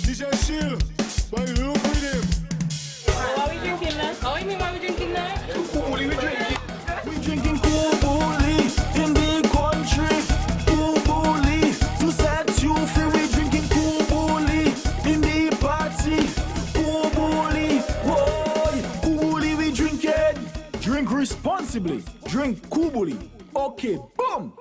DJ Shield, but you look with him. What are we drinking now? How you mean what we drinking now? We drinking Kubuli in the country. Kubuli to set you free. We drinking Kubuli in the party. Kubuli, boy, Kubuli we drink it. Drink responsibly. Drink Kubuli. Okay, boom.